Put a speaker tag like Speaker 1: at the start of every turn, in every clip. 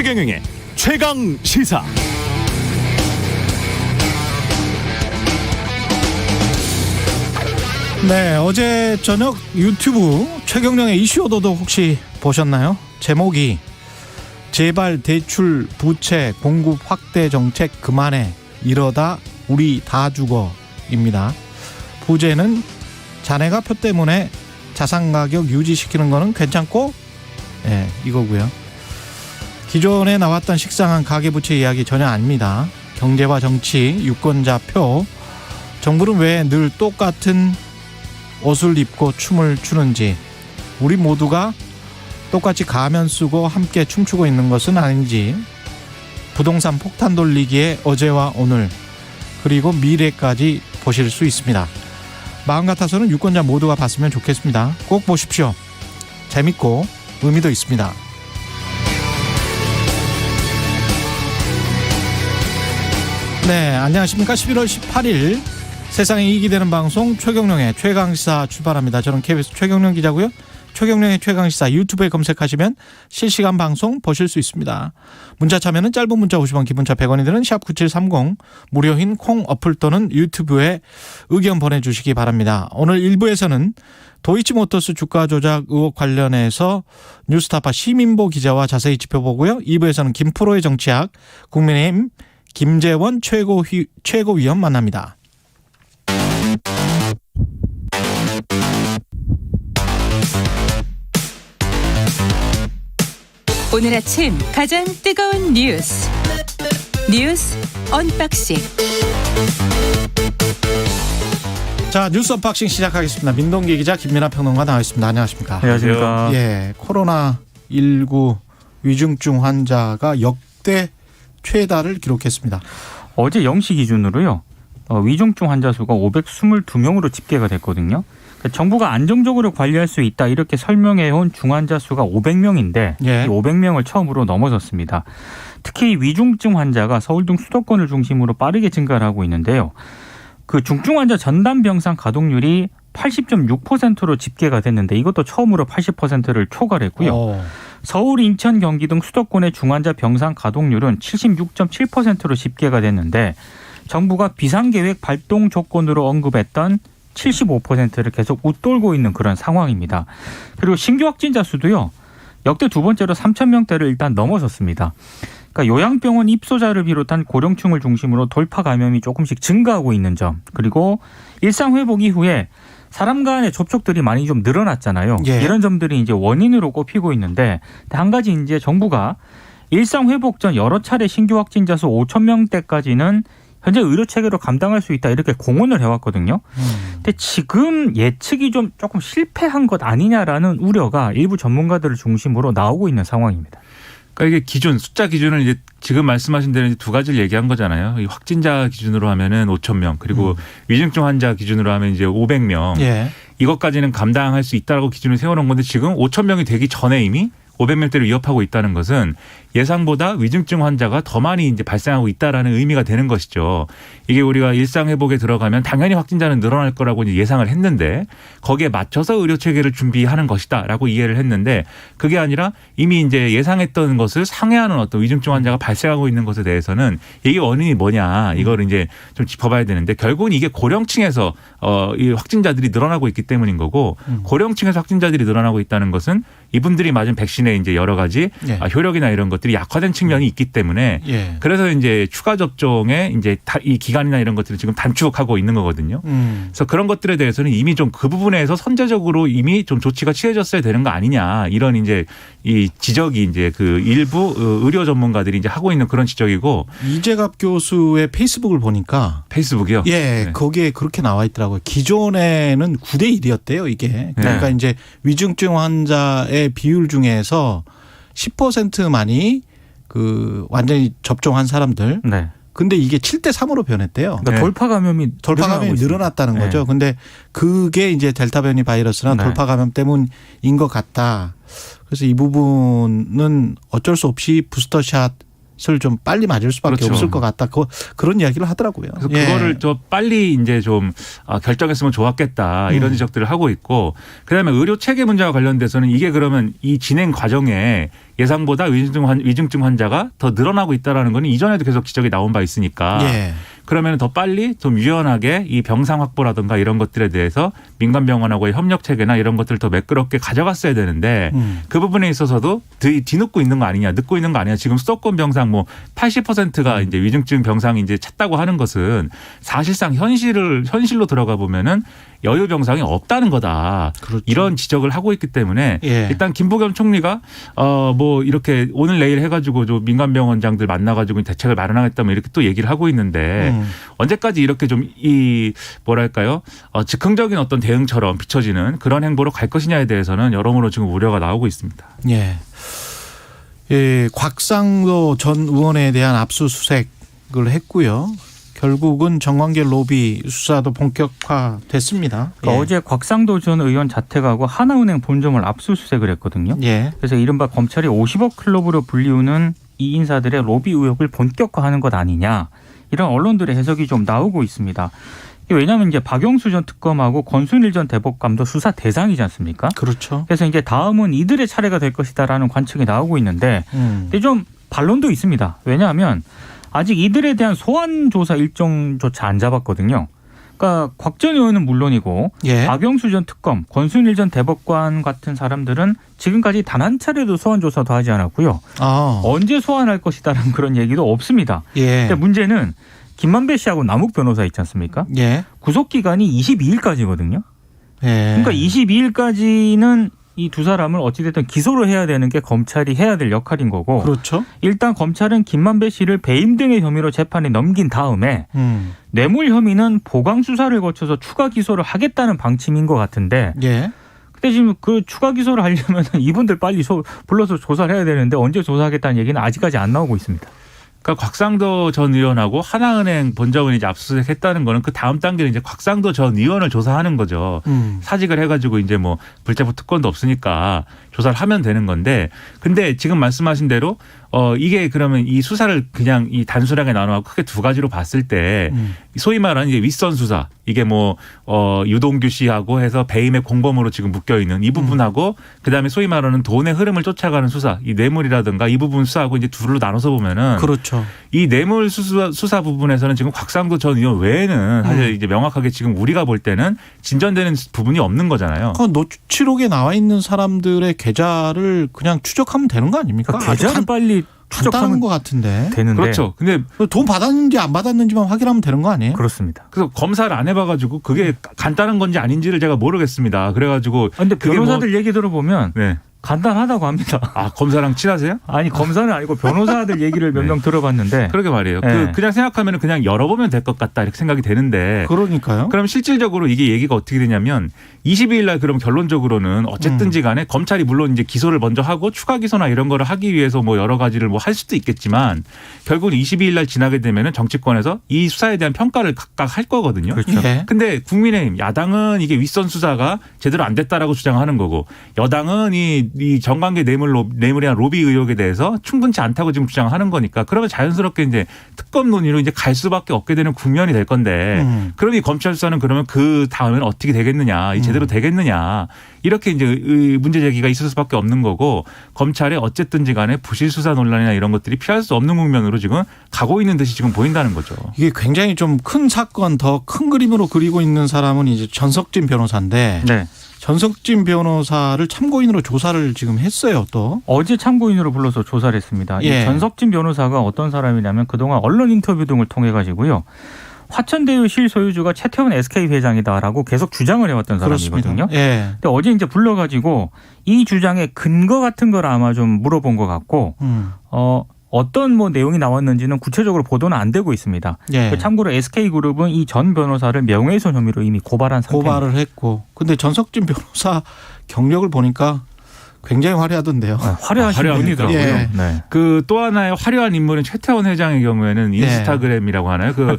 Speaker 1: 최경영의 최강 시사.
Speaker 2: 네, 어제 저녁 유튜브 최경영의 이슈 오더도 혹시 보셨나요? 제목이 제발 대출 부채 공급 확대 정책 그만해, 이러다 우리 다 죽어입니다. 부재는 자네가 표 때문에 자산 가격 유지시키는 거는 괜찮고, 이거고요. 기존에 나왔던 식상한 가계부채 이야기 전혀 아닙니다. 경제와 정치, 유권자 표, 정부는 왜 늘 똑같은 옷을 입고 춤을 추는지, 우리 모두가 똑같이 가면 쓰고 함께 춤추고 있는 것은 아닌지, 부동산 폭탄 돌리기에 어제와 오늘 그리고 미래까지 보실 수 있습니다. 마음 같아서는 유권자 모두가 봤으면 좋겠습니다. 꼭 보십시오. 재밌고 의미도 있습니다. 네, 안녕하십니까. 11월 18일 세상에 이익이 되는 방송 최경령의 최강시사 출발합니다. 저는 KBS 최경령 기자고요. 최경령의 최강시사 유튜브에 검색하시면 실시간 방송 보실 수 있습니다. 문자 참여는 짧은 문자 50원, 기본자 100원이 드는 샵9730, 무료인 콩 어플 또는 유튜브에 의견 보내주시기 바랍니다. 오늘 1부에서는 도이치모터스 주가 조작 의혹 관련해서 뉴스타파 시민보 기자와 자세히 짚어보고요. 2부에서는 김프로의 정치학, 국민의힘 김재원 최고위원 만납니다.
Speaker 3: 오늘 아침 가장 뜨거운 뉴스 언박싱.
Speaker 2: 자, 뉴스 언박싱 시작하겠습니다. 민동기 기자, 김민하 평론가 나와 있습니다. 안녕하십니까?
Speaker 4: 안녕하십니까?
Speaker 2: 예, 코로나19 위중증 환자가 역대 최다를 기록했습니다.
Speaker 4: 어제 0시 기준으로요, 위중증 환자 수가 522명으로 집계가 됐거든요. 그러니까 정부가 안정적으로 관리할 수 있다 이렇게 설명해온 중환자 수가 500명인데
Speaker 2: 예.
Speaker 4: 이 500명을 처음으로 넘어섰습니다. 특히 위중증 환자가 서울 등 수도권을 중심으로 빠르게 증가를 하고 있는데요. 그 중증 환자 전담 병상 가동률이 80.6%로 집계가 됐는데 이것도 처음으로 80%를 초과했고요. 서울, 인천, 경기 등 수도권의 중환자 병상 가동률은 76.7%로 집계가 됐는데 정부가 비상계획 발동 조건으로 언급했던 75%를 계속 웃돌고 있는 그런 상황입니다. 그리고 신규 확진자 수도요, 역대 두 번째로 3,000명대를 일단 넘어섰습니다. 그러니까 요양병원 입소자를 비롯한 고령층을 중심으로 돌파 감염이 조금씩 증가하고 있는 점, 그리고 일상 회복 이후에 사람 간의 접촉들이 많이 좀 늘어났잖아요.
Speaker 2: 예.
Speaker 4: 이런 점들이 이제 원인으로 꼽히고 있는데, 한 가지 이제 정부가 일상 회복 전 여러 차례 신규 확진자 수 5,000명대까지는 현재 의료 체계로 감당할 수 있다 이렇게 공언을 해왔거든요. 근데 지금 예측이 좀 조금 실패한 것 아니냐라는 우려가 일부 전문가들을 중심으로 나오고 있는 상황입니다.
Speaker 5: 그러니까 이게 기준, 숫자 기준을 이제 지금 말씀하신 대로 두 가지를 얘기한 거잖아요. 이 확진자 기준으로 하면은 5,000명, 그리고 위중증 환자 기준으로 하면 이제 500명.
Speaker 2: 예.
Speaker 5: 이것까지는 감당할 수 있다라고 기준을 세워놓은 건데, 지금 5,000명이 되기 전에 이미 500명대를 위협하고 있다는 것은 예상보다 위중증 환자가 더 많이 이제 발생하고 있다라는 의미가 되는 것이죠. 이게 우리가 일상 회복에 들어가면 당연히 확진자는 늘어날 거라고 이제 예상을 했는데, 거기에 맞춰서 의료 체계를 준비하는 것이다라고 이해를 했는데, 그게 아니라 이미 이제 예상했던 것을 상회하는 어떤 위중증 환자가 발생하고 있는 것에 대해서는 이게 원인이 뭐냐, 이걸 이제 좀 짚어봐야 되는데, 결국은 이게 고령층에서 이 확진자들이 늘어나고 있기 때문인 거고, 고령층에서 확진자들이 늘어나고 있다는 것은 이분들이 맞은 백신의 이제 여러 가지 효력이나 이런 것들이 약화된 측면이 있기 때문에, 그래서 이제 추가 접종에 이제 이 기간이나 이런 것들을 지금 단축하고 있는 거거든요. 그래서 그런 것들에 대해서는 이미 좀 그 부분에서 선제적으로 이미 좀 조치가 취해졌어야 되는 거 아니냐, 이런 이제 이 지적이 이제 그 일부 의료 전문가들이 이제 하고 있는 그런 지적이고.
Speaker 2: 이재갑 교수의 페이스북을 보니까.
Speaker 5: 페이스북이요?
Speaker 2: 예,
Speaker 5: 네.
Speaker 2: 거기에 그렇게 나와 있더라고요. 기존에는 9대 1이었대요, 이게. 그러니까 이제 위중증 환자의 비율 중에서 10%만이 그 완전히 접종한 사람들.
Speaker 4: 네.
Speaker 2: 근데 이게 7대 3으로 변했대요.
Speaker 4: 그러니까 돌파 감염이
Speaker 2: 늘어났다는 거죠. 근데 그게 이제 델타 변이 바이러스나 돌파 감염 때문인 것 같다. 그래서 이 부분은 어쩔 수 없이 부스터샷 좀 빨리 맞을 수밖에
Speaker 5: 그렇죠.
Speaker 2: 없을 것 같다. 그런 이야기를 하더라고요.
Speaker 5: 그래서
Speaker 2: 예.
Speaker 5: 그거를 좀 빨리 이제 좀 결정했으면 좋았겠다 이런 지적들을 하고 있고, 그다음에 의료 체계 문제와 관련돼서는 이게 그러면 이 진행 과정에 예상보다 위중증 환자가 더 늘어나고 있다라는 거는 이전에도 계속 지적이 나온 바 있으니까
Speaker 2: 예.
Speaker 5: 그러면 더 빨리 좀 유연하게 이 병상 확보라든가 이런 것들에 대해서 민간 병원하고의 협력 체계나 이런 것들을 더 매끄럽게 가져갔어야 되는데 그 부분에 있어서도 뒤늦고 있는 거 아니냐, 늦고 있는 거 아니냐. 지금 수도권 병상 뭐 80%가 이제 위중증 병상이 이제 찼다고 하는 것은 사실상 현실로 들어가 보면은 여유 병상이 없다는 거다.
Speaker 2: 그렇죠.
Speaker 5: 이런 지적을 하고 있기 때문에
Speaker 2: 예.
Speaker 5: 일단 김부겸 총리가 뭐 이렇게 오늘 내일 해가지고 좀 민간 병원장들 만나가지고 대책을 마련하겠다 뭐 이렇게 또 얘기를 하고 있는데 언제까지 이렇게 좀 이 뭐랄까요 즉흥적인 어떤 대응처럼 비춰지는 그런 행보로 갈 것이냐에 대해서는 여러모로 지금 우려가 나오고 있습니다.
Speaker 2: 예. 예, 곽상도 전 의원에 대한 압수수색을 했고요. 결국은 정관계 로비 수사도 본격화됐습니다.
Speaker 4: 그러니까
Speaker 2: 예.
Speaker 4: 어제 곽상도 전 의원 자택하고 하나은행 본점을 압수수색을 했거든요.
Speaker 2: 예.
Speaker 4: 그래서 이른바 검찰이 50억 클럽으로 불리우는 이 인사들의 로비 의혹을 본격화하는 것 아니냐, 이런 언론들의 해석이 좀 나오고 있습니다. 왜냐하면 이제 박영수 전 특검하고 권순일 전 대법관도 수사 대상이지 않습니까?
Speaker 2: 그렇죠.
Speaker 4: 그래서 이제 다음은 이들의 차례가 될 것이다라는 관측이 나오고 있는데, 근데 좀 반론도 있습니다. 왜냐하면 아직 이들에 대한 소환 조사 일정조차 안 잡았거든요. 그러니까 곽 전 의원은 물론이고
Speaker 2: 예.
Speaker 4: 박영수 전 특검, 권순일 전 대법관 같은 사람들은 지금까지 단 한 차례도 소환 조사도 하지 않았고요. 언제 소환할 것이다라는 그런 얘기도 없습니다.
Speaker 2: 예.
Speaker 4: 근데 문제는 김만배 씨하고 남욱 변호사 있지 않습니까?
Speaker 2: 예.
Speaker 4: 구속 기간이 22일까지거든요.
Speaker 2: 예.
Speaker 4: 그러니까 22일까지는 이 두 사람을 어찌됐든 기소를 해야 되는 게 검찰이 해야 될 역할인 거고,
Speaker 2: 그렇죠.
Speaker 4: 일단 검찰은 김만배 씨를 배임 등의 혐의로 재판에 넘긴 다음에 뇌물 혐의는 보강 수사를 거쳐서 추가 기소를 하겠다는 방침인 것 같은데,
Speaker 2: 예.
Speaker 4: 근데 지금 그 추가 기소를 하려면 이분들 빨리 불러서 조사를 해야 되는데 언제 조사하겠다는 얘기는 아직까지 안 나오고 있습니다.
Speaker 5: 그러니까 곽상도 전 의원하고 하나은행 본점을 이제 압수수색했다는 거는 그 다음 단계는 이제 곽상도 전 의원을 조사하는 거죠. 사직을 해가지고 이제 뭐 불체포 특권도 없으니까 조사를 하면 되는 건데, 근데 지금 말씀하신 대로 이게 그러면 이 수사를 그냥 이 단순하게 나눠 크게 두 가지로 봤을 때 소위 말하는 이제 윗선 수사, 이게 뭐 유동규 씨하고 해서 배임의 공범으로 지금 묶여 있는 이 부분하고 그다음에 소위 말하는 돈의 흐름을 쫓아가는 수사, 이 뇌물이라든가 이 부분 수사하고 이제 둘로 나눠서 보면은
Speaker 2: 그렇죠.
Speaker 5: 이 뇌물 수사 부분에서는 지금 곽상도 전 의원 외에는 사실 이제 명확하게 지금 우리가 볼 때는 진전되는 부분이 없는 거잖아요.
Speaker 2: 그 노출록에 나와 있는 사람들의 계좌를 그냥 추적하면 되는 거 아닙니까?
Speaker 4: 그러니까 계좌를 빨리
Speaker 2: 추적하는
Speaker 4: 추적하면
Speaker 2: 것 같은데.
Speaker 4: 되는데.
Speaker 5: 그렇죠. 근데
Speaker 2: 돈 받았는지 안 받았는지만 확인하면 되는 거 아니에요?
Speaker 4: 그렇습니다.
Speaker 5: 그래서 검사를 안 해봐가지고 그게 간단한 건지 아닌지를 제가 모르겠습니다. 그래가지고
Speaker 4: 근데
Speaker 5: 그게
Speaker 4: 변호사들 얘기 들어보면
Speaker 5: 네.
Speaker 4: 간단하다고 합니다.
Speaker 5: 아, 검사랑 친하세요?
Speaker 4: 아니, 검사는 아니고 변호사들 얘기를 몇 명 들어봤는데.
Speaker 5: 그러게 말이에요.
Speaker 4: 네.
Speaker 5: 그냥 생각하면 그냥 열어보면 될 것 같다 이렇게 생각이 되는데.
Speaker 2: 그러니까요.
Speaker 5: 그럼 실질적으로 이게 얘기가 어떻게 되냐면 22일 날 그럼 결론적으로는 어쨌든지 간에 검찰이 물론 이제 기소를 먼저 하고 추가 기소나 이런 거를 하기 위해서 뭐 여러 가지를 뭐 할 수도 있겠지만 결국은 22일 날 지나게 되면은 정치권에서 이 수사에 대한 평가를 각각 할 거거든요.
Speaker 4: 그렇죠.
Speaker 2: 예.
Speaker 5: 근데 국민의힘 야당은 이게 윗선 수사가 제대로 안 됐다라고 주장하는 거고, 여당은 이 정관계 뇌물이나 로비 의혹에 대해서 충분치 않다고 지금 주장하는 거니까, 그러면 자연스럽게 이제 특검 논의로 이제 갈 수밖에 없게 되는 국면이 될 건데, 그럼 이 검찰 수사는 그러면 그 다음에는 어떻게 되겠느냐, 이 제대로 되겠느냐, 이렇게 이제 문제 제기가 있을 수밖에 없는 거고, 검찰의 어쨌든지 간에 부실 수사 논란이나 이런 것들이 피할 수 없는 국면으로 지금 가고 있는 듯이 지금 보인다는 거죠.
Speaker 2: 이게 굉장히 좀 큰 사건, 더 큰 그림으로 그리고 있는 사람은 이제 전석진 변호사인데,
Speaker 4: 네.
Speaker 2: 전석진 변호사를 참고인으로 조사를 지금 했어요, 또.
Speaker 4: 어제 참고인으로 불러서 조사를 했습니다.
Speaker 2: 예.
Speaker 4: 이 전석진 변호사가 어떤 사람이냐면 그동안 언론 인터뷰 등을 통해 가지고요, 화천대유 실소유주가 최태원 SK 회장이다라고 계속 주장을 해왔던 사람이거든요.
Speaker 2: 예.
Speaker 4: 근데 어제 이제 불러가지고 이 주장의 근거 같은 걸 아마 좀 물어본 것 같고, 어떤 뭐 내용이 나왔는지는 구체적으로 보도는 안 되고 있습니다.
Speaker 2: 예.
Speaker 4: 참고로 SK그룹은 이 전 변호사를 명예훼손 혐의로 이미 고발한 상태입니다.
Speaker 2: 고발을 했고. 근데 전석진 변호사 경력을 보니까 굉장히 화려하던데요.
Speaker 4: 화려하신
Speaker 5: 화려합니다.
Speaker 4: 분이더라고요.
Speaker 2: 예.
Speaker 4: 네.
Speaker 5: 그 또 하나의 화려한 인물은 최태원 회장의 경우에는 인스타그램이라고 하나요? 그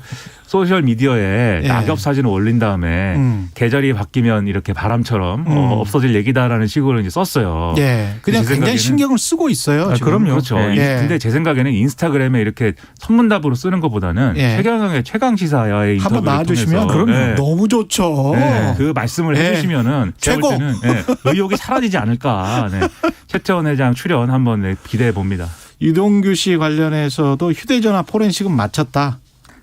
Speaker 5: 소셜 미디어에
Speaker 2: 예.
Speaker 5: 낙엽 사진을 올린 다음에 계절이 바뀌면 이렇게 바람처럼 없어질 얘기다라는 식으로 이제 썼어요.
Speaker 2: 예. 그냥
Speaker 5: 제
Speaker 2: 굉장히
Speaker 5: 생각에는-
Speaker 2: 신경을 쓰고 있어요. 지금.
Speaker 4: 그럼요.
Speaker 5: 그렇죠.
Speaker 4: 예.
Speaker 5: 근데 제 생각에는 인스타그램에 이렇게 선문답으로 쓰는 것보다는
Speaker 2: 예.
Speaker 5: 최경영의 최강시사와의
Speaker 2: 한번
Speaker 5: 인터뷰를
Speaker 2: 나와주시면
Speaker 5: 통해서
Speaker 2: 그럼요. 너무 좋죠.
Speaker 5: 네, 그 말씀을
Speaker 2: 네.
Speaker 5: 해주시면은 제가 볼
Speaker 2: 최고.
Speaker 5: 때는 의혹이 사라지지 않을까. 네. 최태원 회장 출연 한번 기대해 봅니다.
Speaker 2: 유동규 씨 관련해서도 휴대전화 포렌식은 마쳤다.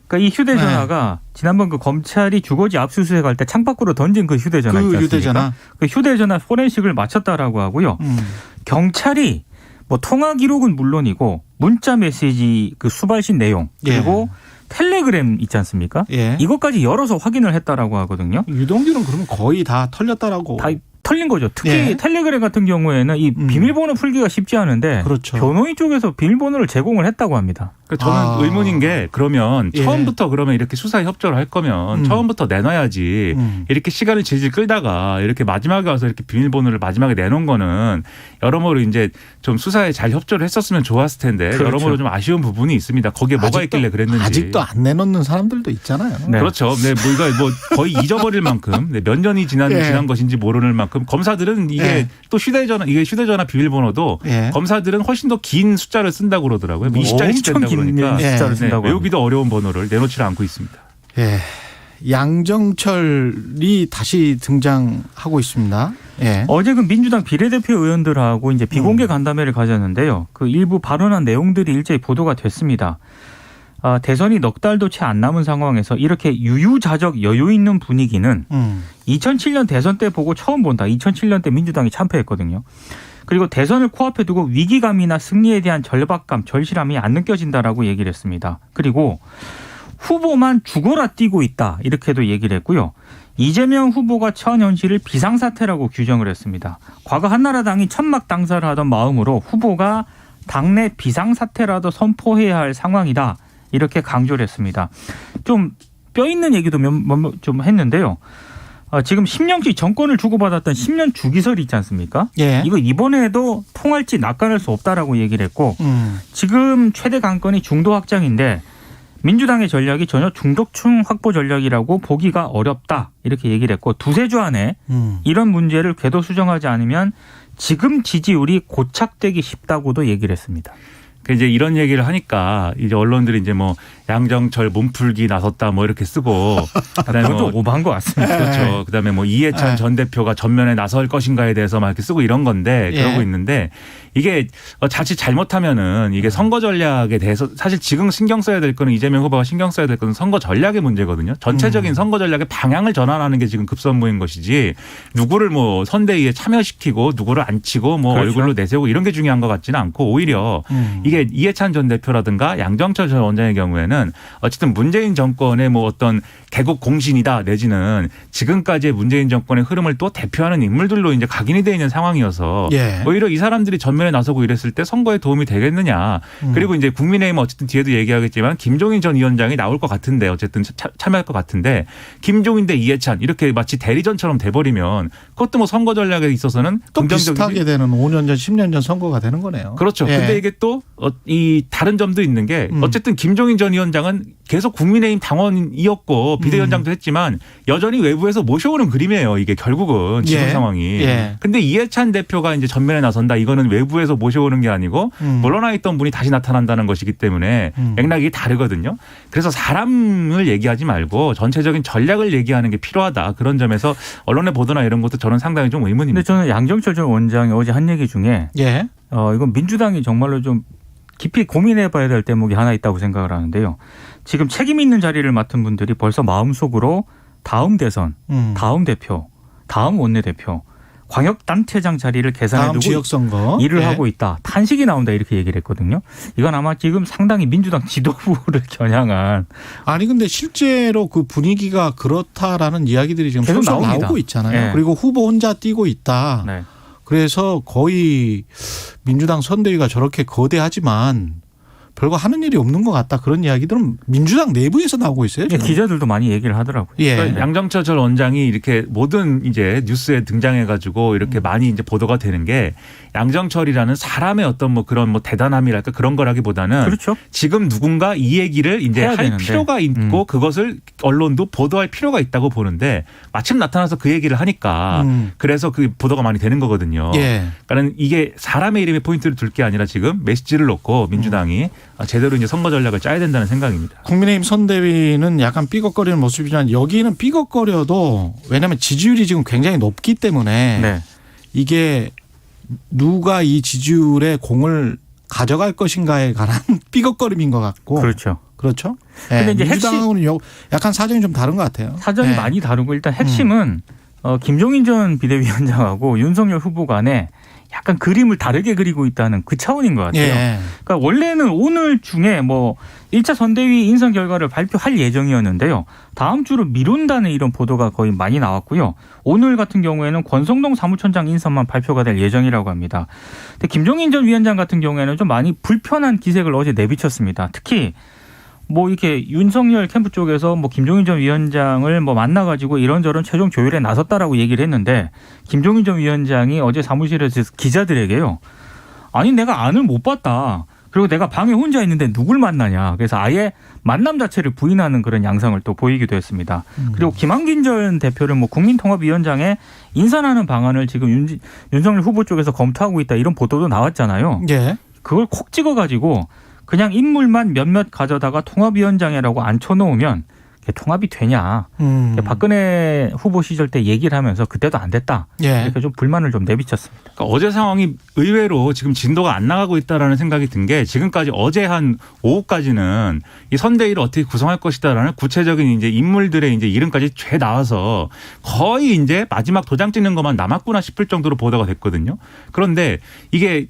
Speaker 4: 그러니까 이 휴대전화가 지난번 그 검찰이 주거지 압수수색할 때 창밖으로 던진 그 휴대전화 있지
Speaker 2: 그
Speaker 4: 않습니까?
Speaker 2: 휴대전화.
Speaker 4: 그 휴대전화 포렌식을 마쳤다라고 하고요. 경찰이 뭐 통화 기록은 물론이고 문자 메시지 그 수발신 내용 그리고 텔레그램 있지 않습니까?
Speaker 2: 예.
Speaker 4: 이것까지 열어서 확인을 했다라고 하거든요.
Speaker 2: 유동규는 그러면 거의 다 털렸다라고.
Speaker 4: 다 털린 거죠. 특히
Speaker 2: 예.
Speaker 4: 텔레그램 같은 경우에는 이 비밀번호 풀기가 쉽지 않은데
Speaker 2: 그렇죠.
Speaker 4: 변호인 쪽에서 비밀번호를 제공을 했다고 합니다.
Speaker 5: 그러니까 저는 의문인 게 그러면
Speaker 2: 예.
Speaker 5: 처음부터 그러면 이렇게 수사에 협조를 할 거면 처음부터 내놔야지 이렇게 시간을 질질 끌다가 이렇게 마지막에 와서 이렇게 비밀번호를 마지막에 내놓은 거는 여러모로 이제 좀 수사에 잘 협조를 했었으면 좋았을 텐데
Speaker 4: 그렇죠.
Speaker 5: 여러모로 좀 아쉬운 부분이 있습니다. 거기에 뭐가 있길래 그랬는지.
Speaker 2: 아직도 안 내놓는 사람들도 있잖아요.
Speaker 4: 네.
Speaker 5: 그렇죠. 네, 뭐 이거 뭐 거의 잊어버릴 만큼 네, 몇 년이 지난
Speaker 2: 예.
Speaker 5: 것인지 모르는 만큼 검사들은 이게
Speaker 2: 예.
Speaker 5: 또 휴대전화 비밀번호도
Speaker 2: 예.
Speaker 5: 검사들은 훨씬 더 긴 숫자를 쓴다고 그러더라고요.
Speaker 4: 뭐
Speaker 5: 20자리씩
Speaker 4: 엄청
Speaker 5: 된다고
Speaker 4: 긴
Speaker 5: 그러니까
Speaker 4: 숫자를
Speaker 2: 예.
Speaker 4: 쓴다고 합니다.
Speaker 5: 외우기도 어려운 번호를 내놓지를 않고 있습니다.
Speaker 2: 예. 양정철이 다시 등장하고 있습니다. 예.
Speaker 4: 어제 그 민주당 비례대표 의원들하고 이제 비공개 간담회를 가졌는데요. 그 일부 발언한 내용들이 일제히 보도가 됐습니다. 대선이 넉 달도 채 안 남은 상황에서 이렇게 유유자적 여유 있는 분위기는 2007년 대선 때 보고 처음 본다. 2007년 때 민주당이 참패했거든요. 그리고 대선을 코앞에 두고 위기감이나 승리에 대한 절박감, 절실함이 안 느껴진다라고 얘기를 했습니다. 그리고 후보만 죽어라 뛰고 있다. 이렇게도 얘기를 했고요. 이재명 후보가 처한 현실을 비상사태라고 규정을 했습니다. 과거 한나라당이 천막 당사를 하던 마음으로 후보가 당내 비상사태라도 선포해야 할 상황이다. 이렇게 강조를 했습니다. 좀 뼈 있는 얘기도 좀 했는데요. 지금 10년씩 정권을 주고받았던 10년 주기설이 있지 않습니까?
Speaker 2: 예.
Speaker 4: 이거 이번에도 통할지 낚아낼 수 없다라고 얘기를 했고 지금 최대 관건이 중도 확장인데 민주당의 전략이 전혀 중도층 확보 전략이라고 보기가 어렵다 이렇게 얘기를 했고 두세 주 안에 이런 문제를 궤도 수정하지 않으면 지금 지지율이 고착되기 쉽다고도 얘기를 했습니다.
Speaker 5: 이제 이런 얘기를 하니까 이제 언론들이 이제 뭐 양정철 몸풀기 나섰다 뭐 이렇게 쓰고 그다음에
Speaker 4: 그건 좀
Speaker 5: 뭐
Speaker 4: 오버한 것 같습니다.
Speaker 5: 그렇죠. 그다음에 뭐 이해찬 전 대표가 전면에 나설 것인가에 대해서 막 이렇게 쓰고 이런 건데 그러고 있는데 이게 자칫 잘못하면은 이게 선거 전략에 대해서 사실 지금 신경 써야 될 거는 이재명 후보가 신경 써야 될 거는 선거 전략의 문제거든요. 전체적인 선거 전략의 방향을 전환하는 게 지금 급선무인 것이지 누구를 뭐 선대위에 참여시키고 누구를 안 치고 뭐
Speaker 4: 그렇죠.
Speaker 5: 얼굴로 내세우고 이런 게 중요한 것 같지는 않고 오히려 이게 이해찬 전 대표라든가 양정철 전 원장의 경우에는 어쨌든 문재인 정권의 뭐 어떤 개국 공신이다 내지는 지금까지의 문재인 정권의 흐름을 또 대표하는 인물들로 이제 각인이 되어 있는 상황이어서
Speaker 2: 예.
Speaker 5: 오히려 이 사람들이 전면에 나서고 이랬을 때 선거에 도움이 되겠느냐. 그리고 이제 국민의힘은 어쨌든 뒤에도 얘기하겠지만 김종인 전 위원장이 나올 것 같은데 어쨌든 참여할 것 같은데 김종인 대 이해찬 이렇게 마치 대리전처럼 돼버리면 그것도 뭐 선거 전략에 있어서는
Speaker 2: 또
Speaker 5: 긍정적이지.
Speaker 2: 비슷하게 되는 5년 전, 10년 전 선거가 되는 거네요.
Speaker 5: 그렇죠.
Speaker 2: 예.
Speaker 5: 근데 이게 또 이 다른 점도 있는 게 어쨌든 김종인 전 위원장은 계속 국민의힘 당원이었고 비대위원장도 했지만 여전히 외부에서 모셔오는 그림이에요. 이게 결국은 지금
Speaker 2: 예.
Speaker 5: 상황이.
Speaker 2: 예.
Speaker 5: 근데 이해찬 대표가 이제 전면에 나선다. 이거는 외부에서 모셔오는 게 아니고 물러나 있던 분이 다시 나타난다는 것이기 때문에 맥락이 다르거든요. 그래서 사람을 얘기하지 말고 전체적인 전략을 얘기하는 게 필요하다. 그런 점에서 언론의 보도나 이런 것도 저는 상당히 좀 의문입니다.
Speaker 4: 근데 저는 양정철 전 원장이 어제 한 얘기 중에
Speaker 2: 예.
Speaker 4: 이건 민주당이 정말로 좀 깊이 고민해봐야 될 대목이 하나 있다고 생각을 하는데요. 지금 책임 있는 자리를 맡은 분들이 벌써 마음속으로 다음 대선, 다음 대표, 다음 원내대표, 광역단체장 자리를
Speaker 2: 다음
Speaker 4: 계산해두고
Speaker 2: 지역선거.
Speaker 4: 일을
Speaker 2: 예.
Speaker 4: 하고 있다. 탄식이 나온다 이렇게 얘기를 했거든요. 이건 아마 지금 상당히 민주당 지도부를 겨냥한
Speaker 2: 아니 근데 실제로 그 분위기가 그렇다라는 이야기들이 지금
Speaker 4: 계속
Speaker 2: 계속
Speaker 4: 나옵니다.
Speaker 2: 나오고 있잖아요.
Speaker 4: 네.
Speaker 2: 그리고 후보 혼자 뛰고 있다. 그래서 거의 민주당 선대위가 저렇게 거대하지만 별거 하는 일이 없는 것 같다. 그런 이야기들은 민주당 내부에서 나오고 있어요. 지금.
Speaker 4: 기자들도 많이 얘기를 하더라고요.
Speaker 2: 예.
Speaker 5: 그러니까 양정철 전 원장이 이렇게 모든 이제 뉴스에 등장해가지고 이렇게 많이 이제 보도가 되는 게 양정철이라는 사람의 어떤 뭐 그런 뭐 대단함이랄까 그런 거라기보다는
Speaker 4: 그렇죠.
Speaker 5: 지금 누군가 이 얘기를 이제
Speaker 4: 해야
Speaker 5: 할
Speaker 4: 되는데.
Speaker 5: 필요가 있고 그것을 언론도 보도할 필요가 있다고 보는데 마침 나타나서 그 얘기를 하니까 그래서 그 보도가 많이 되는 거거든요.
Speaker 2: 예.
Speaker 5: 그러니까 이게 사람의 이름에 포인트를 둘 게 아니라 지금 메시지를 놓고 민주당이 제대로 이제 선거 전략을 짜야 된다는 생각입니다.
Speaker 2: 국민의힘 선대위는 약간 삐걱거리는 모습이지만 여기는 삐걱거려도 왜냐하면 지지율이 지금 굉장히 높기 때문에
Speaker 4: 네. 이게
Speaker 2: 누가 이 지지율의 공을 가져갈 것인가에 관한 삐걱거림인 것 같고.
Speaker 4: 그렇죠.
Speaker 2: 그렇죠.
Speaker 4: 근데
Speaker 2: 네.
Speaker 4: 이제
Speaker 2: 민주당하고는 약간 사정이 좀 다른 것 같아요.
Speaker 4: 사정이
Speaker 2: 네.
Speaker 4: 많이 다르고 일단 핵심은 김종인 전 비대위원장하고 윤석열 후보 간에 약간 그림을 다르게 그리고 있다는 그 차원인 것 같아요.
Speaker 2: 예.
Speaker 4: 그러니까 원래는 오늘 중에 뭐 1차 선대위 인선 결과를 발표할 예정이었는데요. 다음 주로 미룬다는 이런 보도가 거의 많이 나왔고요. 오늘 같은 경우에는 권성동 사무총장 인선만 발표가 될 예정이라고 합니다. 근데 김종인 전 위원장 같은 경우에는 좀 많이 불편한 기색을 어제 내비쳤습니다. 특히 뭐 이렇게 윤석열 캠프 쪽에서 뭐 김종인 전 위원장을 뭐 만나가지고 이런저런 최종 조율에 나섰다라고 얘기를 했는데 김종인 전 위원장이 어제 사무실에서 기자들에게요. 아니 내가 안을 못 봤다. 그리고 내가 방에 혼자 있는데 누굴 만나냐. 그래서 아예 만남 자체를 부인하는 그런 양상을 또 보이기도 했습니다. 그리고 김한길 전 대표를 뭐 국민통합위원장에 인선하는 방안을 지금 윤석열 후보 쪽에서 검토하고 있다 이런 보도도 나왔잖아요.
Speaker 2: 예.
Speaker 4: 그걸 콕 찍어가지고 그냥 인물만 몇몇 가져다가 통합위원장이라고 앉혀놓으면 통합이 되냐. 박근혜 후보 시절 때 얘기를 하면서 그때도 안 됐다.
Speaker 2: 예.
Speaker 4: 이렇게 좀 불만을 좀 내비쳤습니다.
Speaker 5: 그러니까 어제 상황이 의외로 지금 진도가 안 나가고 있다라는 생각이 든 게 지금까지 어제 한 오후까지는 이 선대위를 어떻게 구성할 것이다라는 구체적인 이제 인물들의 이제 이름까지 죄 나와서 거의 이제 마지막 도장 찍는 것만 남았구나 싶을 정도로 보도가 됐거든요. 그런데 이게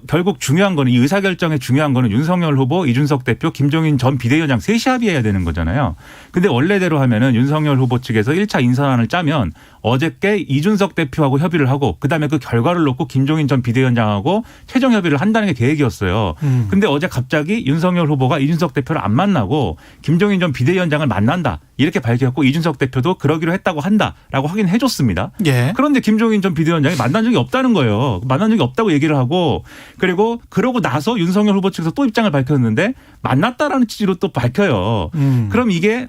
Speaker 5: 결국 중요한 거는 이 의사결정에 중요한 거는 윤석열 후보, 이준석 대표, 김종인 전 비대위원장 셋이 합의해야 되는 거잖아요. 근데 원래대로 하면은 윤석열 후보 측에서 1차 인선안을 짜면 어저께 이준석 대표하고 협의를 하고 그다음에 그 결과를 놓고 김종인 전 비대위원장하고 최종 협의를 한다는 게 계획이었어요. 근데 어제 갑자기 윤석열 후보가 이준석 대표를 안 만나고 김종인 전 비대위원장을 만난다. 이렇게 밝혔고 이준석 대표도 그러기로 했다고 한다라고 확인해 줬습니다.
Speaker 2: 예.
Speaker 5: 그런데 김종인 전 비대위원장이 만난 적이 없다는 거예요. 만난 적이 없다고 얘기를 하고 그러고 나서 윤석열 후보 측에서 또 입장을 밝혔는데 만났다라는 취지로 또 밝혀요. 그럼 이게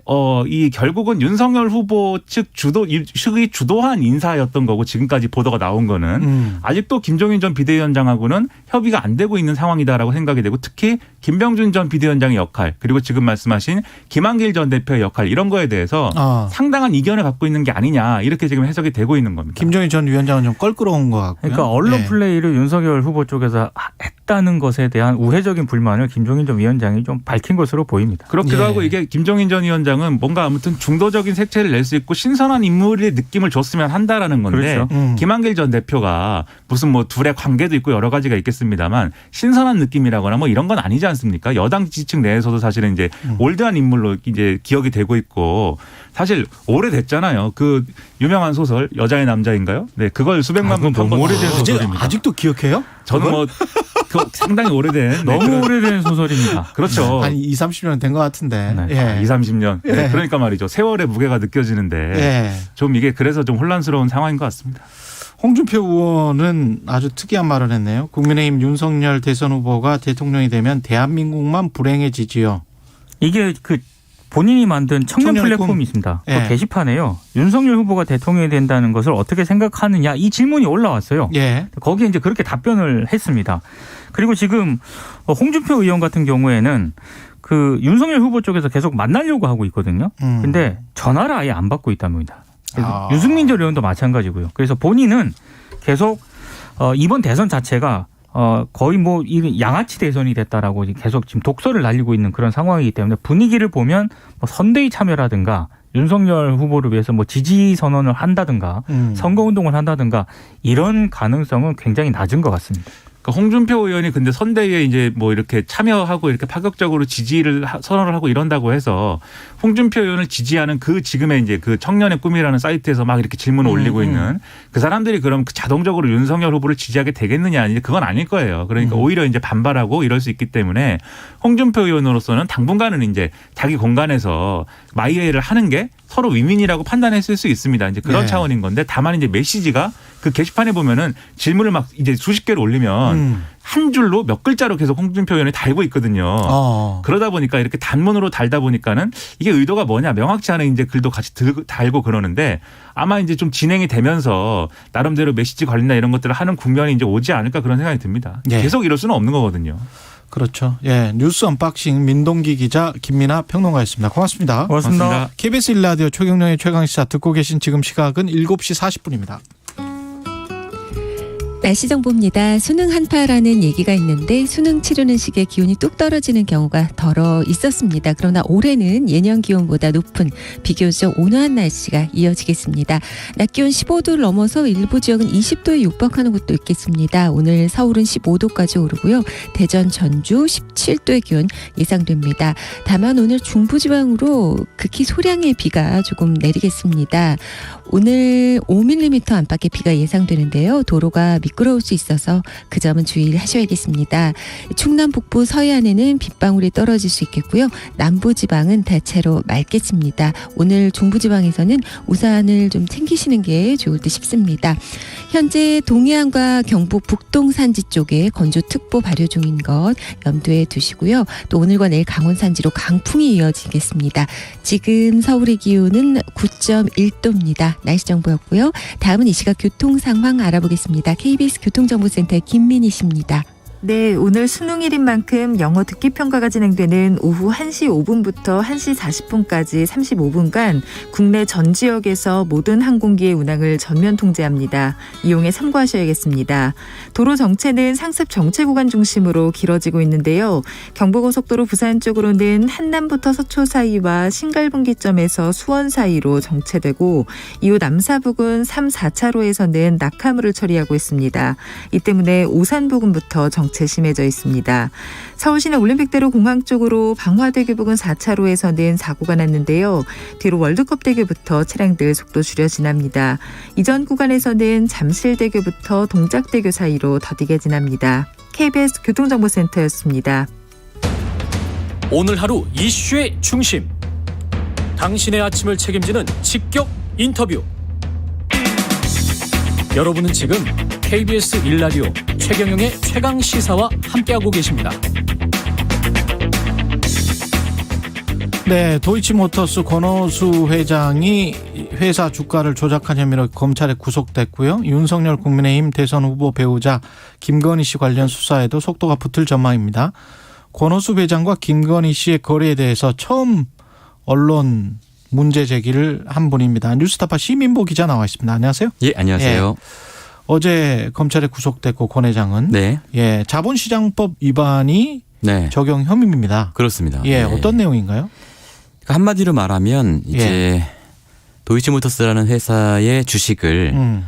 Speaker 5: 이 결국은 윤석열 후보 측 측이 주도한 인사였던 거고 지금까지 보도가 나온 거는 아직도 김종인 전 비대위원장하고는 협의가 안 되고 있는 상황이다라고 생각이 되고 특히 김병준 전 비대위원장의 역할 그리고 지금 말씀하신 김한길 전 대표의 역할 이런 거에 대해서 상당한 이견을 갖고 있는 게 아니냐 이렇게 지금 해석이 되고 있는 겁니다.
Speaker 2: 김종인 전 위원장은 좀 껄끄러운 것 같고요.
Speaker 4: 그러니까 언론
Speaker 2: 예.
Speaker 4: 플레이를 윤석열 후보 쪽에서 했다는 것에 대한 우회적인 불만을 김종인 전 위원장이 좀 밝힌 것으로 보입니다.
Speaker 5: 그렇기도
Speaker 2: 예.
Speaker 5: 하고 이게 김종인 전 위원장은 뭔가 아무튼 중도적인 색채를 낼 수 있고 신선한 인물의 느낌을 줬으면 한다라는 건데
Speaker 4: 그렇죠.
Speaker 5: 김한길 전 대표가 무슨 뭐 둘의 관계도 있고 여러 가지가 있겠습니다만 신선한 느낌이라거나 뭐 이런 건 아니지 않습니까? 여당 지지층 내에서도 사실은 이제 올드한 인물로 이제 기억이 되고 있고 사실 오래됐잖아요. 그 유명한 소설 여자의 남자인가요? 네, 그걸 수백만 번 본
Speaker 4: 너무 오래된
Speaker 5: 소설입니다.
Speaker 2: 아직도 기억해요?
Speaker 5: 저는 뭐 상당히 오래된
Speaker 4: 너무 오래된 소설입니다.
Speaker 5: 그렇죠.
Speaker 2: 한 20, 30년 된 것 같은데.
Speaker 4: 네.
Speaker 2: 예.
Speaker 5: 20, 30년. 네,
Speaker 2: 예.
Speaker 5: 그러니까 말이죠. 세월의 무게가 느껴지는데
Speaker 2: 예.
Speaker 5: 좀 이게 그래서 좀 혼란스러운 상황인 것 같습니다.
Speaker 2: 홍준표 의원은 아주 특이한 말을 했네요. 국민의힘 윤석열 대선 후보가 대통령이 되면 대한민국만 불행해지지요.
Speaker 4: 이게 그 본인이 만든 청년
Speaker 2: 청년의
Speaker 4: 플랫폼이
Speaker 2: 꿈.
Speaker 4: 있습니다.
Speaker 2: 예.
Speaker 4: 그 게시판에요. 윤석열 후보가 대통령이 된다는 것을 어떻게 생각하느냐 이 질문이 올라왔어요.
Speaker 2: 예.
Speaker 4: 거기에 이제 그렇게 답변을 했습니다. 그리고 지금 홍준표 의원 같은 경우에는 그 윤석열 후보 쪽에서 계속 만나려고 하고 있거든요. 근데 전화를 아예 안 받고 있답니다. 그래서 유승민 전 의원도 마찬가지고요. 그래서 본인은 계속 이번 대선 자체가 거의 뭐 양아치 대선이 됐다라고 계속 지금 독설을 날리고 있는 그런 상황이기 때문에 분위기를 보면 뭐 선대위 참여라든가 윤석열 후보를 위해서 뭐 지지 선언을 한다든가 선거운동을 한다든가 이런 가능성은 굉장히 낮은 것 같습니다.
Speaker 5: 그러니까 홍준표 의원이 근데 선대위에 이제 뭐 이렇게 참여하고 이렇게 파격적으로 지지를 선언을 하고 이런다고 해서 홍준표 의원을 지지하는 그 지금의 이제 그 청년의 꿈이라는 사이트에서 막 이렇게 질문을 올리고 있는 그 사람들이 그럼 자동적으로 윤석열 후보를 지지하게 되겠느냐 이제 그건 아닐 거예요. 그러니까 오히려 이제 반발하고 이럴 수 있기 때문에 홍준표 의원으로서는 당분간은 이제 자기 공간에서 마이웨이를 하는 게 서로 윈윈이라고 판단했을 수 있습니다. 이제 그런
Speaker 2: 네.
Speaker 5: 차원인 건데 다만 이제 메시지가 그 게시판에 보면은 질문을 막 이제 수십 개를 올리면 한 줄로 몇 글자로 계속 홍준표 의원이 달고 있거든요. 그러다 보니까 이렇게 단문으로 달다 보니까는 이게 의도가 뭐냐 명확치 않은 이제 글도 같이 달고 그러는데 아마 이제 좀 진행이 되면서 나름대로 메시지 관리나 이런 것들을 하는 국면이 이제 오지 않을까 그런 생각이 듭니다.
Speaker 2: 예.
Speaker 5: 계속 이럴 수는 없는 거거든요.
Speaker 2: 그렇죠. 예, 뉴스 언박싱 민동기 기자 김민아 평론가였습니다. 고맙습니다.
Speaker 5: 고맙습니다.
Speaker 2: KBS 1라디오 최경영의 최강시사 듣고 계신 지금 시각은 7시 40분입니다.
Speaker 6: 날씨 정보입니다. 수능 한파라는 얘기가 있는데 수능 치르는 시기에 기온이 뚝 떨어지는 경우가 덜어 있었습니다. 그러나 올해는 예년 기온보다 높은 비교적 온화한 날씨가 이어지겠습니다. 낮 기온 15도를 넘어서 일부 지역은 20도에 육박하는 곳도 있겠습니다. 오늘 서울은 15도까지 오르고요. 대전, 전주 17도의 기온 예상됩니다. 다만 오늘 중부지방으로 극히 소량의 비가 조금 내리겠습니다. 오늘 5mm 안팎의 비가 예상되는데요. 도로가 미끄러울 수 있어서 그 점은 주의를 하셔야겠습니다. 충남 북부 서해안에는 빗방울이 떨어질 수 있겠고요. 남부지방은 대체로 맑겠습니다. 오늘 중부지방에서는 우산을 좀 챙기시는 게 좋을 듯 싶습니다. 현재 동해안과 경북 북동 산지 쪽에 건조특보 발효 중인 것 염두에 두시고요. 또 오늘과 내일 강원 산지로 강풍이 이어지겠습니다. 지금 서울의 기온은 9.1도입니다. 날씨 정보였고요. 다음은 이 시각 교통 상황 알아보겠습니다. KBS 교통정보센터의 김민희 씨입니다.
Speaker 7: 네, 오늘 수능일인 만큼 영어 듣기 평가가 진행되는 오후 1시 5분부터 1시 40분까지 35분간 국내 전 지역에서 모든 항공기의 운항을 전면 통제합니다. 이용에 참고하셔야겠습니다. 도로 정체는 상습 정체 구간 중심으로 길어지고 있는데요. 경부고속도로 부산 쪽으로는 한남부터 서초 사이와 신갈분기점에서 수원 사이로 정체되고 이후 남사부근 3, 4차로에서는 낙하물을 처리하고 있습니다. 이 때문에 오산 부근부터 정체 심해져 있습니다. 서울시내 올림픽대로 공항 쪽으로 방화대교 부근 4차로에서는 사고가 났는데요. 뒤로 월드컵대교부터 차량들 속도 줄여 지납니다. 이전 구간에서는 잠실대교부터 동작대교 사이로 더디게 지납니다. KBS 교통정보센터였습니다.
Speaker 8: 오늘 하루 이슈의 중심. 당신의 아침을 책임지는 직격 인터뷰. 여러분은 지금 KBS 1라디오 최경영의 최강시사와 함께하고 계십니다.
Speaker 2: 네, 도이치모터스 권오수 회장이 회사 주가를 조작한 혐의로 검찰에 구속됐고요. 윤석열 국민의힘 대선 후보 배우자 김건희 씨 관련 수사에도 속도가 붙을 전망입니다. 권오수 회장과 김건희 씨의 거래에 대해서 처음 언론 문제 제기를 한 분입니다. 뉴스타파 시민보 기자 나와 있습니다. 안녕하세요.
Speaker 9: 예, 안녕하세요.
Speaker 2: 예, 어제 검찰에 구속됐고 권 회장은
Speaker 9: 네.
Speaker 2: 예, 자본시장법 위반이
Speaker 9: 네.
Speaker 2: 적용 혐의입니다.
Speaker 9: 그렇습니다.
Speaker 2: 예,
Speaker 9: 네.
Speaker 2: 어떤 내용인가요?
Speaker 9: 그러니까 한마디로 말하면 이제 도이치모터스라는 회사의 주식을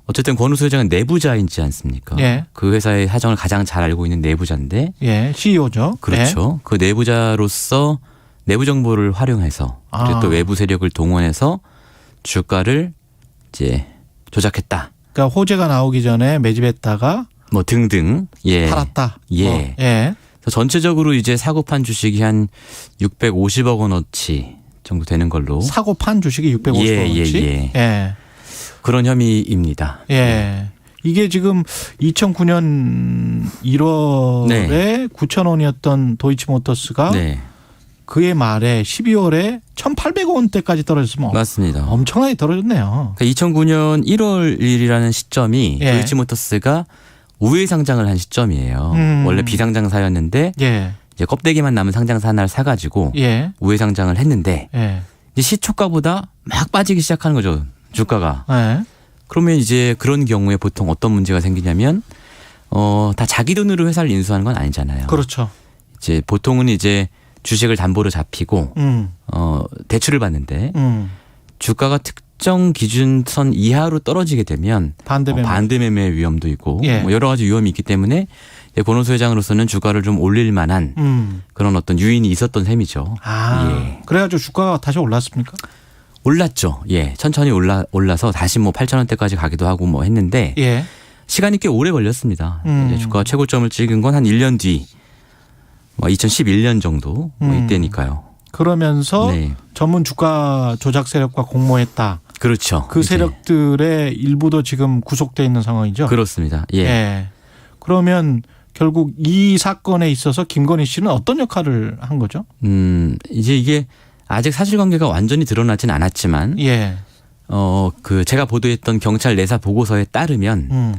Speaker 9: 어쨌든 권오수 회장은 내부자이지 않습니까?
Speaker 2: 예.
Speaker 9: 그 회사의 사정을 가장 잘 알고 있는 내부자인데
Speaker 2: 예, CEO죠.
Speaker 9: 그렇죠. 그 내부자로서 내부 정보를 활용해서 그리고 또 외부 세력을 동원해서 주가를 이제 조작했다.
Speaker 2: 그러니까 호재가 나오기 전에 매집했다가
Speaker 9: 뭐 등등. 예.
Speaker 2: 팔았다.
Speaker 9: 예.
Speaker 2: 예.
Speaker 9: 그래서 전체적으로 이제 사고 판 주식이 한 650억 원어치 정도 되는 걸로.
Speaker 2: 사고 판 주식이 650억 원어치.
Speaker 9: 예. 그런 혐의입니다.
Speaker 2: 예. 이게 지금 2009년 1월에
Speaker 9: 네.
Speaker 2: 9천 원이었던 도이치모터스가
Speaker 9: 네.
Speaker 2: 그해 말에 12월에 1,800원대까지 떨어졌으면
Speaker 9: 맞습니다.
Speaker 2: 엄청나게 떨어졌네요.
Speaker 9: 그러니까 2009년 1월 1일이라는 시점이
Speaker 2: 예.
Speaker 9: 도이치모터스가 우회 상장을 한 시점이에요. 원래 비상장사였는데
Speaker 2: 예.
Speaker 9: 이제 껍데기만 남은 상장사 하나를 사가지고
Speaker 2: 예.
Speaker 9: 우회 상장을 했는데
Speaker 2: 예.
Speaker 9: 이제 시초가보다 막 빠지기 시작하는 거죠. 주가가.
Speaker 2: 예.
Speaker 9: 그러면 이제 그런 경우에 보통 어떤 문제가 생기냐면 다 자기 돈으로 회사를 인수하는 건 아니잖아요.
Speaker 2: 그렇죠.
Speaker 9: 이제 보통은 이제 주식을 담보로 잡히고 대출을 받는데 주가가 특정 기준선 이하로 떨어지게 되면 반대매매 위험도 있고
Speaker 2: 예.
Speaker 9: 뭐 여러 가지 위험이 있기 때문에 권오수 회장으로서는 주가를 좀 올릴 만한 그런 어떤 유인이 있었던 셈이죠. 예.
Speaker 2: 그래가지고 주가가 다시 올랐습니까?
Speaker 9: 올랐죠. 예, 천천히 올라서 다시 뭐 8,000원대까지 가기도 하고 뭐 했는데
Speaker 2: 예.
Speaker 9: 시간이 꽤 오래 걸렸습니다. 이제 주가가 최고점을 찍은 건 한 1년 뒤, 뭐 2011년 정도 뭐 이때니까요.
Speaker 2: 그러면서
Speaker 9: 네.
Speaker 2: 전문 주가 조작 세력과 공모했다.
Speaker 9: 그렇죠.
Speaker 2: 그 세력들의 일부도 지금 구속돼 있는 상황이죠.
Speaker 9: 그렇습니다. 예.
Speaker 2: 예. 그러면 결국 이 사건에 있어서 김건희 씨는 어떤 역할을 한 거죠?
Speaker 9: 이제 이게 아직 사실관계가 완전히 드러나진 않았지만,
Speaker 2: 예.
Speaker 9: 그 제가 보도했던 경찰 내사 보고서에 따르면,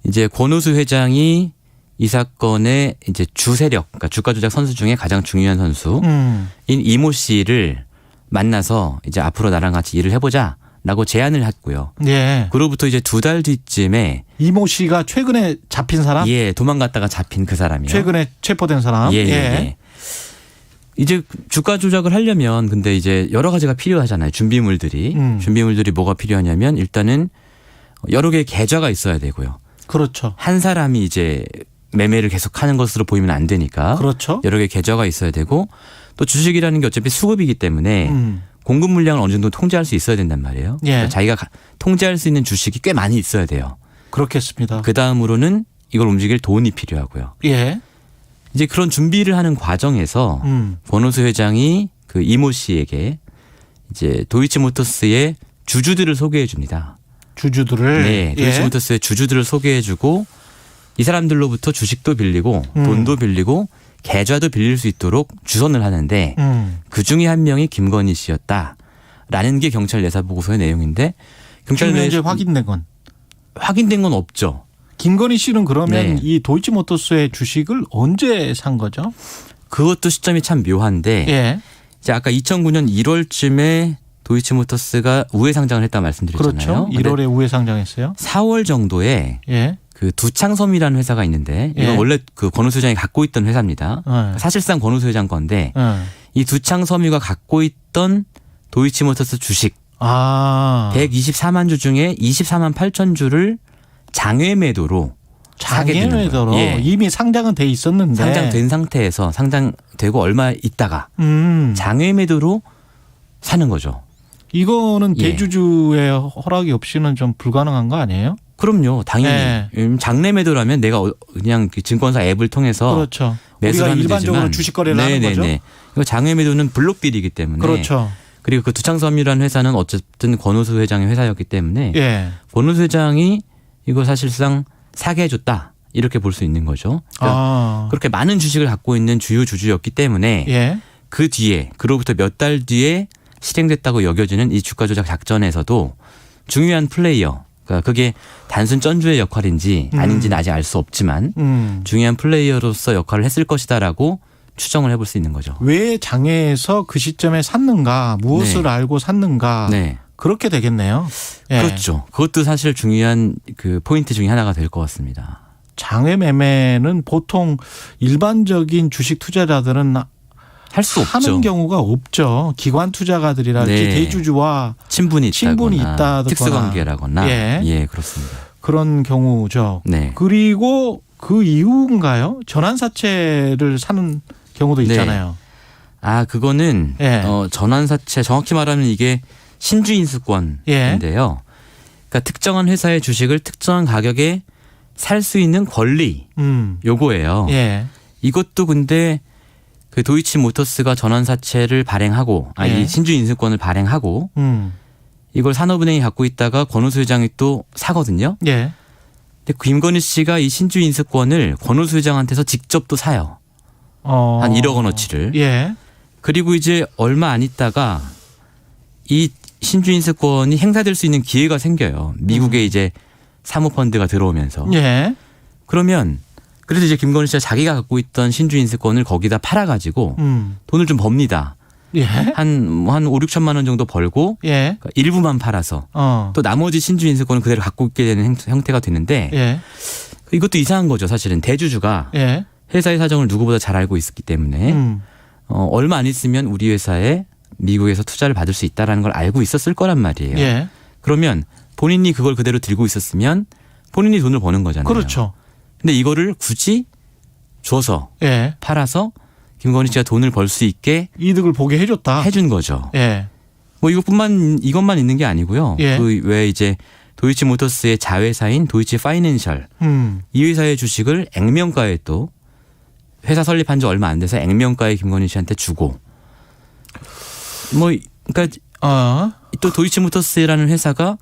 Speaker 9: 이제 권오수 회장이 이 사건의 이제 주세력, 그러니까 주가 조작 선수 중에 가장 중요한 선수인 이모 씨를 만나서 이제 앞으로 나랑 같이 일을 해보자라고 제안을 했고요.
Speaker 2: 예.
Speaker 9: 그로부터 이제 2달 뒤쯤에
Speaker 2: 이모 씨가 최근에 잡힌 사람?
Speaker 9: 예, 도망갔다가 잡힌 그 사람이요.
Speaker 2: 최근에 체포된 사람?
Speaker 9: 예. 예. 이제 주가 조작을 하려면 근데 이제 여러 가지가 필요하잖아요. 준비물들이. 준비물들이 뭐가 필요하냐면 일단은 여러 개의 계좌가 있어야 되고요.
Speaker 2: 그렇죠.
Speaker 9: 한 사람이 이제 매매를 계속하는 것으로 보이면 안 되니까.
Speaker 2: 그렇죠.
Speaker 9: 여러 개의 계좌가 있어야 되고 또 주식이라는 게 어차피 수급이기 때문에 공급 물량을 어느 정도 통제할 수 있어야 된단 말이에요.
Speaker 2: 예.
Speaker 9: 그러니까 자기가 통제할 수 있는 주식이 꽤 많이 있어야 돼요.
Speaker 2: 그렇겠습니다.
Speaker 9: 그 다음으로는 이걸 움직일 돈이 필요하고요.
Speaker 2: 예.
Speaker 9: 이제 그런 준비를 하는 과정에서 권오수 회장이 그 이모 씨에게 이제 도이치모터스의 주주들을 소개해 줍니다.
Speaker 2: 주주들을?
Speaker 9: 네. 도이치모터스의 주주들을 소개해 주고 이 사람들로부터 주식도 빌리고 돈도 빌리고 계좌도 빌릴 수 있도록 주선을 하는데 그 중에 한 명이 김건희 씨였다라는 게 경찰 내사 보고서의 내용인데 경찰
Speaker 2: 지금 현재 확인된 건?
Speaker 9: 확인된 건 없죠.
Speaker 2: 김건희 씨는 그러면
Speaker 9: 네.
Speaker 2: 이 도이치모터스의 주식을 언제 산 거죠?
Speaker 9: 그것도 시점이 참 묘한데
Speaker 2: 예.
Speaker 9: 이제 아까 2009년 1월쯤에 도이치모터스가 우회 상장을 했다 말씀드렸잖아요.
Speaker 2: 그렇죠. 1월에 우회 상장했어요.
Speaker 9: 4월 정도에
Speaker 2: 예.
Speaker 9: 그 두창섬이라는 회사가 있는데 이건
Speaker 2: 예.
Speaker 9: 원래 그 권오수 회장이 갖고 있던 회사입니다.
Speaker 2: 예.
Speaker 9: 사실상 권오수 회장 건데 이 두창섬유가 갖고 있던 도이치모터스 주식 124만 주 중에 24만 8천 주를 장외 매도로 사게 되는 거예요.
Speaker 2: 장외매도로
Speaker 9: 예.
Speaker 2: 이미 상장은 돼 있었는데
Speaker 9: 상장된 상태에서 상장되고 얼마 있다가 장외 매도로 사는 거죠.
Speaker 2: 이거는
Speaker 9: 예.
Speaker 2: 대주주의 허락이 없이는 좀 불가능한 거 아니에요?
Speaker 9: 그럼요. 당연히.
Speaker 2: 네.
Speaker 9: 장내 매도라면 내가 그냥 그 증권사 앱을 통해서
Speaker 2: 그렇죠.
Speaker 9: 매수를
Speaker 2: 우리가
Speaker 9: 하면
Speaker 2: 일반적으로
Speaker 9: 되지만
Speaker 2: 주식 거래를 하는 거죠.
Speaker 9: 이거 장외 매도는 블록딜이기 때문에
Speaker 2: 그렇죠.
Speaker 9: 그리고 그 두창섬유라는 회사는 어쨌든 권오수 회장의 회사였기 때문에
Speaker 2: 예.
Speaker 9: 권오수 회장이 이거 사실상 사게 해줬다 이렇게 볼 수 있는 거죠. 그러니까 그렇게 많은 주식을 갖고 있는 주요 주주였기 때문에
Speaker 2: 예.
Speaker 9: 그 뒤에 그로부터 몇 달 뒤에 실행됐다고 여겨지는 이 주가 조작 작전에서도 중요한 플레이어, 그러니까 그게 단순 쩐주의 역할인지 아닌지는 아직 알 수 없지만 중요한 플레이어로서 역할을 했을 것이다라고 추정을 해볼 수 있는 거죠.
Speaker 2: 왜 장외에서 그 시점에 샀는가, 무엇을
Speaker 9: 네.
Speaker 2: 알고 샀는가,
Speaker 9: 네.
Speaker 2: 그렇게 되겠네요. 예.
Speaker 9: 그렇죠. 그것도 사실 중요한 그 포인트 중에 하나가 될 것 같습니다.
Speaker 2: 장외 매매는 보통 일반적인 주식 투자자들은
Speaker 9: 할 수 없죠.
Speaker 2: 하는 경우가 없죠. 기관 투자가들이랄지
Speaker 9: 네.
Speaker 2: 대주주와
Speaker 9: 친분이
Speaker 2: 있다거나
Speaker 9: 특수관계라거나
Speaker 2: 예.
Speaker 9: 그렇습니다.
Speaker 2: 그런 경우죠.
Speaker 9: 네.
Speaker 2: 그리고 그 이후인가요? 전환사채를 사는 경우도 있잖아요.
Speaker 9: 아, 그거는
Speaker 2: 예.
Speaker 9: 전환사채 정확히 말하면 이게 신주인수권인데요. 그러니까 특정한 회사의 주식을 특정한 가격에 살 수 있는 권리 요거예요.
Speaker 2: 예.
Speaker 9: 이것도 근데 그 도이치모터스가 전환사채를 발행하고
Speaker 2: 예.
Speaker 9: 이 신주인수권을 발행하고 이걸 산업은행이 갖고 있다가 권오수 회장이 또 사거든요.
Speaker 2: 예.
Speaker 9: 근데 김건희 씨가 이 신주인수권을 권오수 회장한테서 직접 또 사요. 한 1억 원어치를.
Speaker 2: 예.
Speaker 9: 그리고 이제 얼마 안 있다가 이 신주인수권이 행사될 수 있는 기회가 생겨요. 미국에 이제 사모펀드가 들어오면서.
Speaker 2: 예.
Speaker 9: 그러면 그래서 이제 김건희 씨가 자기가 갖고 있던 신주인수권을 거기다 팔아가지고 돈을 좀 법니다.
Speaker 2: 예.
Speaker 9: 한 5, 6천만 원 정도 벌고
Speaker 2: 예.
Speaker 9: 그러니까 일부만 팔아서 또 나머지 신주인수권을 그대로 갖고 있게 되는 형태가 되는데
Speaker 2: 예.
Speaker 9: 이것도 이상한 거죠. 사실은 대주주가
Speaker 2: 예.
Speaker 9: 회사의 사정을 누구보다 잘 알고 있었기 때문에 얼마 안 있으면 우리 회사에 미국에서 투자를 받을 수 있다라는 걸 알고 있었을 거란 말이에요.
Speaker 2: 예.
Speaker 9: 그러면 본인이 그걸 그대로 들고 있었으면 본인이 돈을 버는 거잖아요.
Speaker 2: 그렇죠.
Speaker 9: 근데 이거를 굳이 줘서
Speaker 2: 예.
Speaker 9: 팔아서 김건희 씨가 돈을 벌 수 있게
Speaker 2: 이득을 보게 해줬다.
Speaker 9: 해준 거죠.
Speaker 2: 예.
Speaker 9: 뭐 이것만 있는 게 아니고요.
Speaker 2: 예.
Speaker 9: 그 왜 이제 도이치모터스의 자회사인 도이치 파이낸셜 이 회사의 주식을 액면가에 또 회사 설립한 지 얼마 안 돼서 액면가에 김건희 씨한테 주고 뭐 그러니까 또 도이치모터스라는 회사가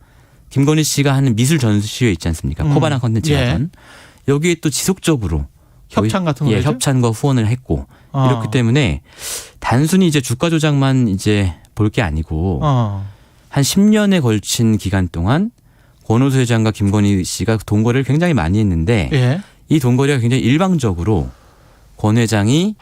Speaker 9: 김건희 씨가 하는 미술 전시회 있지 않습니까? 코바나 컨텐츠 하던 여기에 또 지속적으로
Speaker 2: 협찬 같은 거
Speaker 9: 협찬과 후원을 했고 이렇기 때문에 단순히 이제 주가 조작만 이제 볼 게 아니고 한 10년에 걸친 기간 동안 권오수 회장과 김건희 씨가 돈거래를 굉장히 많이 했는데
Speaker 2: 예.
Speaker 9: 이 돈거래가 굉장히 일방적으로 권 회장이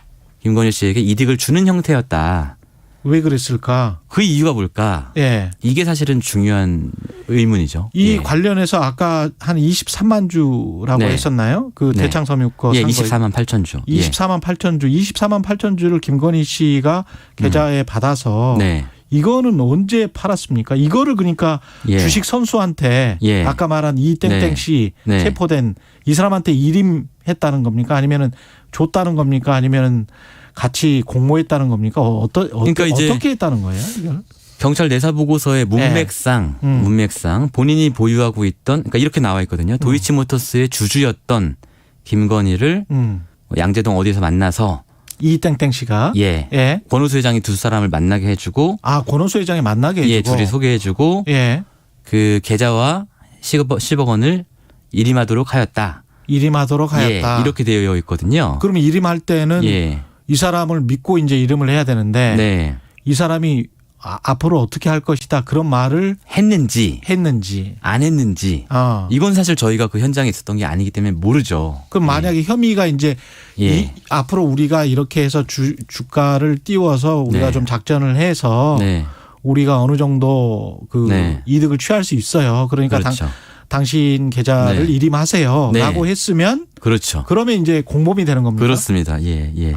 Speaker 9: 김건희 씨에게 이득을 주는 형태였다.
Speaker 2: 왜 그랬을까?
Speaker 9: 그 이유가 뭘까?
Speaker 2: 예.
Speaker 9: 이게 사실은 중요한 의문이죠.
Speaker 2: 이
Speaker 9: 예.
Speaker 2: 관련해서 아까 한 23만 주라고
Speaker 9: 네.
Speaker 2: 했었나요? 그
Speaker 9: 네.
Speaker 2: 대창 섬유권
Speaker 9: 예,
Speaker 2: 산 거.
Speaker 9: 24만 8천 주.
Speaker 2: 24만 8천 주. 24만 8천 주를 김건희 씨가 계좌에 받아서
Speaker 9: 네.
Speaker 2: 이거는 언제 팔았습니까? 이거를 그러니까
Speaker 9: 예.
Speaker 2: 주식 선수한테
Speaker 9: 예.
Speaker 2: 아까 말한 이땡땡 씨
Speaker 9: 네.
Speaker 2: 체포된 이 사람한테 일임했다는 겁니까? 아니면은 줬다는 겁니까? 아니면은 같이 공모했다는 겁니까?
Speaker 9: 그러니까 이제
Speaker 2: 어떻게 했다는 거예요? 이걸?
Speaker 9: 경찰 내사 보고서의 문맥상 본인이 보유하고 있던 그러니까 이렇게 나와 있거든요. 도이치모터스의 주주였던 김건희를 양재동 어디서 만나서
Speaker 2: 이땡땡 씨가
Speaker 9: 예. 권오수 회장이 두 사람을 만나게 해주고
Speaker 2: 권오수 회장이 만나게 해주고
Speaker 9: 예, 둘이 소개해주고
Speaker 2: 예.
Speaker 9: 그 계좌와 10억 원을 일임하도록 하였다.
Speaker 2: 일임하도록 하였다.
Speaker 9: 예, 이렇게 되어 있거든요.
Speaker 2: 그러면 일임할 때는
Speaker 9: 예.
Speaker 2: 이 사람을 믿고 이제 이름을 해야 되는데
Speaker 9: 네.
Speaker 2: 이 사람이 앞으로 어떻게 할 것이다 그런 말을
Speaker 9: 했는지 안 했는지 이건 사실 저희가 그 현장에 있었던 게 아니기 때문에 모르죠.
Speaker 2: 그럼 만약에 혐의가 이제 앞으로 우리가 이렇게 해서 주가를 띄워서 우리가
Speaker 9: 네.
Speaker 2: 좀 작전을 해서
Speaker 9: 네.
Speaker 2: 우리가 어느 정도 그
Speaker 9: 네.
Speaker 2: 이득을 취할 수 있어요. 그러니까
Speaker 9: 그렇죠.
Speaker 2: 당신 계좌를
Speaker 9: 네.
Speaker 2: 일임하세요.
Speaker 9: 네.
Speaker 2: 라고 했으면
Speaker 9: 그렇죠.
Speaker 2: 그러면 이제 공범이 되는 겁니다.
Speaker 9: 그렇습니다. 예, 예.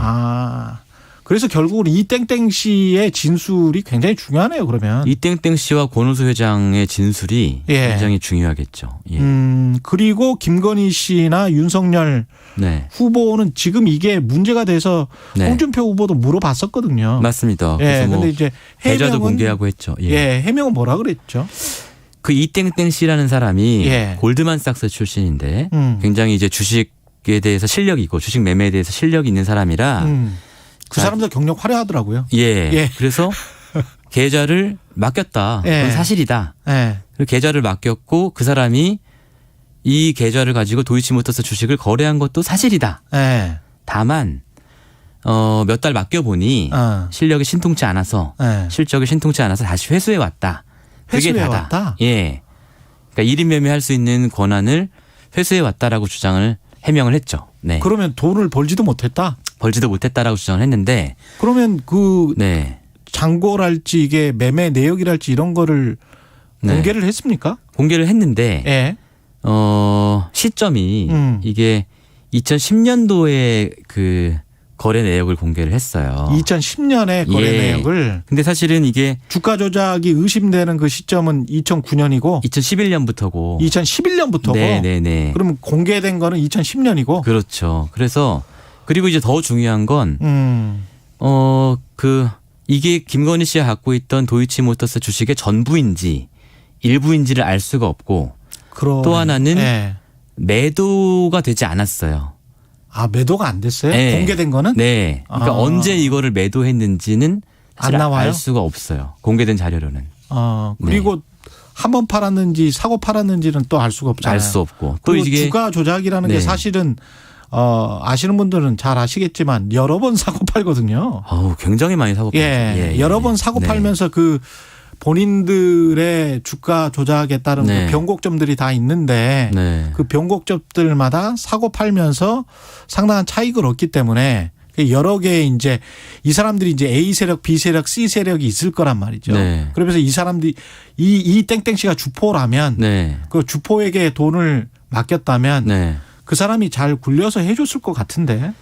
Speaker 2: 그래서 결국은 이 땡땡 씨의 진술이 굉장히 중요하네요. 그러면
Speaker 9: 이땡땡 씨와 권오수 회장의 진술이
Speaker 2: 예.
Speaker 9: 굉장히 중요하겠죠. 예.
Speaker 2: 그리고 김건희 씨나 윤석열
Speaker 9: 네.
Speaker 2: 후보는 지금 이게 문제가 돼서
Speaker 9: 네.
Speaker 2: 홍준표 후보도 물어봤었거든요.
Speaker 9: 맞습니다.
Speaker 2: 예.
Speaker 9: 그래서 뭐
Speaker 2: 근데 이제
Speaker 9: 계좌도 공개하고 했죠. 예.
Speaker 2: 해명은 뭐라 그랬죠?
Speaker 9: 그 이땡땡 씨라는 사람이
Speaker 2: 예.
Speaker 9: 골드만삭스 출신인데
Speaker 2: 굉장히
Speaker 9: 이제 주식에 대해서 실력이 있고 주식 매매에 대해서 실력이 있는 사람이라
Speaker 2: 그 사람도 경력 화려하더라고요.
Speaker 9: 예. 그래서 계좌를 맡겼다.
Speaker 2: 예.
Speaker 9: 그건 사실이다.
Speaker 2: 예.
Speaker 9: 그리고 계좌를 맡겼고 그 사람이 이 계좌를 가지고 도이치모터스 주식을 거래한 것도 사실이다.
Speaker 2: 예.
Speaker 9: 다만 몇 달 맡겨보니 실력이 신통치 않아서 실적이 신통치 않아서 다시 회수해 왔다. 그게
Speaker 2: 회수해
Speaker 9: 다다.
Speaker 2: 왔다?
Speaker 9: 예. 그러니까 1인 매매할 수 있는 권한을 회수해 왔다라고 주장을 해명을 했죠. 네.
Speaker 2: 그러면 돈을 벌지도 못했다?
Speaker 9: 벌지도 못했다라고 주장을 했는데
Speaker 2: 그러면 그
Speaker 9: 네.
Speaker 2: 잔고랄지 이게 매매 내역이랄지 이런 거를
Speaker 9: 네.
Speaker 2: 공개를 했습니까?
Speaker 9: 공개를 했는데
Speaker 2: 예.
Speaker 9: 시점이 이게 2010년도에 그 거래 내역을 공개를 했어요.
Speaker 2: 2010년에 거래 내역을.
Speaker 9: 근데 사실은 이게
Speaker 2: 주가 조작이 의심되는 그 시점은 2009년이고
Speaker 9: 2011년부터고
Speaker 2: 2011년부터고.
Speaker 9: 네네네.
Speaker 2: 그럼 공개된 거는 2010년이고.
Speaker 9: 그렇죠. 그래서 그리고 이제 더 중요한 건 이게 김건희 씨가 갖고 있던 도이치모터스 주식의 전부인지 일부인지를 알 수가 없고 또 하나는 매도가 되지 않았어요.
Speaker 2: 매도가 안 됐어요?
Speaker 9: 네.
Speaker 2: 공개된 거는?
Speaker 9: 네. 그러니까 언제 이거를 매도했는지는
Speaker 2: 안 나와요?
Speaker 9: 알 수가 없어요. 공개된 자료로는.
Speaker 2: 그리고 한 번 팔았는지 사고 팔았는지는 또 알 수가 없잖아요.
Speaker 9: 알 수 없고.
Speaker 2: 또 이게 주가 조작이라는 게 사실은 아시는 분들은 잘 아시겠지만 여러 번 사고 팔거든요.
Speaker 9: 굉장히 많이 사고 팔죠.
Speaker 2: 여러 번 사고 팔면서 그 본인들의 주가 조작에 따른 그 변곡점들이 다 있는데 그 변곡점들마다 사고 팔면서 상당한 차익을 얻기 때문에 여러 개의 이제 이 사람들이 이제 A 세력, B 세력, C 세력이 있을 거란 말이죠. 그러면서 이 사람들이 이 땡땡 씨가 주포라면 그 주포에게 돈을 맡겼다면 그 사람이 잘 굴려서 해줬을 것 같은데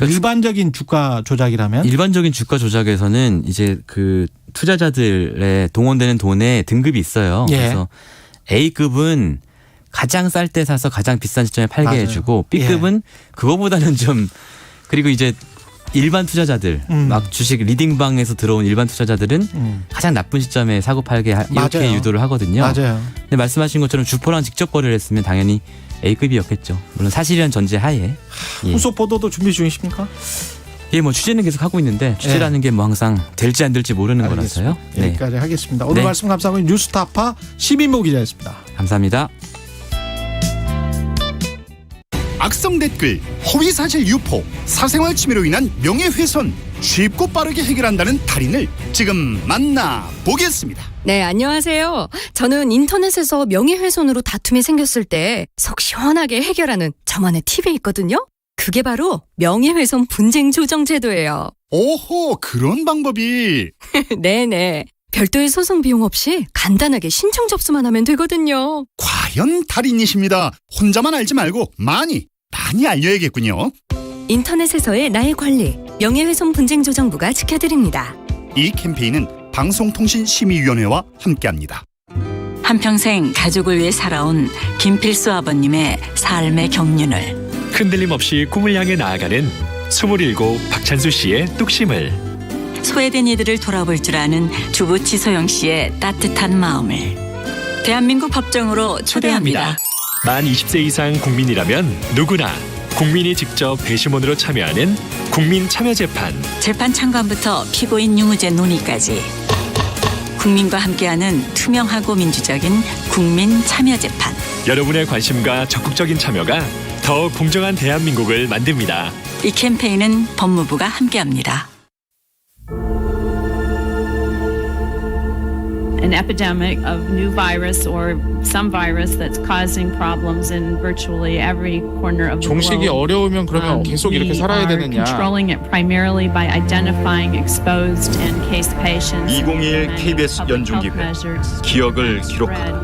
Speaker 2: 일반적인 주가 조작이라면?
Speaker 9: 일반적인 주가 조작에서는 이제 그 투자자들의 동원되는 돈에 등급이 있어요.
Speaker 2: 예.
Speaker 9: 그래서 A급은 가장 쌀 때 사서 가장 비싼 시점에 팔게
Speaker 2: 맞아요.
Speaker 9: 해주고 B급은 그거보다는 좀 그리고 이제 일반 투자자들 막 주식 리딩방에서 들어온 일반 투자자들은 가장 나쁜 시점에 사고 팔게 이렇게
Speaker 2: 맞아요.
Speaker 9: 유도를 하거든요.
Speaker 2: 맞아요.
Speaker 9: 근데 말씀하신 것처럼 주포랑 직접 거래를 했으면 당연히 A급이었겠죠. 물론 사실이란 전제 하에. 예.
Speaker 2: 후속 보도도 준비 중이십니까?
Speaker 9: 예, 뭐 취재는 계속 하고 있는데 취재라는 게 뭐 항상 될지 안 될지 모르는 거라서요. 네.
Speaker 2: 여기까지 하겠습니다. 오늘
Speaker 9: 네.
Speaker 2: 말씀 감사하고 뉴스타파 시민모 기자였습니다.
Speaker 9: 감사합니다.
Speaker 1: 악성 댓글, 허위 사실 유포, 사생활 침해로 인한 명예훼손 쉽고 빠르게 해결한다는 달인을 지금 만나보겠습니다.
Speaker 10: 네, 안녕하세요. 저는 인터넷에서 명예훼손으로 다툼이 생겼을 때 속 시원하게 해결하는 저만의 팁이 있거든요. 그게 바로 명예훼손 분쟁 조정 제도예요.
Speaker 1: 오호, 그런 방법이.
Speaker 10: 네네. 별도의 소송 비용 없이 간단하게 신청 접수만 하면 되거든요.
Speaker 1: 과연 달인이십니다. 혼자만 알지 말고 많이 알려야겠군요.
Speaker 10: 인터넷에서의 나의 권리, 명예훼손 분쟁 조정부가 지켜드립니다.
Speaker 1: 이 캠페인은 방송통신심의위원회와 함께합니다.
Speaker 3: 한평생 가족을 위해 살아온 김필수 아버님의 삶의 경륜을
Speaker 11: 흔들림 없이 꿈을 향해 나아가는 27 박찬수 씨의 뚝심을,
Speaker 3: 소외된 이들을 돌아볼 줄 아는 주부 지소영 씨의 따뜻한 마음을 대한민국 법정으로 초대합니다.
Speaker 11: 만 20세 이상 국민이라면 누구나 국민이 직접 배심원으로 참여하는 국민참여재판.
Speaker 3: 재판 참관부터 피고인 유무죄 논의까지 국민과 함께하는 투명하고 민주적인 국민참여재판.
Speaker 11: 여러분의 관심과 적극적인 참여가 더 공정한 대한민국을 만듭니다.
Speaker 3: 이 캠페인은 법무부가 함께합니다.
Speaker 12: An epidemic of new virus or some virus that's causing problems in virtually every corner of the world.
Speaker 13: 종식이 어려우면 그러면 계속 이렇게 살아야 되느냐?
Speaker 12: Controlling it primarily by identifying exposed and case patients.
Speaker 1: 2021 KBS 연중기획 기억을 기록하다.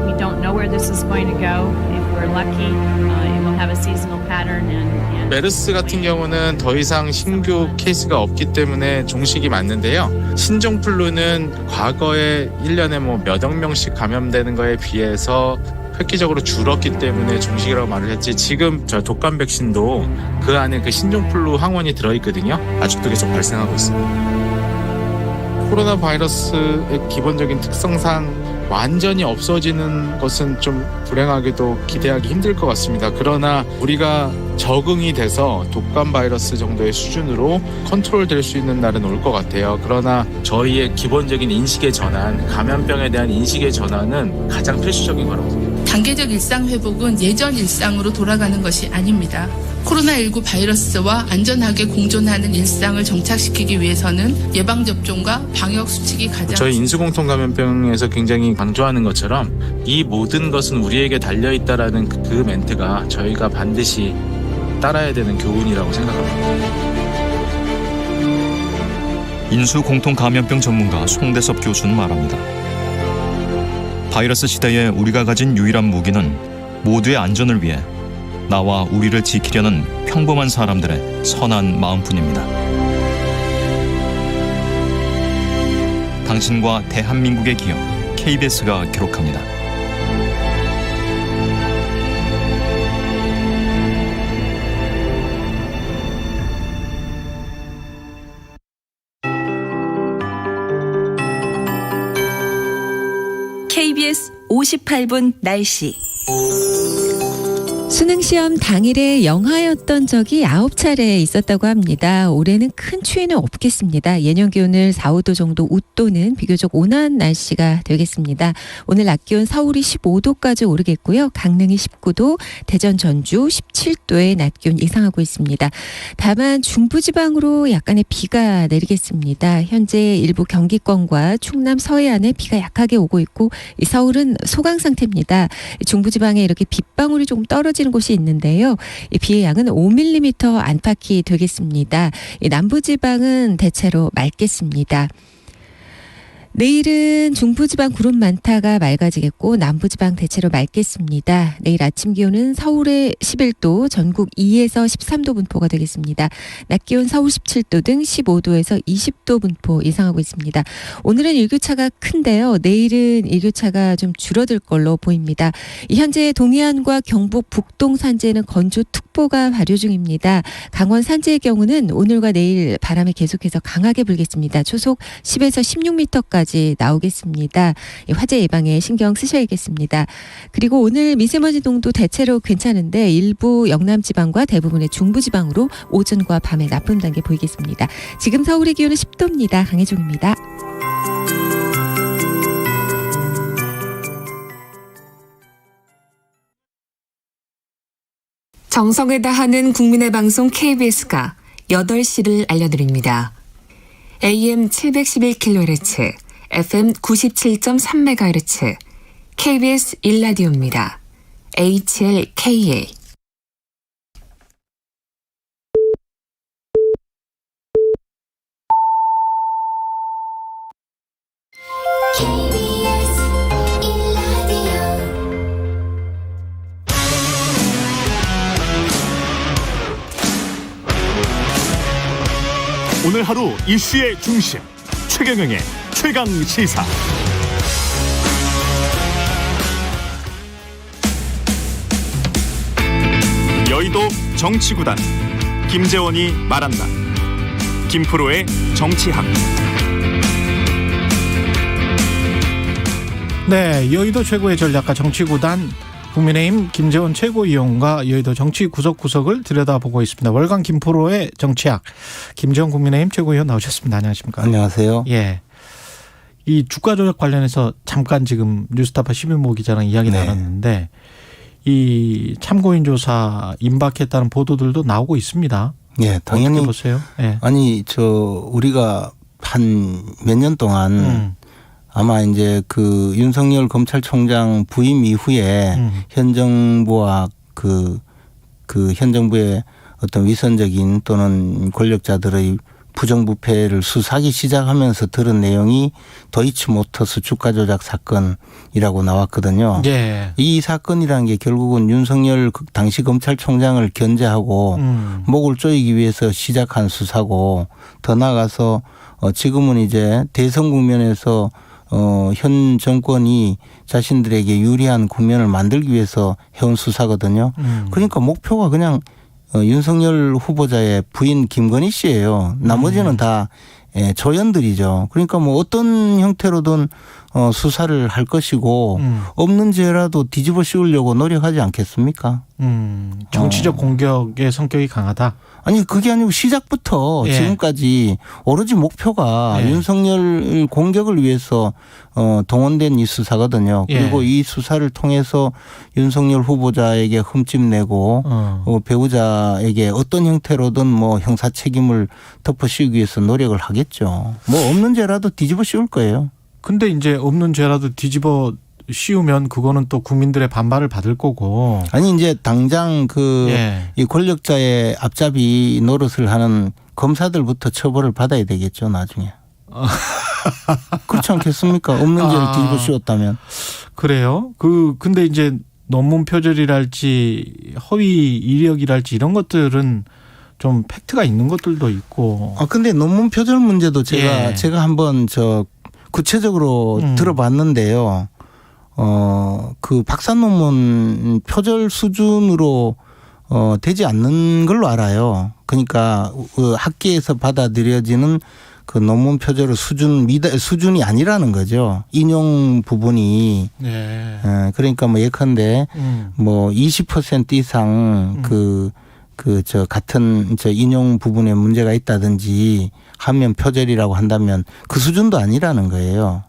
Speaker 12: We don't know where this is going to go. If we're lucky, it will have a seasonal pattern and
Speaker 13: 메르스 같은 경우는 더 이상 신규 케이스가 없기 때문에 종식이 맞는데요. 신종플루는 과거에 1년에 뭐 몇억 명씩 감염되는 거에 비해서 획기적으로 줄었기 때문에 종식이라고 말을 했지, 지금 저 독감 백신도 그 안에 그 신종플루 항원이 들어있거든요. 아직도 계속 발생하고 있습니다. 코로나 바이러스의 기본적인 특성상 완전히 없어지는 것은 좀 불행하게도 기대하기 힘들 것 같습니다. 그러나 우리가 적응이 돼서 독감 바이러스 정도의 수준으로 컨트롤될 수 있는 날은 올 것 같아요. 그러나 저희의 기본적인 인식의 전환, 감염병에 대한 인식의 전환은 가장 필수적인 거라고 생각합니다.
Speaker 14: 단계적 일상 회복은 예전 일상으로 돌아가는 것이 아닙니다. 코로나19 바이러스와 안전하게 공존하는 일상을 정착시키기 위해서는 예방접종과 방역수칙이 가장...
Speaker 13: 저희 인수공통감염병에서 굉장히 강조하는 것처럼 이 모든 것은 우리에게 달려있다라는 그 멘트가 저희가 반드시 따라야 되는 교훈이라고 생각합니다.
Speaker 15: 인수공통감염병 전문가 송대섭 교수는 말합니다. 바이러스 시대에 우리가 가진 유일한 무기는 모두의 안전을 위해 나와 우리를 지키려는 평범한 사람들의 선한 마음뿐입니다. 당신과 대한민국의 기억, KBS가 기록합니다.
Speaker 3: KBS 58분 날씨.
Speaker 6: 수능시험 당일에 영하였던 적이 9차례 있었다고 합니다. 올해는 큰 추위는 없겠습니다. 예년 기온을 4, 5도 정도 웃도는 비교적 온화한 날씨가 되겠습니다. 오늘 낮 기온 서울이 15도까지 오르겠고요. 강릉이 19도, 대전, 전주 17도의 낮 기온 예상하고 있습니다. 다만 중부지방으로 약간의 비가 내리겠습니다. 현재 일부 경기권과 충남 서해안에 비가 약하게 오고 있고 이 서울은 소강 상태입니다. 중부지방에 이렇게 빗방울이 조금 떨어지는 곳이 있는데요. 이 비의 양은 5mm 안팎이 되겠습니다. 이 남부지방은 대체로 맑겠습니다. 내일은 중부지방 구름 많다가 맑아지겠고 남부지방 대체로 맑겠습니다. 내일 아침 기온은 서울에 11도, 전국 2에서 13도 분포가 되겠습니다. 낮 기온 서울 17도 등 15도에서 20도 분포 예상하고 있습니다. 오늘은 일교차가 큰데요. 내일은 일교차가 좀 줄어들 걸로 보입니다. 현재 동해안과 경북 북동 산지에는 건조특보가 발효 중입니다. 강원 산지의 경우는 오늘과 내일 바람이 계속해서 강하게 불겠습니다. 초속 10에서 16m까지 나오겠습니다. 화재 예방에 신경 쓰셔야겠습니다. 그리고 오늘 미세먼지 농도 대체로 괜찮은데 일부 영남지방과 대부분의 중부지방으로 오전과 밤에 나쁨 단계 보이겠습니다. 지금 서울의 기온은 10도입니다. 강혜종입니다.
Speaker 16: 정성을 다하는 국민의 방송 KBS가 8시를 알려드립니다. AM 711kHz, FM 97.3MHz, KBS 1라디오입니다. HLKA.
Speaker 1: 오늘 하루 이슈의 중심 최경영의 최강 시사. 여의도 정치구단 김재원이 말한다. 김프로의 정치학.
Speaker 2: 네, 여의도 최고의 전략가 정치구단 국민의힘 김재원 최고위원과 여의도 정치 구석구석을 들여다보고 있습니다. 월간 김프로의 정치학 김재원 국민의힘 최고위원 나오셨습니다. 안녕하십니까?
Speaker 17: 안녕하세요.
Speaker 2: 예, 이 주가 조작 관련해서 잠깐 지금 뉴스타파 시민모 기자랑 이야기 나눴는데 이 참고인 조사 임박했다는 보도들도 나오고 있습니다.
Speaker 17: 예, 당연히
Speaker 2: 어떻게 보세요? 예.
Speaker 17: 아니 우리가 한 몇 년 동안 아마 이제 그 윤석열 검찰총장 부임 이후에 현 정부와 그 현 정부의 어떤 위선적인 또는 권력자들의 부정부패를 수사하기 시작하면서 들은 내용이 도이치모터스 주가 조작 사건이라고 나왔거든요.
Speaker 2: 예.
Speaker 17: 이 사건이라는 게 결국은 윤석열 당시 검찰총장을 견제하고 목을 조이기 위해서 시작한 수사고, 더 나아가서 지금은 이제 대선 국면에서 현 정권이 자신들에게 유리한 국면을 만들기 위해서 해온 수사거든요. 그러니까 목표가 그냥 윤석열 후보자의 부인 김건희 씨예요. 나머지는 다 조연들이죠. 그러니까 뭐 어떤 형태로든 수사를 할 것이고 없는 죄라도 뒤집어 씌우려고 노력하지 않겠습니까?
Speaker 2: 정치적 공격의 성격이 강하다?
Speaker 17: 아니 그게 아니고 시작부터 지금까지 오로지 목표가 윤석열 공격을 위해서 동원된 이 수사거든요. 그리고 이 수사를 통해서 윤석열 후보자에게 흠집 내고 배우자에게 어떤 형태로든 뭐 형사 책임을 덮어 씌우기 위해서 노력을 하겠죠. 뭐 없는 죄라도 뒤집어 씌울 거예요.
Speaker 2: 근데 이제 없는 죄라도 뒤집어 씌우면 그거는 또 국민들의 반발을 받을 거고.
Speaker 17: 아니 이제 당장 이 권력자의 앞잡이 노릇을 하는 검사들부터 처벌을 받아야 되겠죠, 나중에. 그렇지 않겠습니까? 없는 죄를 뒤집어 씌웠다면.
Speaker 2: 그래요? 근데 이제 논문 표절이랄지 허위 이력이랄지 이런 것들은 좀 팩트가 있는 것들도 있고.
Speaker 17: 근데 논문 표절 문제도 제가 한번 구체적으로 들어봤는데요. 그 박사 논문 표절 수준으로 되지 않는 걸로 알아요. 그러니까 학계에서 받아들여지는 그 논문 표절 수준이 아니라는 거죠. 인용 부분이. 그러니까 뭐 예컨대 뭐 20% 이상 같은 인용 부분에 문제가 있다든지 하면 표절이라고 한다면 그 수준도 아니라는 거예요.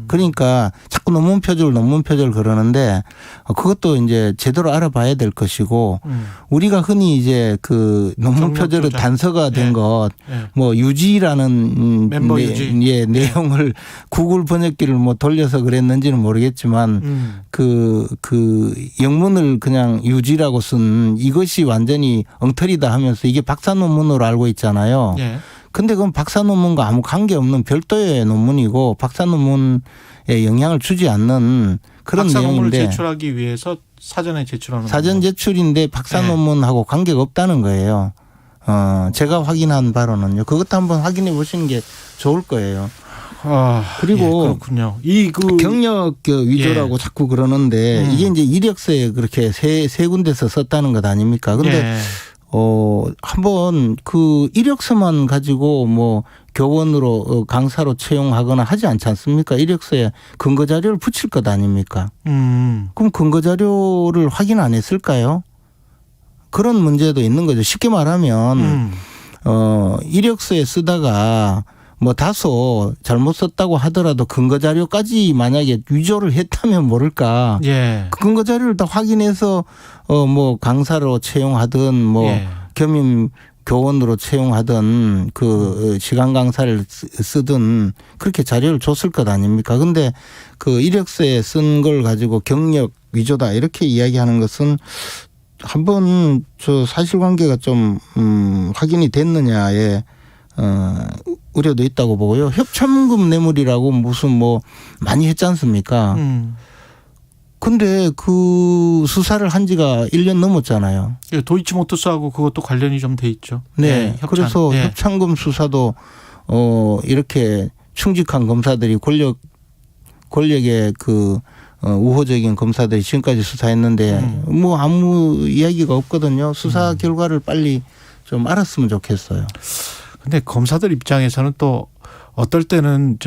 Speaker 17: 그러니까 자꾸 논문 표절 그러는데 그것도 이제 제대로 알아봐야 될 것이고, 우리가 흔히 이제 그 논문 표절의 단서가 된 것, 뭐 유지라는
Speaker 2: 멤버 유지.
Speaker 17: 내용을 구글 번역기를 뭐 돌려서 그랬는지는 모르겠지만 그 영문을 그냥 유지라고 쓴 이것이 완전히 엉터리다 하면서 이게 박사 논문으로 알고 있잖아요. 근데 그건 박사 논문과 아무 관계없는 별도의 논문이고 박사 논문에 영향을 주지 않는 그런
Speaker 2: 박사 논문을
Speaker 17: 내용인데
Speaker 2: 제출하기 위해서 사전에 제출하는
Speaker 17: 사전 제출인데 박사
Speaker 2: 네.
Speaker 17: 논문하고 관계가 없다는 거예요. 제가 확인한 바로는요. 그것도 한번 확인해 보시는 게 좋을 거예요. 그리고
Speaker 2: 예, 그렇군요.
Speaker 17: 경력 위조라고
Speaker 2: 예.
Speaker 17: 자꾸 그러는데 이게 이제 이력서에 그렇게 세 군데서 썼다는 것 아닙니까? 근데
Speaker 2: 예.
Speaker 17: 한번 그 이력서만 가지고 뭐 교원으로 강사로 채용하거나 하지 않지 않습니까? 이력서에 근거 자료를 붙일 것 아닙니까? 그럼 근거 자료를 확인 안 했을까요? 그런 문제도 있는 거죠. 쉽게 말하면 이력서에 쓰다가 뭐 다소 잘못 썼다고 하더라도 근거 자료까지 만약에 위조를 했다면 모를까.
Speaker 2: 예.
Speaker 17: 그 근거 자료를 다 확인해서 뭐 강사로 채용하든 뭐
Speaker 2: 예.
Speaker 17: 겸임 교원으로 채용하든 그 시간 강사를 쓰든 그렇게 자료를 줬을 것 아닙니까? 근데 그 이력서에 쓴 걸 가지고 경력 위조다 이렇게 이야기하는 것은 한번 저 사실관계가 좀 확인이 됐느냐에 우려도 있다고 보고요. 협찬금 뇌물이라고 무슨 뭐 많이 했지 않습니까? 근데 그 수사를 한 지가 1년 넘었잖아요.
Speaker 2: 예, 도이치모터스하고 그것도 관련이 좀 돼 있죠.
Speaker 17: 네.
Speaker 2: 예, 협찬.
Speaker 17: 그래서
Speaker 2: 예.
Speaker 17: 협찬금 수사도 이렇게 충직한 검사들이 권력의 그 우호적인 검사들이 지금까지 수사했는데 뭐 아무 이야기가 없거든요. 수사 결과를 빨리 좀 알았으면 좋겠어요.
Speaker 2: 근데 검사들 입장에서는 또 어떨 때는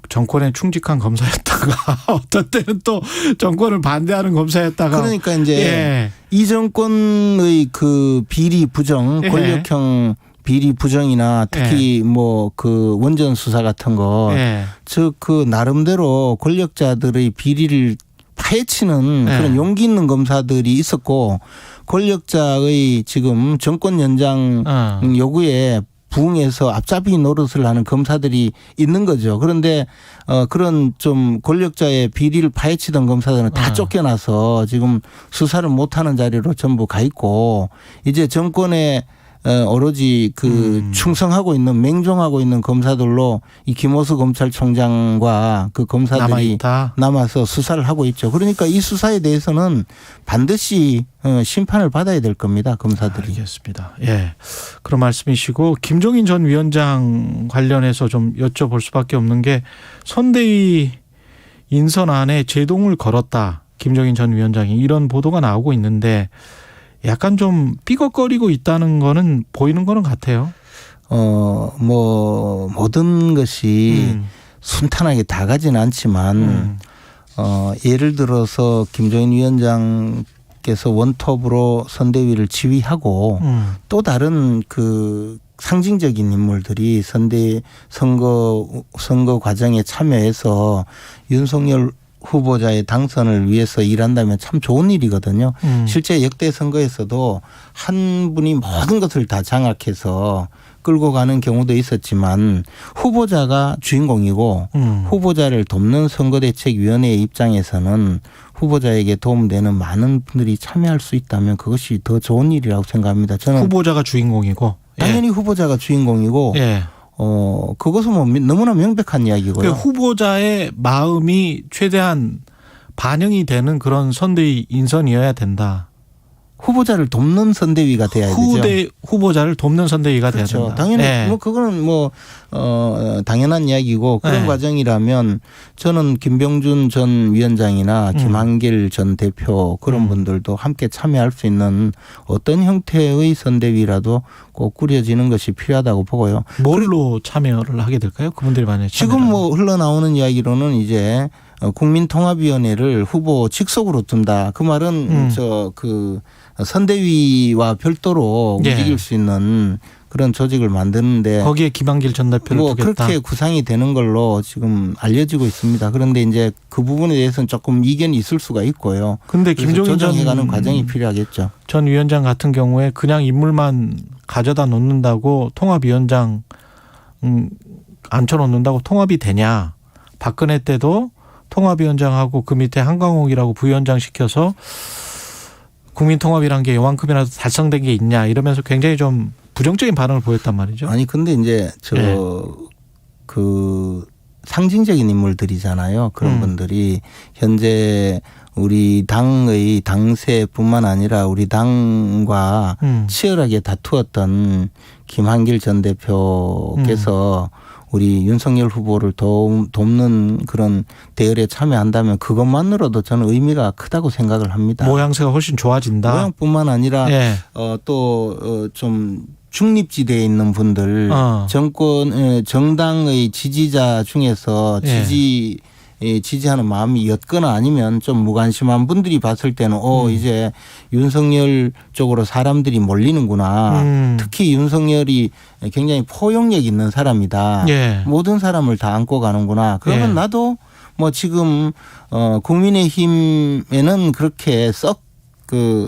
Speaker 2: 정권에 충직한 검사였다가 어떨 때는 또 정권을 반대하는 검사였다가
Speaker 17: 그러니까 이제
Speaker 2: 예.
Speaker 17: 이 정권의 그 비리 부정,
Speaker 2: 예.
Speaker 17: 권력형 비리 부정이나 특히 뭐 그 원전 수사 같은 거,
Speaker 2: 예.
Speaker 17: 즉 그 나름대로 권력자들의 비리를 파헤치는
Speaker 2: 예.
Speaker 17: 그런 용기 있는 검사들이 있었고 권력자의 지금 정권 연장 요구에 부응해서 앞잡이 노릇을 하는 검사들이 있는 거죠. 그런데 그런 좀 권력자의 비리를 파헤치던 검사들은 다 쫓겨나서 지금 수사를 못하는 자리로 전부 가 있고 이제 정권에 오로지 그 충성하고 있는 맹종하고 있는 검사들로 이 김호수 검찰총장과 그 검사들이 남아서 수사를 하고 있죠. 그러니까 이 수사에 대해서는 반드시 심판을 받아야 될 겁니다. 검사들이.
Speaker 2: 알겠습니다. 예. 그런 말씀이시고 김종인 전 위원장 관련해서 좀 여쭤볼 수밖에 없는 게 선대위 인선안에 제동을 걸었다. 김종인 전 위원장이 이런 보도가 나오고 있는데 약간 좀 삐걱거리고 있다는 거는 보이는 거는 같아요.
Speaker 17: 뭐 모든 것이 순탄하게 다 가지는 않지만 예를 들어서 김종인 위원장께서 원톱으로 선대위를 지휘하고 또 다른 그 상징적인 인물들이 선거 과정에 참여해서 윤석열 후보자의 당선을 위해서 일한다면 참 좋은 일이거든요. 실제 역대 선거에서도 한 분이 모든 것을 다 장악해서 끌고 가는 경우도 있었지만 후보자가 주인공이고 후보자를 돕는 선거대책위원회의 입장에서는 후보자에게 도움되는 많은 분들이 참여할 수 있다면 그것이 더 좋은 일이라고 생각합니다. 저는
Speaker 2: 후보자가 주인공이고
Speaker 17: 당연히 후보자가 주인공이고 그것은 뭐 너무나 명백한 이야기고요.
Speaker 2: 그 후보자의 마음이 최대한 반영이 되는 그런 선대위 인선이어야 된다.
Speaker 17: 후보자를 돕는 선대위가 돼야 되죠.
Speaker 2: 후보자를 돕는 선대위가
Speaker 17: 그렇죠.
Speaker 2: 돼야 된다.
Speaker 17: 당연히 뭐 그거는 뭐 당연한 이야기고 그런 과정이라면 저는 김병준 전 위원장이나 김한길 전 대표 그런 분들도 함께 참여할 수 있는 어떤 형태의 선대위라도 꼭 꾸려지는 것이 필요하다고 보고요.
Speaker 2: 뭘로 참여를 하게 될까요? 그분들이 만약에
Speaker 17: 지금 뭐 흘러나오는 이야기로는 이제 국민통합위원회를 후보 직속으로 둔다. 그 말은 그 선대위와 별도로 움직일 수 있는 그런 조직을 만드는데
Speaker 2: 거기에 김한길 전 대표를
Speaker 17: 뭐
Speaker 2: 두겠다.
Speaker 17: 그렇게 구상이 되는 걸로 지금 알려지고 있습니다. 그런데 이제 그 부분에 대해서는 조금 이견이 있을 수가 있고요.
Speaker 2: 근데 김종인
Speaker 17: 조정해가는 과정이 필요하겠죠.
Speaker 2: 전 위원장 같은 경우에 그냥 인물만 가져다 놓는다고 통합위원장 앉혀놓는다고 통합이 되냐. 박근혜 때도 통합위원장하고 그 밑에 한강옥이라고 부위원장 시켜서 국민통합이란 게 요만큼이라도 달성된 게 있냐 이러면서 굉장히 좀 부정적인 반응을 보였단 말이죠.
Speaker 17: 아니 근데 이제 그 상징적인 인물들이잖아요. 그런 분들이 현재 우리 당의 당세뿐만 아니라 우리 당과 치열하게 다투었던 김한길 전 대표께서 우리 윤석열 후보를 돕는 그런 대열에 참여한다면 그것만으로도 저는 의미가 크다고 생각을 합니다.
Speaker 2: 모양새가 훨씬 좋아진다.
Speaker 17: 모양뿐만 아니라 또 좀 중립지대에 있는 분들 정당의 지지자 중에서 지지하는 마음이 였거나 아니면 좀 무관심한 분들이 봤을 때는 이제 윤석열 쪽으로 사람들이 몰리는구나. 특히 윤석열이 굉장히 포용력 있는 사람이다. 모든 사람을 다 안고 가는구나. 그러면 나도 뭐 지금 국민의힘에는 그렇게 썩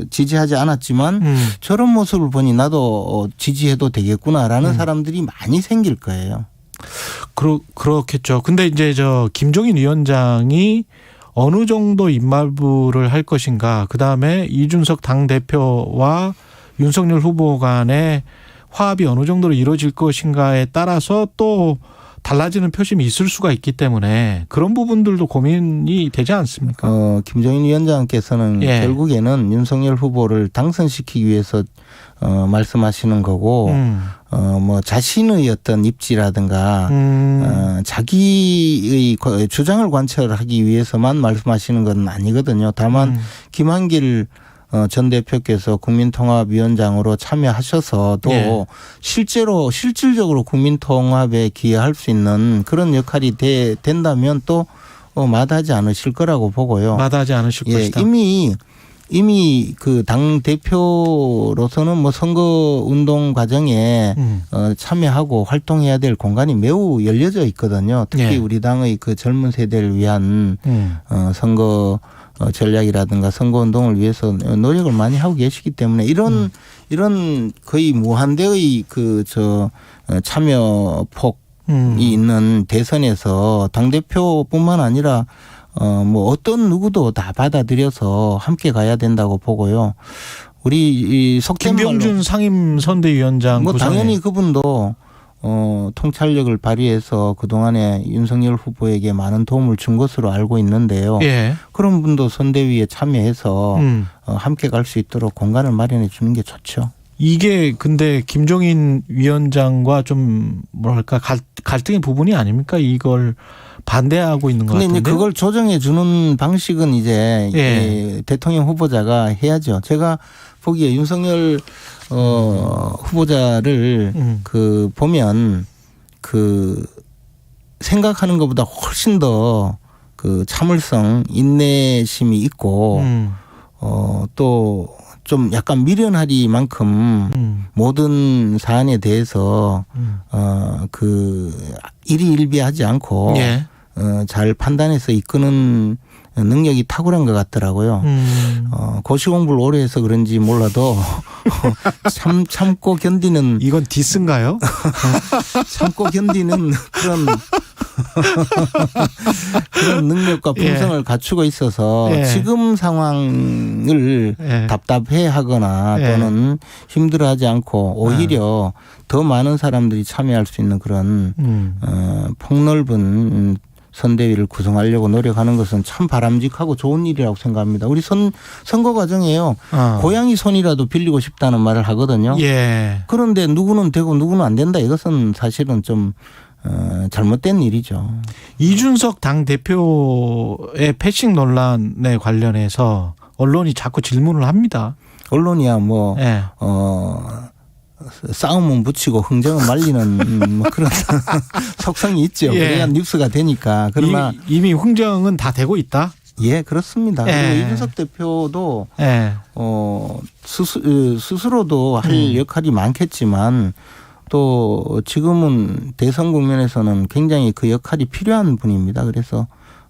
Speaker 17: 지지하지 않았지만 저런 모습을 보니 나도 지지해도 되겠구나라는 사람들이 많이 생길 거예요.
Speaker 2: 그렇겠죠. 근데 이제 김종인 위원장이 어느 정도 입말부를 할 것인가, 그 다음에 이준석 당대표와 윤석열 후보 간의 화합이 어느 정도로 이루어질 것인가에 따라서 또 달라지는 표심이 있을 수가 있기 때문에 그런 부분들도 고민이 되지 않습니까?
Speaker 17: 김종인 위원장께서는 결국에는 윤석열 후보를 당선시키기 위해서 말씀하시는 거고 뭐 자신의 어떤 입지라든가 자기의 주장을 관철하기 위해서만 말씀하시는 건 아니거든요. 다만 김한길 전 대표께서 국민통합위원장으로 참여하셔서 또 실질적으로 국민통합에 기여할 수 있는 그런 역할이 된다면 또 마다하지 않으실 거라고 보고요.
Speaker 2: 마다하지 않으실 것이다.
Speaker 17: 이미 그 당 대표로서는 뭐 선거 운동 과정에 참여하고 활동해야 될 공간이 매우 열려져 있거든요. 특히 우리 당의 그 젊은 세대를 위한 선거 전략이라든가 선거운동을 위해서 노력을 많이 하고 계시기 때문에 이런 거의 무한대의 참여 폭이 있는 대선에서 당대표뿐만 아니라 뭐 어떤 누구도 다 받아들여서 함께 가야 된다고 보고요. 우리 속된
Speaker 2: 김병준 상임선대위원장
Speaker 17: 뭐 당연히 그분도 통찰력을 발휘해서 그동안에 윤석열 후보에게 많은 도움을 준 것으로 알고 있는데요. 그런 분도 선대위에 참여해서 함께 갈 수 있도록 공간을 마련해 주는 게 좋죠.
Speaker 2: 이게 근데 김종인 위원장과 좀 뭐랄까 갈등의 부분이 아닙니까? 이걸 반대하고 있는 것 같은데.
Speaker 17: 근데 그걸 조정해 주는 방식은 이제 대통령 후보자가 해야죠. 제가 보기에 윤석열 후보자를 보면 생각하는 것보다 훨씬 더 참을성, 인내심이 있고 또 좀 약간 미련하리만큼 모든 사안에 대해서 일희일비하지 않고 잘 판단해서 이끄는 능력이 탁월한 것 같더라고요. 고시 공부를 오래 해서 그런지 몰라도 참고 견디는.
Speaker 2: 이건 디스인가요?
Speaker 17: 참고 견디는 그런 능력과 품성을 갖추고 있어서 지금 상황을 답답해하거나 또는 힘들어하지 않고 오히려 더 많은 사람들이 참여할 수 있는 그런 폭넓은 선대위를 구성하려고 노력하는 것은 참 바람직하고 좋은 일이라고 생각합니다. 우리 선거 과정에요. 고양이 손이라도 빌리고 싶다는 말을 하거든요. 그런데 누구는 되고 누구는 안 된다. 이것은 사실은 좀 잘못된 일이죠.
Speaker 2: 이준석 당대표의 패싱 논란에 관련해서 언론이 자꾸 질문을 합니다.
Speaker 17: 언론이야 싸움은 붙이고 흥정은 말리는 뭐 그런 속성이 있죠. 그래야 뉴스가 되니까. 그러나
Speaker 2: 이미 흥정은 다 되고 있다.
Speaker 17: 예, 그렇습니다. 그리고 이준석 대표도 스스로도 할 역할이 많겠지만 또 지금은 대선 국면에서는 굉장히 그 역할이 필요한 분입니다. 그래서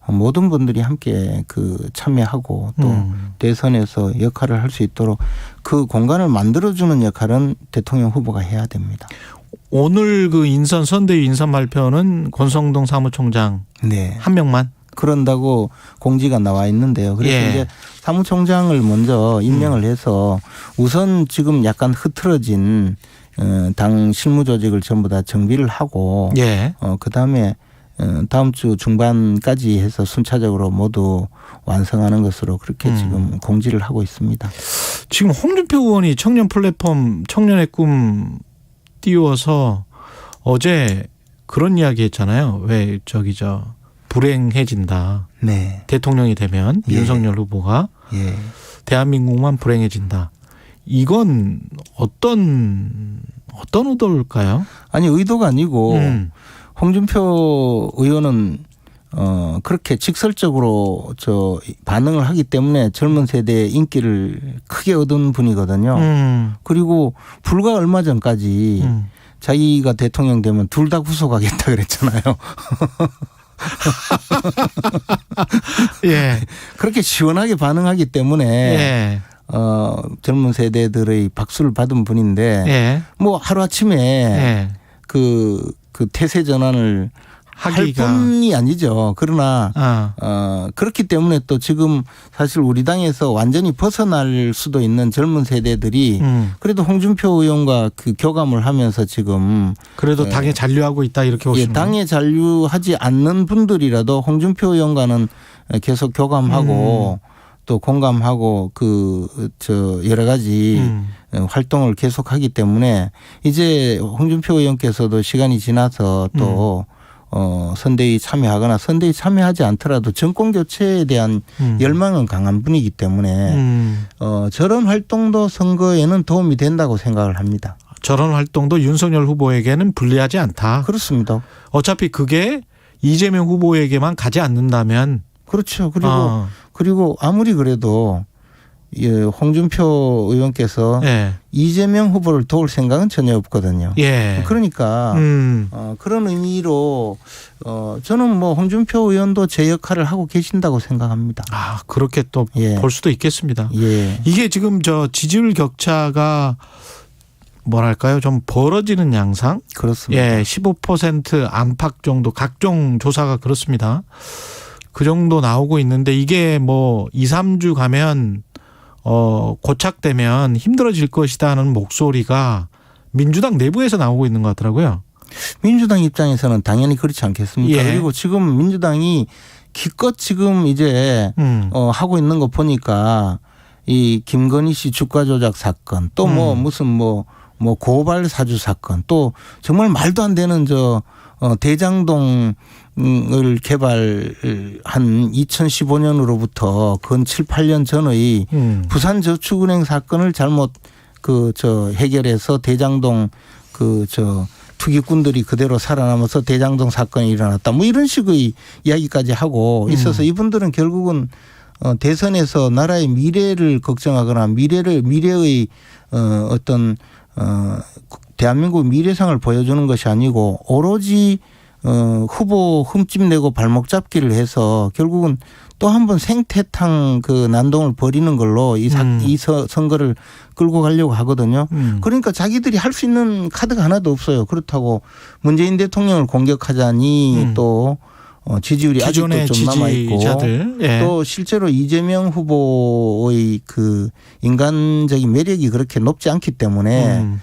Speaker 17: 모든 분들이 함께 참여하고 또 대선에서 역할을 할 수 있도록 그 공간을 만들어주는 역할은 대통령 후보가 해야 됩니다.
Speaker 2: 오늘 선대위 인선 발표는 권성동 사무총장 한 명만?
Speaker 17: 그런다고 공지가 나와 있는데요. 그래서 이제 사무총장을 먼저 임명을 해서 우선 지금 약간 흐트러진 당 실무 조직을 전부 다 정비를 하고
Speaker 2: 예.
Speaker 17: 그다음에 다음 주 중반까지 해서 순차적으로 모두 완성하는 것으로 그렇게 지금 공지를 하고 있습니다.
Speaker 2: 지금 홍준표 의원이 청년 플랫폼 청년의 꿈 띄워서 어제 그런 이야기 했잖아요. 왜 불행해진다.
Speaker 17: 네.
Speaker 2: 대통령이 되면
Speaker 17: 예.
Speaker 2: 윤석열 후보가
Speaker 17: 예.
Speaker 2: 대한민국만 불행해진다. 이건 어떤 의도일까요?
Speaker 17: 아니 의도가 아니고 홍준표 의원은 그렇게 직설적으로 반응을 하기 때문에 젊은 세대의 인기를 크게 얻은 분이거든요. 그리고 불과 얼마 전까지 자기가 대통령 되면 둘 다 구속하겠다 그랬잖아요.
Speaker 2: 예.
Speaker 17: 그렇게 시원하게 반응하기 때문에
Speaker 2: 예.
Speaker 17: 젊은 세대들의 박수를 받은 분인데
Speaker 2: 예.
Speaker 17: 뭐 하루아침에
Speaker 2: 예.
Speaker 17: 그 태세 전환을 할 뿐이 아니죠. 그러나 그렇기 때문에 또 지금 사실 우리 당에서 완전히 벗어날 수도 있는 젊은 세대들이 그래도 홍준표 의원과 그 교감을 하면서 지금
Speaker 2: 그래도 당에 잔류하고 있다 이렇게 보시는 거예요?
Speaker 17: 당에 잔류하지 않는 분들이라도 홍준표 의원과는 계속 교감하고 또 공감하고 여러 가지 활동을 계속하기 때문에 이제 홍준표 의원께서도 시간이 지나서 또 선대위 참여하거나 선대위 참여하지 않더라도 정권 교체에 대한 열망은 강한 분이기 때문에 저런 활동도 선거에는 도움이 된다고 생각을 합니다.
Speaker 2: 저런 활동도 윤석열 후보에게는 불리하지 않다.
Speaker 17: 그렇습니다.
Speaker 2: 어차피 그게 이재명 후보에게만 가지 않는다면
Speaker 17: 그렇죠. 그리고 아무리 그래도 홍준표 의원께서 이재명 후보를 도울 생각은 전혀 없거든요.
Speaker 2: 예.
Speaker 17: 그러니까 그런 의미로 저는 뭐 홍준표 의원도 제 역할을 하고 계신다고 생각합니다.
Speaker 2: 아, 그렇게 또 볼 수도 있겠습니다.
Speaker 17: 예.
Speaker 2: 이게 지금 지지율 격차가 뭐랄까요? 좀 벌어지는 양상?
Speaker 17: 그렇습니다.
Speaker 2: 예, 15% 안팎 정도 각종 조사가 그렇습니다. 그 정도 나오고 있는데 이게 뭐 2, 3주 가면 고착되면 힘들어질 것이다는 목소리가 민주당 내부에서 나오고 있는 것 같더라고요.
Speaker 17: 민주당 입장에서는 당연히 그렇지 않겠습니까?
Speaker 2: 예.
Speaker 17: 그리고 지금 민주당이 기껏 지금 이제 하고 있는 거 보니까 이 김건희 씨 주가 조작 사건 또 뭐 무슨 뭐 고발 사주 사건 또 정말 말도 안 되는 대장동을 개발한 2015년으로부터 근 7, 8년 전의 부산저축은행 사건을 잘못 해결해서 대장동 투기꾼들이 그대로 살아남아서 대장동 사건이 일어났다. 뭐 이런 식의 이야기까지 하고 있어서 이분들은 결국은 대선에서 나라의 미래를 걱정하거나 미래의 대한민국 미래상을 보여주는 것이 아니고 오로지 후보 흠집내고 발목 잡기를 해서 결국은 또 한 번 생태탕 난동을 벌이는 걸로 이 선거를 끌고 가려고 하거든요. 그러니까 자기들이 할 수 있는 카드가 하나도 없어요. 그렇다고 문재인 대통령을 공격하자니 또 지지율이 아직도 좀 남아있고 또 실제로 이재명 후보의 인간적인 매력이 그렇게 높지 않기 때문에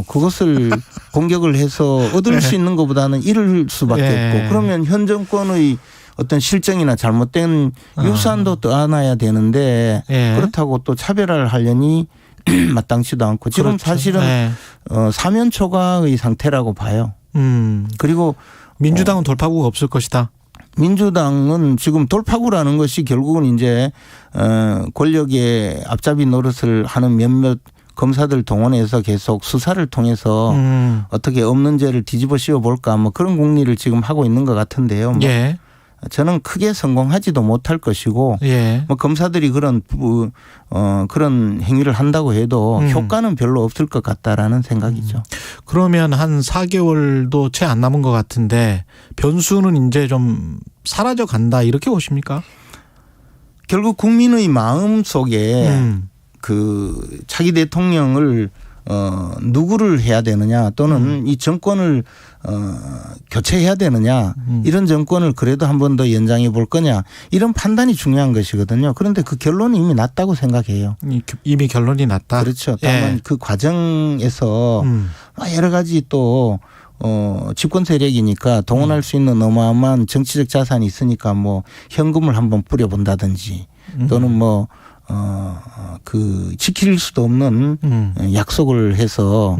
Speaker 17: 그것을 공격을 해서 얻을 수 있는 것보다는 잃을 수밖에 없고 그러면 현 정권의 어떤 실정이나 잘못된 유산도 떠안아야 되는데 그렇다고 또 차별화를 하려니 마땅치도 않고 지금 사실은 사면초가의 상태라고 봐요. 그리고
Speaker 2: 민주당은 돌파구가 없을 것이다.
Speaker 17: 민주당은 지금 돌파구라는 것이 결국은 이제 권력의 앞잡이 노릇을 하는 몇몇 검사들 동원해서 계속 수사를 통해서 어떻게 없는 죄를 뒤집어 씌워볼까 뭐 그런 궁리를 지금 하고 있는 것 같은데요. 저는 크게 성공하지도 못할 것이고 뭐 검사들이 그런 행위를 한다고 해도 효과는 별로 없을 것 같다라는 생각이죠.
Speaker 2: 그러면 한 4개월도 채 안 남은 것 같은데 변수는 이제 좀 사라져 간다 이렇게 보십니까?
Speaker 17: 결국 국민의 마음 속에 차기 대통령을 누구를 해야 되느냐 또는 이 정권을 교체해야 되느냐 이런 정권을 그래도 한 번 더 연장해 볼 거냐 이런 판단이 중요한 것이거든요. 그런데 그 결론이 이미 났다고 생각해요.
Speaker 2: 이미 결론이 났다.
Speaker 17: 그렇죠. 다만 그 과정에서 여러 가지 또 집권 세력이니까 동원할 수 있는 어마어마한 정치적 자산이 있으니까 뭐 현금을 한번 뿌려본다든지 또는 뭐 그 지킬 수도 없는 약속을 해서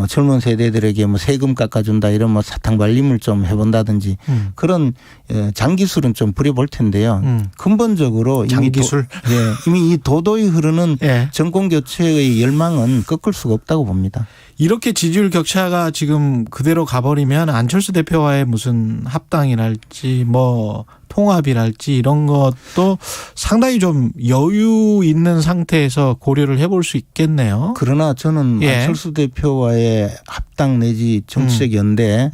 Speaker 17: 젊은 세대들에게 뭐 세금 깎아준다 이런 뭐 사탕 발림을 좀 해본다든지 그런 장기술은 좀 부려볼 텐데요. 근본적으로
Speaker 2: 장기술?
Speaker 17: 이미 이 도도히 흐르는 정권 교체의 열망은 꺾을 수가 없다고 봅니다.
Speaker 2: 이렇게 지지율 격차가 지금 그대로 가버리면 안철수 대표와의 무슨 합당이랄지 뭐 통합이랄지 이런 것도 상당히 좀 여유 있는 상태에서 고려를 해볼 수 있겠네요.
Speaker 17: 그러나 저는 안철수 대표와의 합당 내지 정치적 연대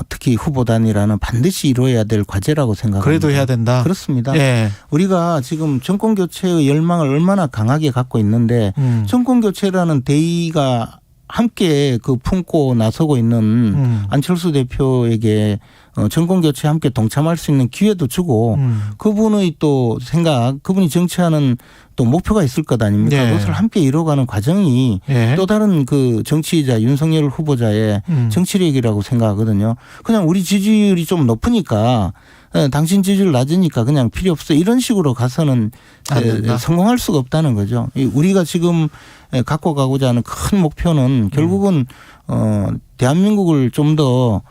Speaker 17: 특히 후보 단일화는 반드시 이루어야 될 과제라고 생각합니다.
Speaker 2: 그래도 해야 된다.
Speaker 17: 그렇습니다. 우리가 지금 정권 교체의 열망을 얼마나 강하게 갖고 있는데 정권 교체라는 대의가 함께 그 품고 나서고 있는 안철수 대표에게 정권 교체에 함께 동참할 수 있는 기회도 주고 그분의 또 생각, 그분이 정치하는 또 목표가 있을 것 아닙니까? 그것을 함께 이뤄가는 과정이 또 다른 그 정치이자 윤석열 후보자의 정치력이라고 생각하거든요. 그냥 우리 지지율이 좀 높으니까 당신 지지율 낮으니까 그냥 필요 없어 이런 식으로 가서는 성공할 수가 없다는 거죠. 우리가 지금 갖고 가고자 하는 큰 목표는 결국은 대한민국을 좀 더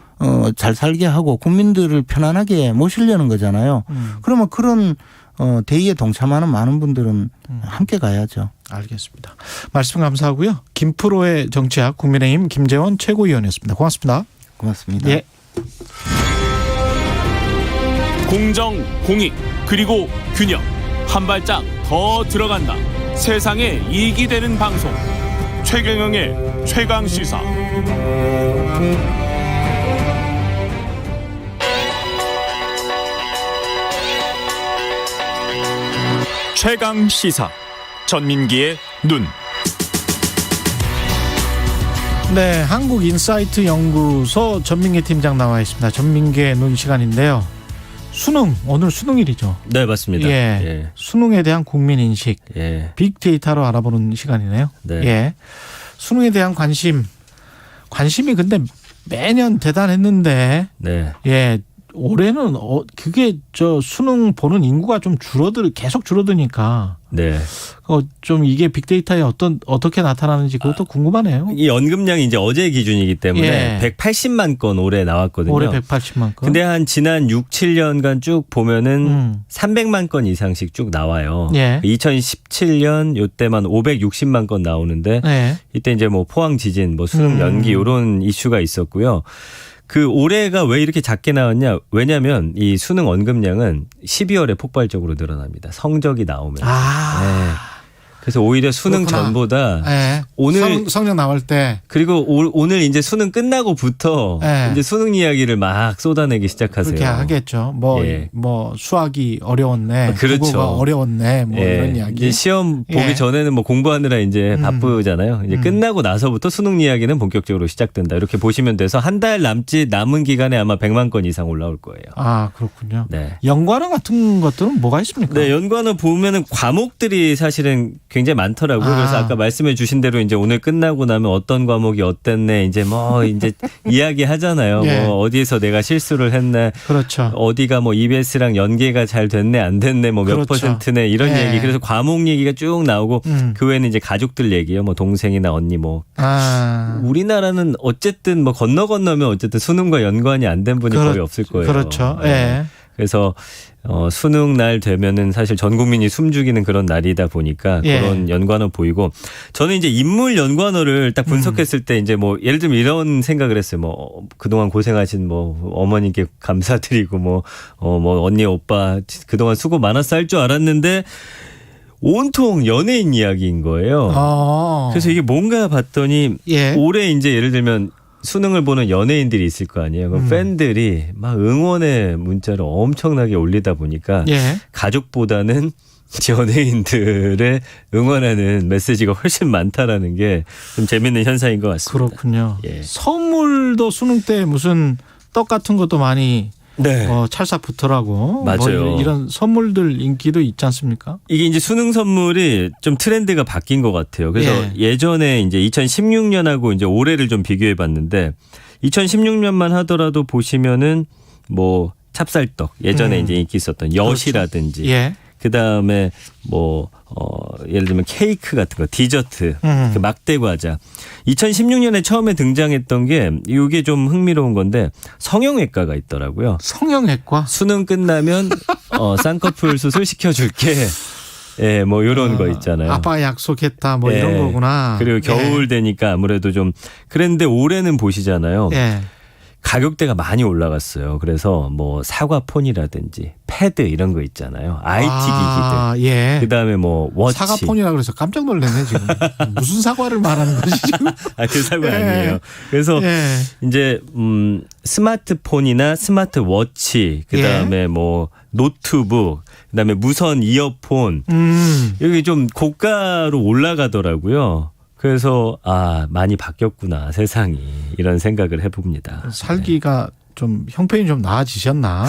Speaker 17: 잘 살게 하고 국민들을 편안하게 모시려는 거잖아요. 그러면 그런 대의에 동참하는 많은 분들은 함께 가야죠.
Speaker 2: 알겠습니다. 말씀 감사하고요. 김프로의 정치학 국민의힘 김재원 최고위원이었습니다. 고맙습니다.
Speaker 17: 고맙습니다.
Speaker 2: 예.
Speaker 18: 공정, 공익, 그리고 균형. 한 발짝 더 들어간다. 세상에 이익이 되는 방송. 최경영의 최강시사. 최강시사. 전민기의 눈.
Speaker 2: 네, 한국인사이트 연구소 전민기 팀장 나와 있습니다. 전민기의 눈 시간인데요. 수능, 오늘 수능일이죠.
Speaker 19: 네, 맞습니다.
Speaker 2: 수능에 대한 국민인식, 빅데이터로 알아보는 시간이네요. 수능에 대한 관심이 근데 매년 대단했는데, 올해는 그게 수능 보는 인구가 좀 계속 줄어드니까. 좀 이게 빅데이터에 어떻게 나타나는지 그것도 궁금하네요.
Speaker 19: 이 언급량이 이제 어제 기준이기 때문에 180만 건 올해 나왔거든요.
Speaker 2: 올해 180만 건.
Speaker 19: 근데 한 지난 6, 7년간 쭉 보면은 300만 건 이상씩 쭉 나와요. 2017년 요때만 560만 건 나오는데 이때 이제 뭐 포항 지진, 뭐 수능 연기 이런 이슈가 있었고요. 그 올해가 왜 이렇게 작게 나왔냐? 왜냐하면 이 수능 언급량은 12월에 폭발적으로 늘어납니다. 성적이 나오면. 그래서 오히려 수능
Speaker 2: 그렇구나.
Speaker 19: 전보다 오늘
Speaker 2: 성적 나올 때
Speaker 19: 그리고 오늘 이제 수능 끝나고부터 이제 수능 이야기를 막 쏟아내기 시작하세요.
Speaker 2: 그렇게 하겠죠. 뭐 수학이 어려웠네,
Speaker 19: 그렇죠.
Speaker 2: 국어가 어려웠네, 뭐 이런 이야기.
Speaker 19: 이제 시험 보기 전에는 뭐 공부하느라 이제 바쁘잖아요. 이제 끝나고 나서부터 수능 이야기는 본격적으로 시작된다. 이렇게 보시면 돼서 한 달 남은 기간에 아마 100만 건 이상 올라올 거예요.
Speaker 2: 아, 그렇군요. 연관어 같은 것들은 뭐가 있습니까?
Speaker 19: 네, 연관어 보면은 과목들이 사실은 굉장히 많더라고요. 그래서 아까 말씀해 주신 대로 이제 오늘 끝나고 나면 어떤 과목이 어땠네, 이제 뭐 이제 이야기 하잖아요. 뭐 어디에서 내가 실수를 했네.
Speaker 2: 그렇죠.
Speaker 19: 어디가 뭐 EBS랑 연계가 잘 됐네, 안 됐네, 뭐 몇 퍼센트네, 이런 얘기. 그래서 과목 얘기가 쭉 나오고 그 외에는 이제 가족들 얘기요. 뭐 동생이나 언니 뭐. 우리나라는 어쨌든 뭐 건너면 어쨌든 수능과 연관이 안 된 분이 거의 없을 거예요.
Speaker 2: 그렇죠.
Speaker 19: 그래서 수능 날 되면은 사실 전 국민이 숨죽이는 그런 날이다 보니까 그런 연관어 보이고, 저는 이제 인물 연관어를 딱 분석했을 때 이제 뭐 예를 들면 이런 생각을 했어요. 뭐 그동안 고생하신 뭐 어머니께 감사드리고 뭐 언니 오빠 그동안 수고 많았어 할 줄 알았는데 온통 연예인 이야기인 거예요. 그래서 이게 뭔가 봤더니 올해 이제 예를 들면 수능을 보는 연예인들이 있을 거 아니에요. 그럼 팬들이 막 응원의 문자를 엄청나게 올리다 보니까
Speaker 2: 예.
Speaker 19: 가족보다는 연예인들의 응원하는 메시지가 훨씬 많다라는 게 좀 재밌는 현상인 것 같습니다.
Speaker 2: 그렇군요.
Speaker 19: 예.
Speaker 2: 선물도 수능 때 무슨 떡 같은 것도 많이
Speaker 19: 네.
Speaker 2: 찰싹 붙더라고.
Speaker 19: 맞아요.
Speaker 2: 뭐 이런 선물들 인기도 있지 않습니까?
Speaker 19: 이게 이제 수능 선물이 좀 트렌드가 바뀐 것 같아요. 그래서 예전에 이제 2016년하고 이제 올해를 좀 비교해 봤는데 2016년만 하더라도 보시면은 뭐 찹쌀떡 예전에 이제 인기 있었던 엿이라든지
Speaker 2: 그렇죠. 예.
Speaker 19: 그다음에 뭐 예를 들면 케이크 같은 거 디저트 그 막대 과자 2016년에 처음에 등장했던 게 이게 좀 흥미로운 건데 성형외과가 있더라고요.
Speaker 2: 성형외과?
Speaker 19: 수능 끝나면 쌍꺼풀 수술 시켜줄게. 예, 뭐 이런 거 있잖아요.
Speaker 2: 아빠 약속했다 뭐 이런 거구나.
Speaker 19: 그리고 겨울 되니까 아무래도 좀 그랬는데 올해는 보시잖아요.
Speaker 2: 예.
Speaker 19: 가격대가 많이 올라갔어요. 그래서 뭐 사과폰이라든지 패드 이런 거 있잖아요. IT 기기들.
Speaker 2: 예.
Speaker 19: 그다음에 뭐 워치.
Speaker 2: 사과폰이라 그래서 깜짝 놀랐네 지금. 무슨 사과를 말하는 거지 지금?
Speaker 19: 그 사과 아니에요. 그래서 이제 스마트폰이나 스마트워치 그다음에 뭐 노트북 그다음에 무선 이어폰 여기 좀 고가로 올라가더라고요. 그래서 많이 바뀌었구나 세상이 이런 생각을 해봅니다.
Speaker 2: 살기가 좀 형편이 좀 나아지셨나?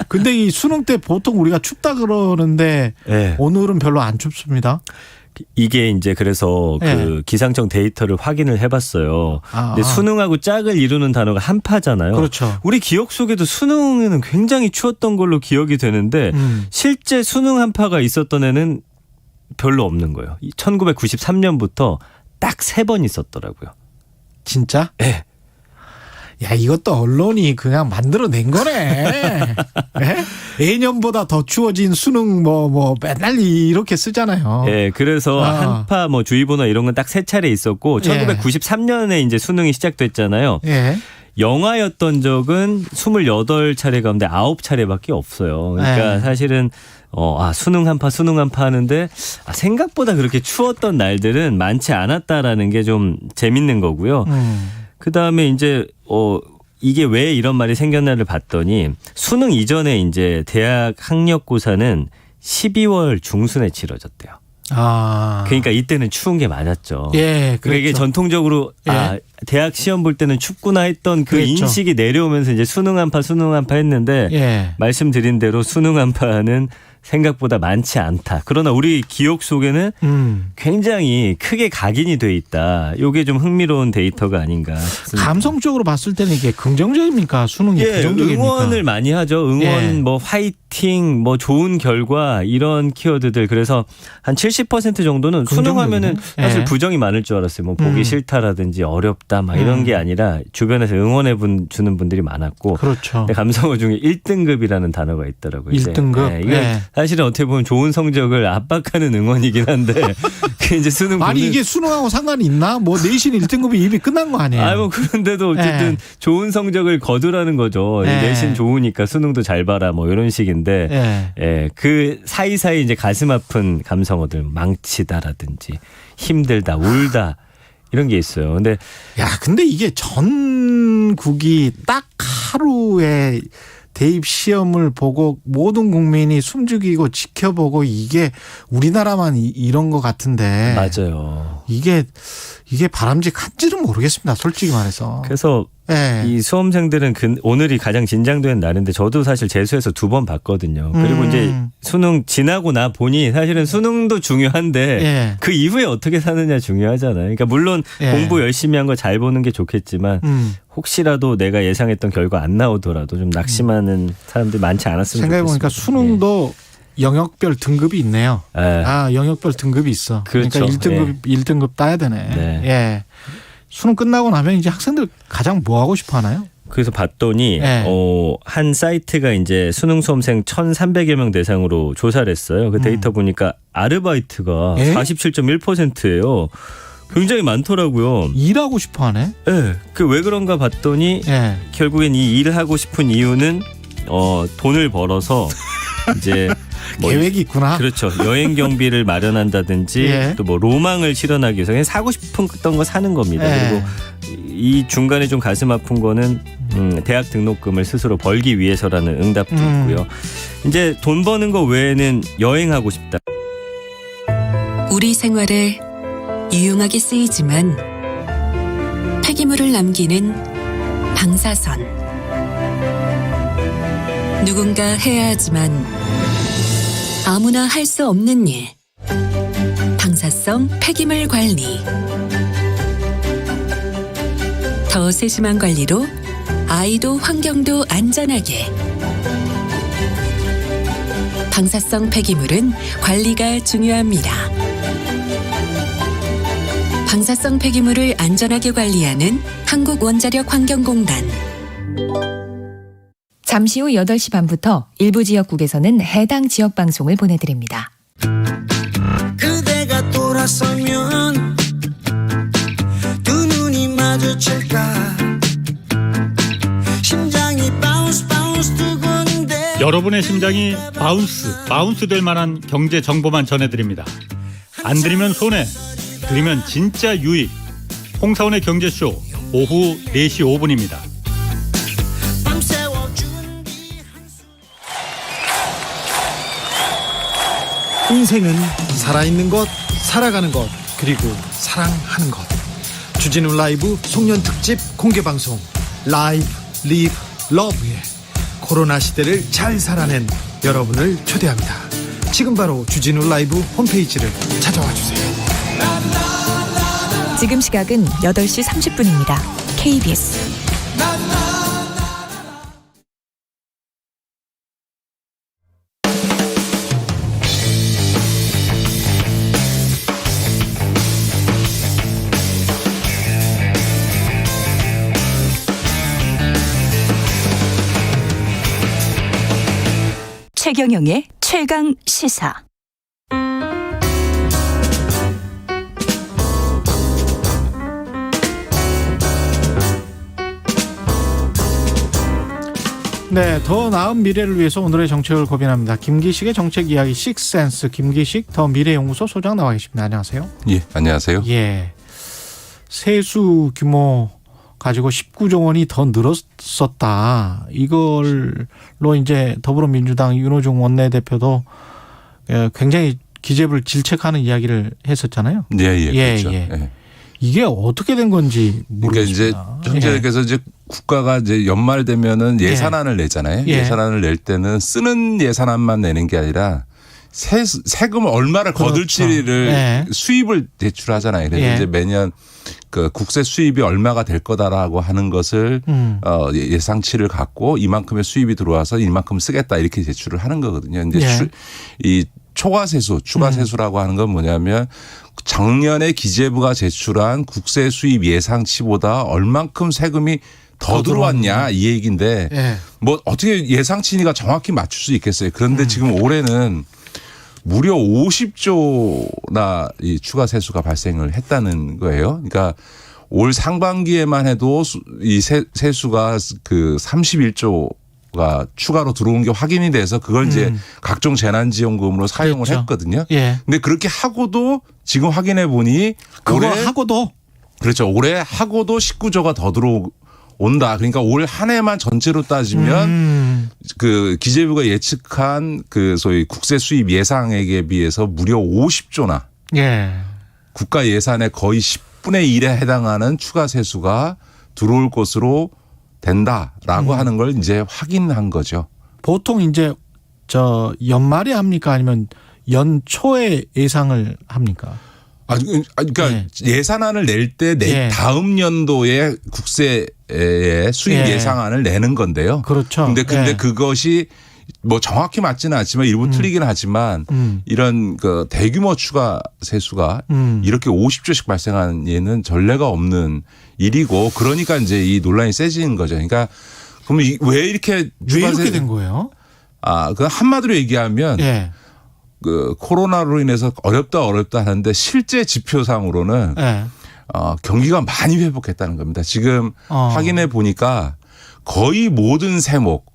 Speaker 2: 근데 이 수능 때 보통 우리가 춥다 그러는데 오늘은 별로 안 춥습니다.
Speaker 19: 이게 이제 그래서 그 기상청 데이터를 확인을 해봤어요. 근데 수능하고 짝을 이루는 단어가 한파잖아요.
Speaker 2: 그렇죠.
Speaker 19: 우리 기억 속에도 수능에는 굉장히 추웠던 걸로 기억이 되는데 실제 수능 한파가 있었던 애는 별로 없는 거예요. 1993년부터 딱 3번 있었더라고요.
Speaker 2: 진짜?
Speaker 19: 네.
Speaker 2: 야, 이것도 언론이 그냥 만들어낸 거네. 예년보다 더 추워진 수능 뭐 맨날 이렇게 쓰잖아요.
Speaker 19: 네, 그래서 한파 뭐 주의보나 이런 건 딱 3차례 있었고 1993년에 이제 수능이 시작됐잖아요. 영하였던 적은 28차례 가운데 9차례밖에 없어요. 그러니까 사실은 수능 한파 하는데 생각보다 그렇게 추웠던 날들은 많지 않았다라는 게 좀 재밌는 거고요. 그다음에 이제 이게 왜 이런 말이 생겼나를 봤더니 수능 이전에 이제 대학 학력고사는 12월 중순에 치러졌대요. 그러니까 이때는 추운 게 맞았죠. 그러니까 이게 전통적으로 대학 시험 볼 때는 춥구나 했던 그
Speaker 2: 그랬죠.
Speaker 19: 인식이 내려오면서 이제 수능 한파 했는데 말씀드린 대로 수능 한파는 생각보다 많지 않다. 그러나 우리 기억 속에는 굉장히 크게 각인이 돼 있다. 이게 좀 흥미로운 데이터가 아닌가 싶습니다.
Speaker 2: 감성적으로 봤을 때는 이게 긍정적입니까? 수능이 부정적입니까?
Speaker 19: 응원을 많이 하죠. 응원, 뭐 화이팅, 뭐 좋은 결과 이런 키워드들. 그래서 한 70% 정도는 수능하면은 사실 부정이 많을 줄 알았어요. 뭐 보기 싫다라든지 어렵다 막 이런 게 아니라 주변에서 응원해 주는 분들이 많았고.
Speaker 2: 그렇죠.
Speaker 19: 감성어 중에 1등급이라는 단어가 있더라고요.
Speaker 2: 1등급.
Speaker 19: 이게 사실은 어떻게 보면 좋은 성적을 압박하는 응원이긴 한데 그 이제 수능
Speaker 2: 아니 이게 수능하고 상관이 있나? 뭐 내신 1등급이 이미 끝난 거 아니에요?
Speaker 19: 뭐 그런데도 어쨌든 좋은 성적을 거두라는 거죠. 내신 좋으니까 수능도 잘 봐라 뭐 이런 식인데 그 사이사이 이제 가슴 아픈 감성어들 망치다라든지 힘들다 울다 이런 게 있어요.
Speaker 2: 근데 이게 전국이 딱 하루에 대입 시험을 보고 모든 국민이 숨죽이고 지켜보고 이게 우리나라만 이런 것 같은데.
Speaker 19: 맞아요.
Speaker 2: 이게 바람직한지는 모르겠습니다. 솔직히 말해서.
Speaker 19: 그래서 이 수험생들은 오늘이 가장 긴장되는 날인데 저도 사실 재수해서 2번 봤거든요. 그리고 이제 수능 지나고 나 보니 사실은 수능도 중요한데 그 이후에 어떻게 사느냐 중요하잖아요. 그러니까 물론 공부 열심히 한 거 잘 보는 게 좋겠지만 혹시라도 내가 예상했던 결과 안 나오더라도 좀 낙심하는 사람들이 많지 않았으면
Speaker 2: 생각해보니까
Speaker 19: 좋겠습니다.
Speaker 2: 수능도 영역별 등급이 있네요. 영역별 등급이 있어.
Speaker 19: 그렇죠.
Speaker 2: 그러니까 1등급 따야 되네. 수능 끝나고 나면 이제 학생들 가장 뭐 하고 싶어 하나요?
Speaker 19: 그래서 봤더니 한 사이트가 이제 수능 수험생 1,300여 명 대상으로 조사를 했어요. 그 데이터 보니까 아르바이트가 47.1%예요. 굉장히 많더라고요.
Speaker 2: 일하고 싶어 하네?
Speaker 19: 네. 그 왜 그런가 봤더니 결국엔 이 일을 하고 싶은 이유는 돈을 벌어서 이제 뭐
Speaker 2: 계획이 있구나.
Speaker 19: 그렇죠. 여행 경비를 마련한다든지 또 뭐 로망을 실현하기 위해서 그냥 사고 싶었던 거 사는 겁니다. 그리고 이 중간에 좀 가슴 아픈 거는 대학 등록금을 스스로 벌기 위해서라는 응답도 있고요. 이제 돈 버는 거 외에는 여행하고 싶다.
Speaker 20: 우리 생활에 유용하게 쓰이지만 폐기물을 남기는 방사선. 누군가 해야 하지만 아무나 할 수 없는 일. 방사성 폐기물 관리. 더 세심한 관리로 아이도 환경도 안전하게. 방사성 폐기물은 관리가 중요합니다. 방사성 폐기물을 안전하게 관리하는 한국원자력환경공단.
Speaker 21: 잠시 후 8시 반부터 일부 지역국에서는 해당 지역 방송을 보내드립니다.
Speaker 22: 그대가 돌아서면 두 눈이 마주칠까 심장이 바운스 바운스 두근데
Speaker 23: 여러분의 심장이 바운스 될 만한 경제 정보만 전해드립니다. 안 들으면 손해, 들으면 진짜 유익. 홍사원의 경제쇼 오후 4시 5분입니다.
Speaker 24: 인생은 살아있는 것, 살아가는 것, 그리고 사랑하는 것. 주진우 라이브 송년 특집 공개방송 라이브 리브 러브에 코로나 시대를 잘 살아낸 여러분을 초대합니다. 지금 바로 주진우 라이브 홈페이지를 찾아와 주세요.
Speaker 21: 지금 시각은 8시 30분입니다. KBS
Speaker 25: 최경영의 최강 시사.
Speaker 2: 네, 더 나은 미래를 위해서 오늘의 정책을 고민합니다. 김기식의 정책 이야기 식센스. 김기식 더 미래연구소 소장 나와 계십니다. 안녕하세요.
Speaker 26: 예, 안녕하세요.
Speaker 2: 예, 세수 규모 가지고 19조 원이 더 늘었었다. 이걸로 이제 더불어민주당 윤호중 원내대표도 굉장히 기재부를 질책하는 이야기를 했었잖아요.
Speaker 26: 예, 그렇죠. 예.
Speaker 2: 이게 어떻게 된 건지 모르겠습니다.
Speaker 26: 그러니까 이제 현재에서 이제 국가가 이제 연말 되면은 예산안을 내잖아요. 예산안을 낼 때는 쓰는 예산안만 내는 게 아니라 세금을 얼마를 거둘지를 수입을 제출하잖아요. 그래서 이제 매년 그 국세 수입이 얼마가 될 거다라고 하는 것을 예상치를 갖고 이만큼의 수입이 들어와서 이만큼 쓰겠다 이렇게 제출을 하는 거거든요. 이제 이 초과세수, 추가세수라고 하는 건 뭐냐면 작년에 기재부가 제출한 국세 수입 예상치보다 얼만큼 세금이 더 들어왔냐 이 얘기인데 뭐 어떻게 예상치니까 정확히 맞출 수 있겠어요. 그런데 지금 올해는 무려 50조나 이 추가 세수가 발생을 했다는 거예요. 그러니까 올 상반기에만 해도 이 세수가 그 31조가 추가로 들어온 게 확인이 돼서 그걸 이제 각종 재난지원금으로 사용을 했거든요. 근데 그렇게 하고도 지금 확인해 보니
Speaker 2: 그거 하고도
Speaker 26: 그렇죠. 올해 하고도 19조가 더 들어온다. 그러니까 올 한 해만 전체로 따지면 그 기재부가 예측한 그 소위 국세 수입 예상액에 비해서 무려 50조나 국가 예산의 거의 10분의 1에 해당하는 추가 세수가 들어올 것으로 된다라고 하는 걸 이제 확인한 거죠.
Speaker 2: 보통 이제 저 연말에 합니까 아니면 연초에 예상을 합니까?
Speaker 26: 그러니까 예산안을 낼 때 다음 연도에 국세의 수입 예상안을 내는 건데요.
Speaker 2: 그렇죠.
Speaker 26: 근데 그것이 뭐 정확히 맞지는 않지만 일부 틀리긴 하지만 이런 그 대규모 추가 세수가 이렇게 50조씩 발생한 예는 전례가 없는 일이고 그러니까 이제 이 논란이 세지는 거죠. 그러니까 그러면 왜 이렇게
Speaker 2: 된 거예요?
Speaker 26: 그 한마디로 얘기하면 그 코로나로 인해서 어렵다 하는데 실제 지표상으로는 경기가 많이 회복했다는 겁니다. 지금 확인해 보니까 거의 모든 세목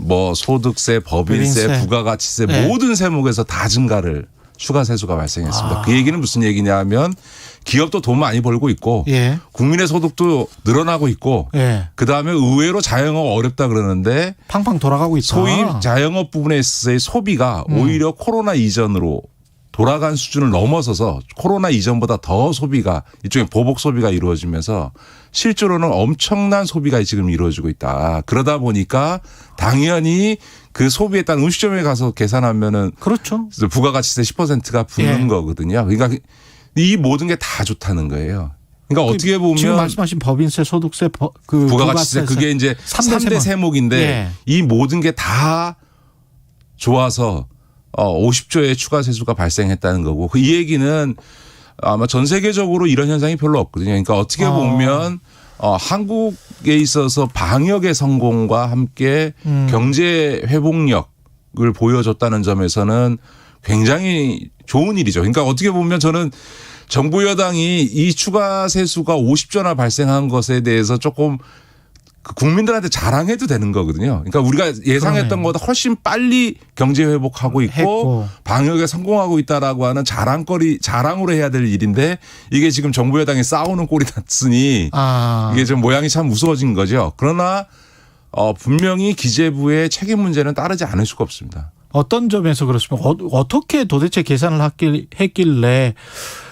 Speaker 26: 뭐 소득세, 법인세, 부가가치세 모든 세목에서 다 증가를 추가 세수가 발생했습니다. 그 얘기는 무슨 얘기냐면 기업도 돈 많이 벌고 있고
Speaker 2: 예.
Speaker 26: 국민의 소득도 늘어나고 있고
Speaker 2: 예.
Speaker 26: 그다음에 의외로 자영업 어렵다 그러는데
Speaker 2: 팡팡 돌아가고 있다.
Speaker 26: 소위 자영업 부분에 있어서의 소비가 오히려 코로나 이전으로 돌아간 수준을 넘어서서 코로나 이전보다 더 소비가 이쪽에 보복 소비가 이루어지면서 실제로는 엄청난 소비가 지금 이루어지고 있다. 그러다 보니까 당연히 그 소비에 따른 음식점에 가서 계산하면은
Speaker 2: 그렇죠.
Speaker 26: 부가가치세 10%가 붙는
Speaker 2: 예.
Speaker 26: 거거든요. 그러니까 이 모든 게 다 좋다는 거예요. 그러니까 어떻게 보면
Speaker 2: 지금 말씀하신 법인세, 소득세, 그
Speaker 26: 부가가치세 그게 이제 3대 세목인데
Speaker 2: 예.
Speaker 26: 이 모든 게 다 좋아서 50조의 추가 세수가 발생했다는 거고 이 얘기는 아마 전 세계적으로 이런 현상이 별로 없거든요. 그러니까 어떻게 보면 한국에 있어서 방역의 성공과 함께 경제 회복력을 보여줬다는 점에서는 굉장히 좋은 일이죠. 그러니까 어떻게 보면 저는 정부 여당이 이 추가 세수가 50조나 발생한 것에 대해서 조금 국민들한테 자랑해도 되는 거거든요. 그러니까 우리가 예상했던
Speaker 2: 그러네.
Speaker 26: 것보다 훨씬 빨리 경제 회복하고 있고
Speaker 2: 했고.
Speaker 26: 방역에 성공하고 있다라고 하는 자랑으로 해야 될 일인데 이게 지금 정부 여당이 싸우는 꼴이 났으니 이게 좀 모양이 참 무서워진 거죠. 그러나 분명히 기재부의 책임 문제는 따르지 않을 수가 없습니다.
Speaker 2: 어떤 점에서 그렇습니까? 어떻게 도대체 계산을 했길래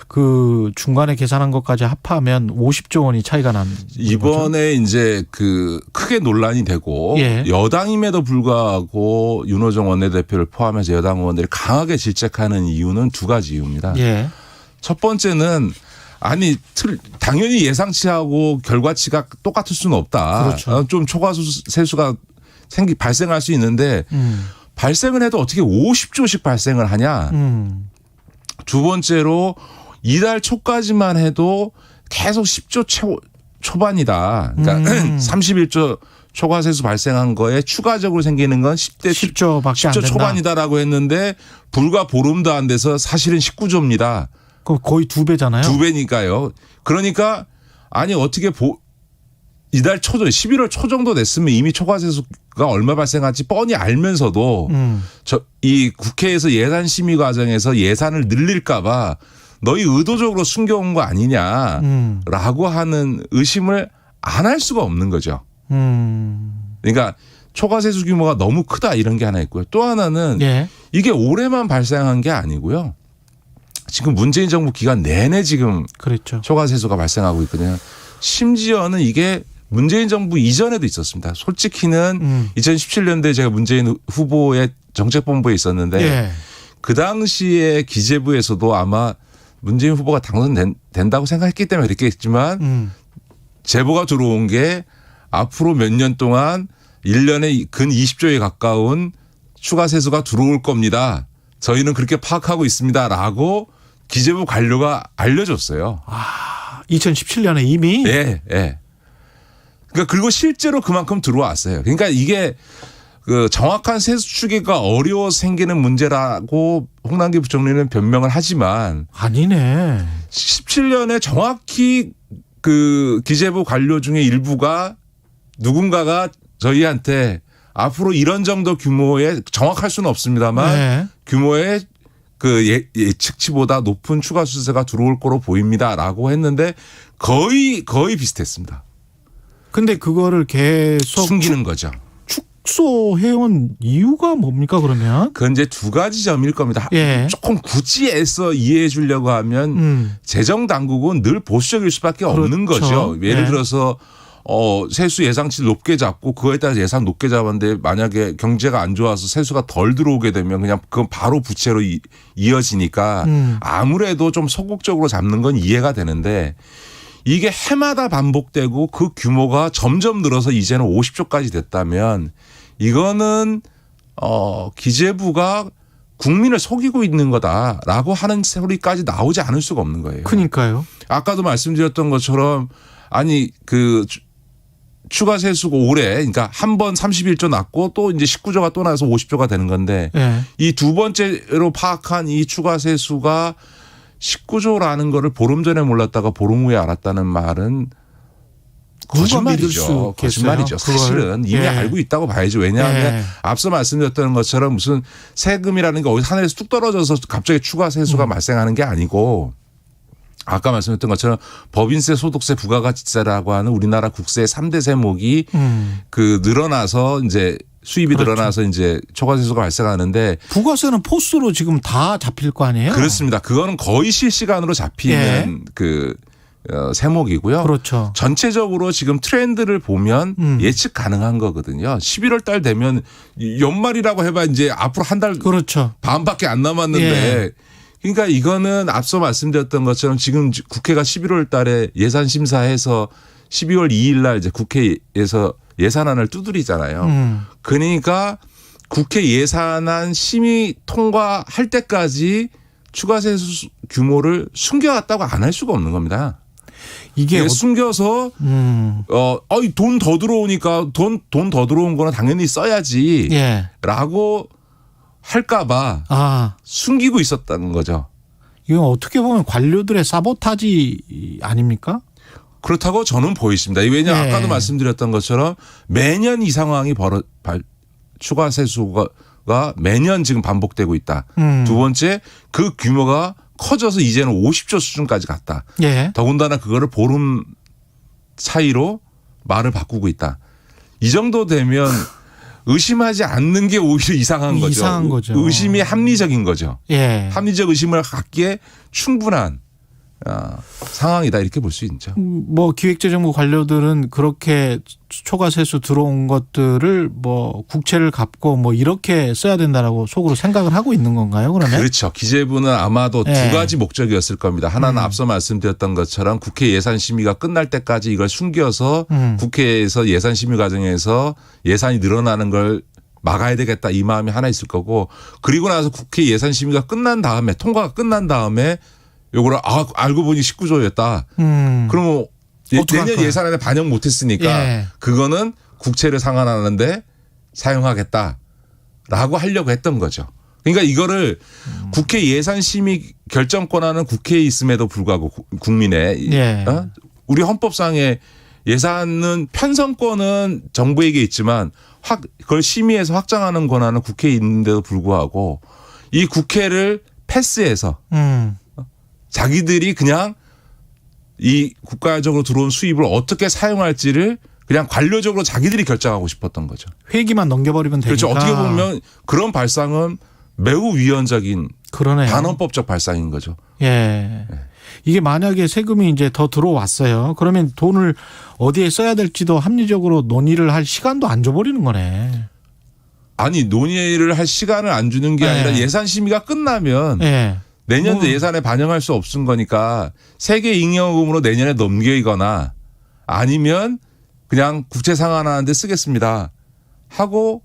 Speaker 2: 그 중간에 계산한 것까지 합하면 50조 원이 차이가 난
Speaker 26: 이번에 거죠? 이제 그 크게 논란이 되고
Speaker 2: 예.
Speaker 26: 여당임에도 불구하고 윤호정 원내대표를 포함해서 여당 의원들이 강하게 질책하는 이유는 두 가지 이유입니다.
Speaker 2: 예.
Speaker 26: 첫 번째는 아니 당연히 예상치하고 결과치가 똑같을 수는 없다.
Speaker 2: 그렇죠.
Speaker 26: 좀 초과 세수가 발생할 수 있는데 발생을 해도 어떻게 50조씩 발생을 하냐. 두 번째로 이달 초까지만 해도 계속 10조 초반이다. 그러니까 31조 초과세수 발생한 거에 추가적으로 생기는 건
Speaker 2: 10조밖에 안 된다.
Speaker 26: 10조 초반이다라고 했는데 불과 보름도 안 돼서 사실은 19조입니다.
Speaker 2: 그럼 거의 2배잖아요.
Speaker 26: 2배니까요. 그러니까 아니 어떻게 이달 초죠. 11월 초 정도 됐으면 이미 초과세수가 얼마 발생할지 뻔히 알면서도 이 국회에서 예산 심의 과정에서 예산을 늘릴까 봐 너희 의도적으로 숨겨온 거 아니냐라고 하는 의심을 안 할 수가 없는 거죠. 그러니까 초과세수 규모가 너무 크다 이런 게 하나 있고요. 또 하나는
Speaker 2: 예.
Speaker 26: 이게 올해만 발생한 게 아니고요. 지금 문재인 정부 기간 내내 지금
Speaker 2: 그랬죠.
Speaker 26: 초과세수가 발생하고 있거든요. 심지어는 이게 문재인 정부 이전에도 있었습니다. 솔직히는 2017년도에 제가 문재인 후보의 정책본부에 있었는데
Speaker 2: 예.
Speaker 26: 그 당시에 기재부에서도 아마 문재인 후보가 당선된다고 생각했기 때문에 그렇게 했지만 제보가 들어온 게 앞으로 몇 년 동안 1년에 근 20조에 가까운 추가 세수가 들어올 겁니다. 저희는 그렇게 파악하고 있습니다라고 기재부 관료가 알려줬어요.
Speaker 2: 2017년에 이미?
Speaker 26: 네. 네. 그러니까 그리고 실제로 그만큼 들어왔어요. 그러니까 이게 그 정확한 세수 추계가 어려워서 생기는 문제라고 홍남기 부총리는 변명을 하지만
Speaker 2: 아니네.
Speaker 26: 17년에 정확히 그 기재부 관료 중에 일부가 누군가가 저희한테 앞으로 이런 정도 규모의 정확할 수는 없습니다만
Speaker 2: 네.
Speaker 26: 규모의 그 예측치보다 높은 추가 수세가 들어올 거로 보입니다라고 했는데 거의 비슷했습니다.
Speaker 2: 근데 그거를 계속
Speaker 26: 숨기는 거죠.
Speaker 2: 축소해온 이유가 뭡니까 그러면?
Speaker 26: 그건 이제 두 가지 점일 겁니다.
Speaker 2: 예.
Speaker 26: 조금 굳이 애써 이해해 주려고 하면 재정 당국은 늘 보수적일 수밖에 없는 거죠. 예를 들어서 세수 예상치를 높게 잡고 그거에 따라서 예산 높게 잡았는데 만약에 경제가 안 좋아서 세수가 덜 들어오게 되면 그냥 그건 바로 부채로 이어지니까 아무래도 좀 소극적으로 잡는 건 이해가 되는데 이게 해마다 반복되고 그 규모가 점점 늘어서 이제는 50조까지 됐다면 이거는 기재부가 국민을 속이고 있는 거다라고 하는 소리까지 나오지 않을 수가 없는 거예요.
Speaker 2: 그러니까요.
Speaker 26: 아까도 말씀드렸던 것처럼 아니 그 추가 세수가 올해 그러니까 한 번 31조 났고 또 이제 19조가 또 나서 50조가 되는 건데 이 두 번째로 파악한 이 추가 세수가 19조라는 거를 보름 전에 몰랐다가 보름 후에 알았다는 말은 거짓말이죠. 거짓말이죠. 사실은 이미 알고 있다고 봐야죠. 왜냐하면 앞서 말씀드렸던 것처럼 무슨 세금이라는 게 어디 하늘에서 뚝 떨어져서 갑자기 추가 세수가 발생하는 게 아니고 아까 말씀드렸던 것처럼 법인세, 소득세, 부가가치세라고 하는 우리나라 국세 3대 세목이 그 늘어나서 이제 수입이
Speaker 2: 그렇죠.
Speaker 26: 늘어나서 이제 초과세수가 발생하는데
Speaker 2: 부가세는 포스로 지금 다 잡힐 거 아니에요?
Speaker 26: 그렇습니다. 그거는 거의 실시간으로 잡히는 그 세목이고요.
Speaker 2: 그렇죠.
Speaker 26: 전체적으로 지금 트렌드를 보면 예측 가능한 거거든요. 11월 달 되면 연말이라고 해봐 이제 앞으로 한 달
Speaker 2: 그렇죠.
Speaker 26: 반밖에 안 남았는데
Speaker 2: 예.
Speaker 26: 그러니까 이거는 앞서 말씀드렸던 것처럼 지금 국회가 11월 달에 예산 심사해서 12월 2일 날 이제 국회에서 예산안을 두드리잖아요. 그러니까 국회 예산안 심의 통과할 때까지 추가세수 규모를 숨겨왔다고 안 할 수가 없는 겁니다. 이게 숨겨서 돈 더 들어오니까 돈 더 들어온 거는 당연히 써야지라고 할까봐 숨기고 있었다는 거죠.
Speaker 2: 이건 어떻게 보면 관료들의 사보타지 아닙니까?
Speaker 26: 그렇다고 저는 보이십니다. 왜냐하면 아까도 말씀드렸던 것처럼 매년 이 상황이 추가세수가 매년 지금 반복되고 있다. 두 번째 그 규모가 커져서 이제는 50조 수준까지 갔다.
Speaker 2: 예.
Speaker 26: 더군다나 그거를 보름 차이로 말을 바꾸고 있다. 이 정도 되면 의심하지 않는 게 오히려 이상한 거죠.
Speaker 2: 이상한 거죠.
Speaker 26: 의심이 합리적인 거죠.
Speaker 2: 예.
Speaker 26: 합리적 의심을 갖기에 충분한 상황이다 이렇게 볼 수 있죠.
Speaker 2: 뭐 기획재정부 관료들은 그렇게 초과세수 들어온 것들을 뭐 국채를 갚고 뭐 이렇게 써야 된다라고 속으로 생각을 하고 있는 건가요? 그러면
Speaker 26: 그렇죠. 기재부는 아마도 두 가지 목적이었을 겁니다. 하나는 앞서 말씀드렸던 것처럼 국회 예산 심의가 끝날 때까지 이걸 숨겨서 국회에서 예산 심의 과정에서 예산이 늘어나는 걸 막아야 되겠다 이 마음이 하나 있을 거고 그리고 나서 국회 예산 심의가 끝난 다음에 통과가 끝난 다음에 요거를 알고 보니 19조였다. 그러면 내년 예산안에 반영 못했으니까 그거는 국채를 상환하는데 사용하겠다라고 하려고 했던 거죠. 그러니까 이거를 국회 예산심의 결정권하는 국회에 있음에도 불구하고 국민의 우리 헌법상의 예산은 편성권은 정부에게 있지만 그걸 심의해서 확정하는 권한은 국회에 있는데도 불구하고 이 국회를 패스해서 자기들이 그냥 이 국가적으로 들어온 수입을 어떻게 사용할지를 그냥 관료적으로 자기들이 결정하고 싶었던 거죠.
Speaker 2: 회기만 넘겨버리면 되니까.
Speaker 26: 그렇죠. 어떻게 보면 그런 발상은 매우 위헌적인 반헌법적 발상인 거죠.
Speaker 2: 예. 이게 만약에 세금이 이제 더 들어왔어요. 그러면 돈을 어디에 써야 될지도 합리적으로 논의를 할 시간도 안 줘버리는 거네.
Speaker 26: 아니 논의를 할 시간을 안 주는 게 아니라 예산 심의가 끝나면 내년도 예산에 반영할 수 없은 거니까 세계 잉여금으로 내년에 넘기거나 아니면 그냥 국채 상환하는데 쓰겠습니다 하고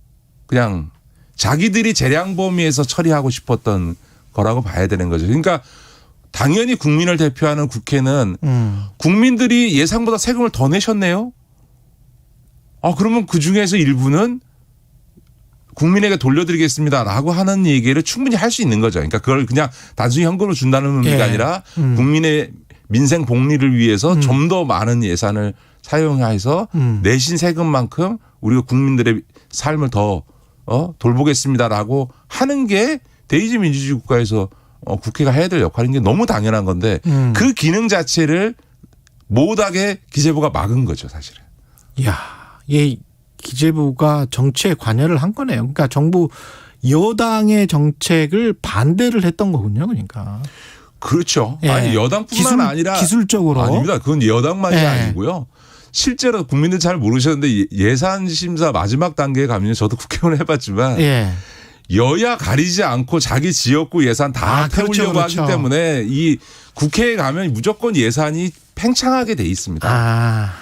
Speaker 26: 그냥 자기들이 재량 범위에서 처리하고 싶었던 거라고 봐야 되는 거죠. 그러니까 당연히 국민을 대표하는 국회는 국민들이 예상보다 세금을 더 내셨네요. 그러면 그중에서 일부는 국민에게 돌려드리겠습니다라고 하는 얘기를 충분히 할 수 있는 거죠. 그러니까 그걸 그냥 단순히 현금으로 준다는 의미가 아니라 국민의 민생 복리를 위해서 좀 더 많은 예산을 사용해서 내신 세금만큼 우리가 국민들의 삶을 더 돌보겠습니다라고 하는 게 대의제 민주주의 국가에서 국회가 해야 될 역할인 게 너무 당연한 건데 그 기능 자체를 못하게 기재부가 막은 거죠, 사실은.
Speaker 2: 이야, 기재부가 정치에 관여를 한 거네요. 그러니까 정부 여당의 정책을 반대를 했던 거군요. 그러니까.
Speaker 26: 그렇죠. 아니 여당뿐만 아니라
Speaker 2: 기술적으로
Speaker 26: 아닙니다. 그건 여당만이 아니고요. 실제로 국민들 잘 모르셨는데 예산 심사 마지막 단계에 가면 저도 국회의원 해봤지만 여야 가리지 않고 자기 지역구 예산 다 태우려고 하기 때문에 이 국회에 가면 무조건 예산이 팽창하게 돼 있습니다.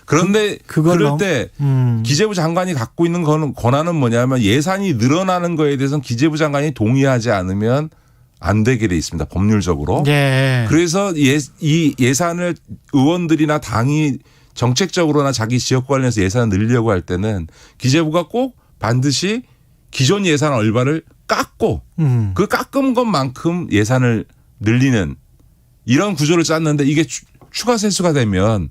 Speaker 26: 그런데 그럴 때 기재부 장관이 갖고 있는 권한은 뭐냐면 예산이 늘어나는 거에 대해서는 기재부 장관이 동의하지 않으면 안 되게 돼 있습니다. 법률적으로. 그래서 이 예산을 의원들이나 당이 정책적으로나 자기 지역 관련해서 예산을 늘리려고 할 때는 기재부가 꼭 반드시 기존 예산 얼마를 깎고 그 깎은 것만큼 예산을 늘리는 이런 구조를 짰는데 이게 추가 세수가 되면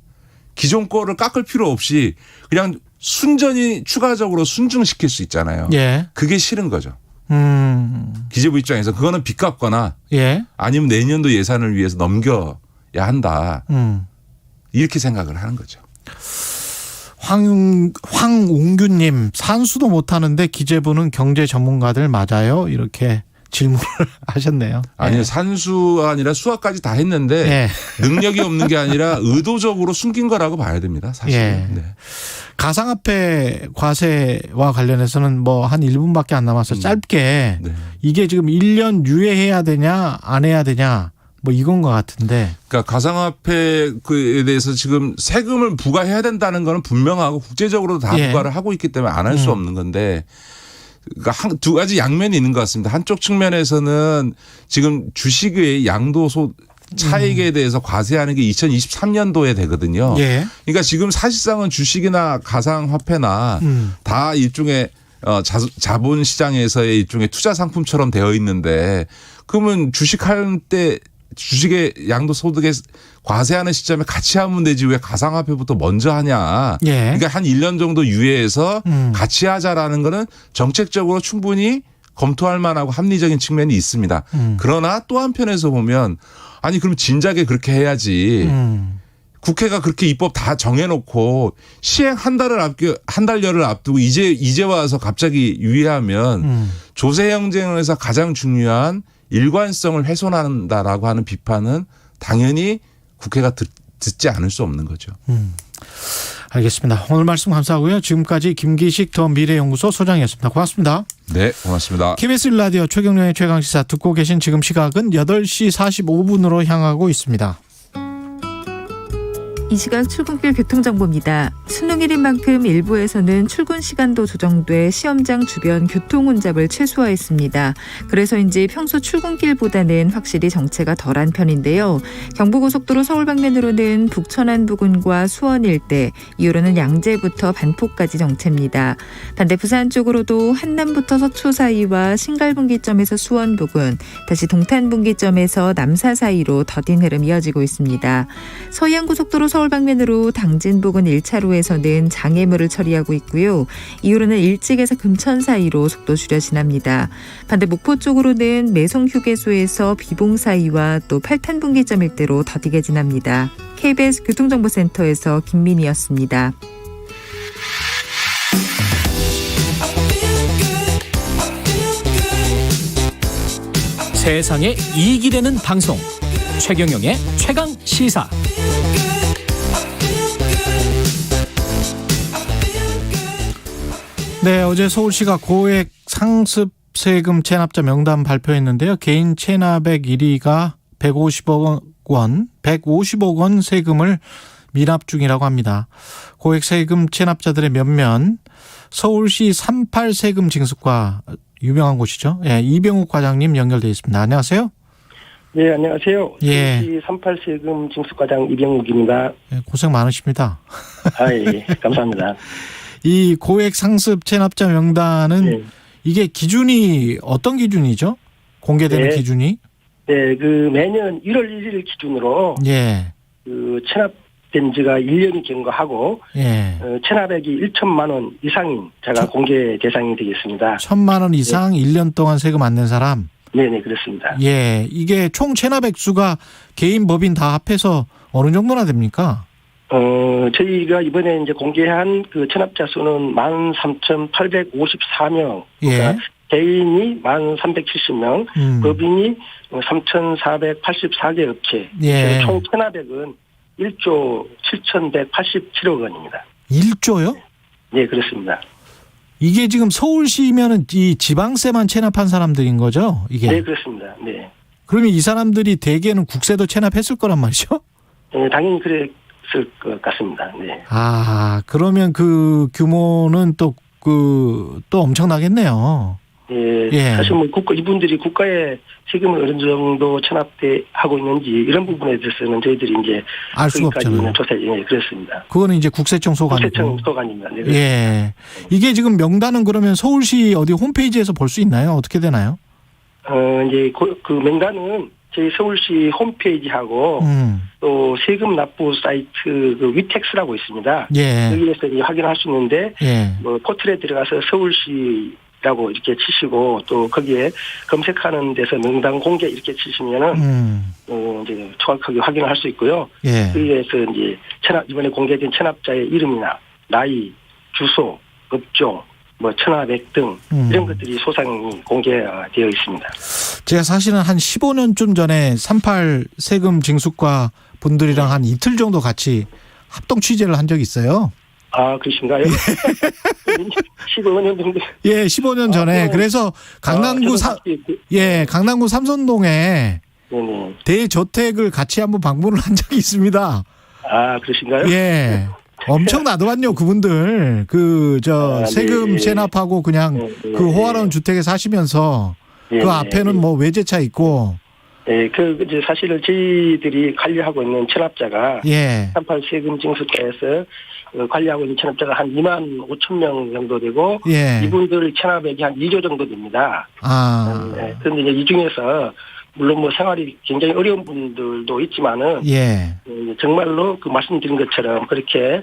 Speaker 26: 기존 거를 깎을 필요 없이 그냥 순전히 추가적으로 순증시킬 수 있잖아요. 그게 싫은 거죠. 기재부 입장에서 그거는 빚 갚거나 아니면 내년도 예산을 위해서 넘겨야 한다. 이렇게 생각을 하는 거죠.
Speaker 2: 황웅규님, 산수도 못하는데 기재부는 경제 전문가들 맞아요? 이렇게 질문을 하셨네요.
Speaker 26: 아니요, 산수가 아니라 수학까지 다 했는데 능력이 없는 게 아니라 의도적으로 숨긴 거라고 봐야 됩니다. 사실은. 네.
Speaker 2: 가상화폐 과세와 관련해서는 뭐 한 1분밖에 안 남아서 짧게 이게 지금 1년 유예해야 되냐 안 해야 되냐 뭐 이건 것 같은데.
Speaker 26: 그러니까 가상화폐에 대해서 지금 세금을 부과해야 된다는 거는 분명하고 국제적으로 다 부과를 하고 있기 때문에 안 할 수 없는 건데 그러니까 두 가지 양면이 있는 것 같습니다. 한쪽 측면에서는 지금 주식의 양도소 차익에 대해서 과세하는 게 2023년도에 되거든요. 그러니까 지금 사실상은 주식이나 가상화폐나 다 일종의 자본시장에서의 일종의 투자 상품처럼 되어 있는데 그러면 주식할 때 주식의 양도소득에 과세하는 시점에 같이 하면 되지 왜 가상화폐부터 먼저 하냐. 그러니까 한 1년 정도 유예해서 같이 하자라는 거는 정책적으로 충분히 검토할 만하고 합리적인 측면이 있습니다. 그러나 또 한편에서 보면 아니 그럼 진작에 그렇게 해야지. 국회가 그렇게 입법 다 정해놓고 시행 한 달여를 앞두고 이제 와서 갑자기 유예하면 조세 경쟁에서 가장 중요한 일관성을 훼손한다라고 하는 비판은 당연히 국회가 듣지 않을 수 없는 거죠.
Speaker 2: 알겠습니다. 오늘 말씀 감사하고요. 지금까지 김기식 더 미래연구소 소장이었습니다. 고맙습니다.
Speaker 26: 네, 고맙습니다.
Speaker 2: KBS 라디오 최경영의 최강시사 듣고 계신 지금 시각은 8시 45분으로 향하고 있습니다.
Speaker 21: 이 시각 출근길 교통정보입니다. 수능일인 만큼 일부에서는 출근 시간도 조정돼 시험장 주변 교통 혼잡을 최소화했습니다. 그래서인지 평소 출근길보다는 확실히 정체가 덜한 편인데요. 경부고속도로 서울 방면으로는 북천안 부근과 수원 일대, 이후로는 양재부터 반포까지 정체입니다. 반대 부산 쪽으로도 한남부터 서초 사이와 신갈분기점에서 수원 부근, 다시 동탄분기점에서 남사 사이로 더딘 흐름 이어지고 있습니다. 서해안고속도로 서울 방면으로 당진 부근 1차로에서는 장애물을 처리하고 있고요. 이후로는 일찍에서 금천 사이로 속도 줄여 지납니다. 반대 목포 쪽으로는 매송 휴게소에서 비봉 사이와 또 팔탄분기점 일대로 더디게 지납니다. KBS 교통정보센터에서 김민희였습니다.
Speaker 4: 세상에 이익이 되는 방송 최경영의 최강시사.
Speaker 2: 네, 어제 서울시가 고액 상습 세금 체납자 명단 발표했는데요. 개인 체납액 1위가 150억 원 세금을 미납 중이라고 합니다. 고액 세금 체납자들의 면면 서울시 38 세금 징수과 유명한 곳이죠. 예, 이병욱 과장님 연결돼 있습니다. 안녕하세요.
Speaker 5: 네, 안녕하세요.
Speaker 2: 예.
Speaker 5: 서울시 38 세금 징수과장 이병욱입니다.
Speaker 2: 예, 고생 많으십니다.
Speaker 5: 아, 예, 감사합니다.
Speaker 2: 이 고액 상습 체납자 명단은 이게 기준이 어떤 기준이죠? 공개되는 기준이?
Speaker 5: 네, 매년 1월 1일 기준으로 그 체납된 지가 1년이 경과하고 체납액이 1천만 원 이상인 자가 공개 대상이 되겠습니다.
Speaker 2: 1,000만 원 이상 1년 동안 세금 안 낸 사람?
Speaker 5: 네네, 그렇습니다.
Speaker 2: 예, 이게 총 체납액 수가 개인 법인 다 합해서 어느 정도나 됩니까?
Speaker 5: 저희가 이번에 이제 공개한 그 체납자 수는 13,854명. 그러니까 개인이 1,370명, 법인이 3,484개 업체. 총 체납액은 1조 7,187억 원입니다.
Speaker 2: 1조요?
Speaker 5: 네, 그렇습니다.
Speaker 2: 이게 지금 서울시면은 이 지방세만 체납한 사람들인 거죠? 이게?
Speaker 5: 네, 그렇습니다. 네.
Speaker 2: 그러면 이 사람들이 대개는 국세도 체납했을 거란 말이죠?
Speaker 5: 네, 당연히 그랬을 것 같습니다. 네.
Speaker 2: 아, 그러면 그 규모는 또 엄청나겠네요.
Speaker 5: 예. 사실 뭐 이분들이 국가의 세금을 어느 정도 체납하고 있는지 이런 부분에 대해서는 저희들이 이제
Speaker 2: 알 수가 없잖아요.
Speaker 5: 조사, 그렇습니다.
Speaker 2: 그거는 이제 국세청 소관이고.
Speaker 5: 국세청 소관입니다. 네,
Speaker 2: 예. 이게 지금 명단은 그러면 서울시 어디 홈페이지에서 볼 수 있나요? 어떻게 되나요?
Speaker 5: 이제 그 명단은 저희 서울시 홈페이지하고 또 세금 납부 사이트 그 위텍스라고 있습니다. 여기에서 이제 확인할 수 있는데 뭐 포털에 들어가서 서울시 라고 이렇게 치시고 또 거기에 검색하는 데서 명단 공개 이렇게 치시면은 이제 정확하게 확인을 할 수 있고요.
Speaker 2: 예.
Speaker 5: 거기에서 이제 이번에 공개된 체납자의 이름이나 나이, 주소, 업종, 뭐 체납액 등 이런 것들이 소상히 공개되어 있습니다.
Speaker 2: 제가 사실은 한 15년쯤 전에 38 세금 징수과 분들이랑 한 이틀 정도 같이 합동 취재를 한 적이 있어요.
Speaker 5: 아, 그러신가요? 15년 정도.
Speaker 2: 예, 15년 전에. 그래서 강남구 삼선동에 대저택을 같이 한번 방문을 한 적이 있습니다.
Speaker 5: 아, 그러신가요?
Speaker 2: 예. 엄청 나더만요, 그분들. 세금 세납하고 그냥 그 호화로운 주택에 사시면서 그 앞에는 뭐 외제차 있고.
Speaker 5: 예, 이제 사실은 저희들이 관리하고 있는 체납자가 38 세금 징수과에서 관리하고 있는 체납자가 한 2만 5천 명 정도 되고 이분들 체납액이 한 2조 정도 됩니다. 그런데 이제 이 중에서 물론 뭐 생활이 굉장히 어려운 분들도 있지만은 정말로 그 말씀드린 것처럼 그렇게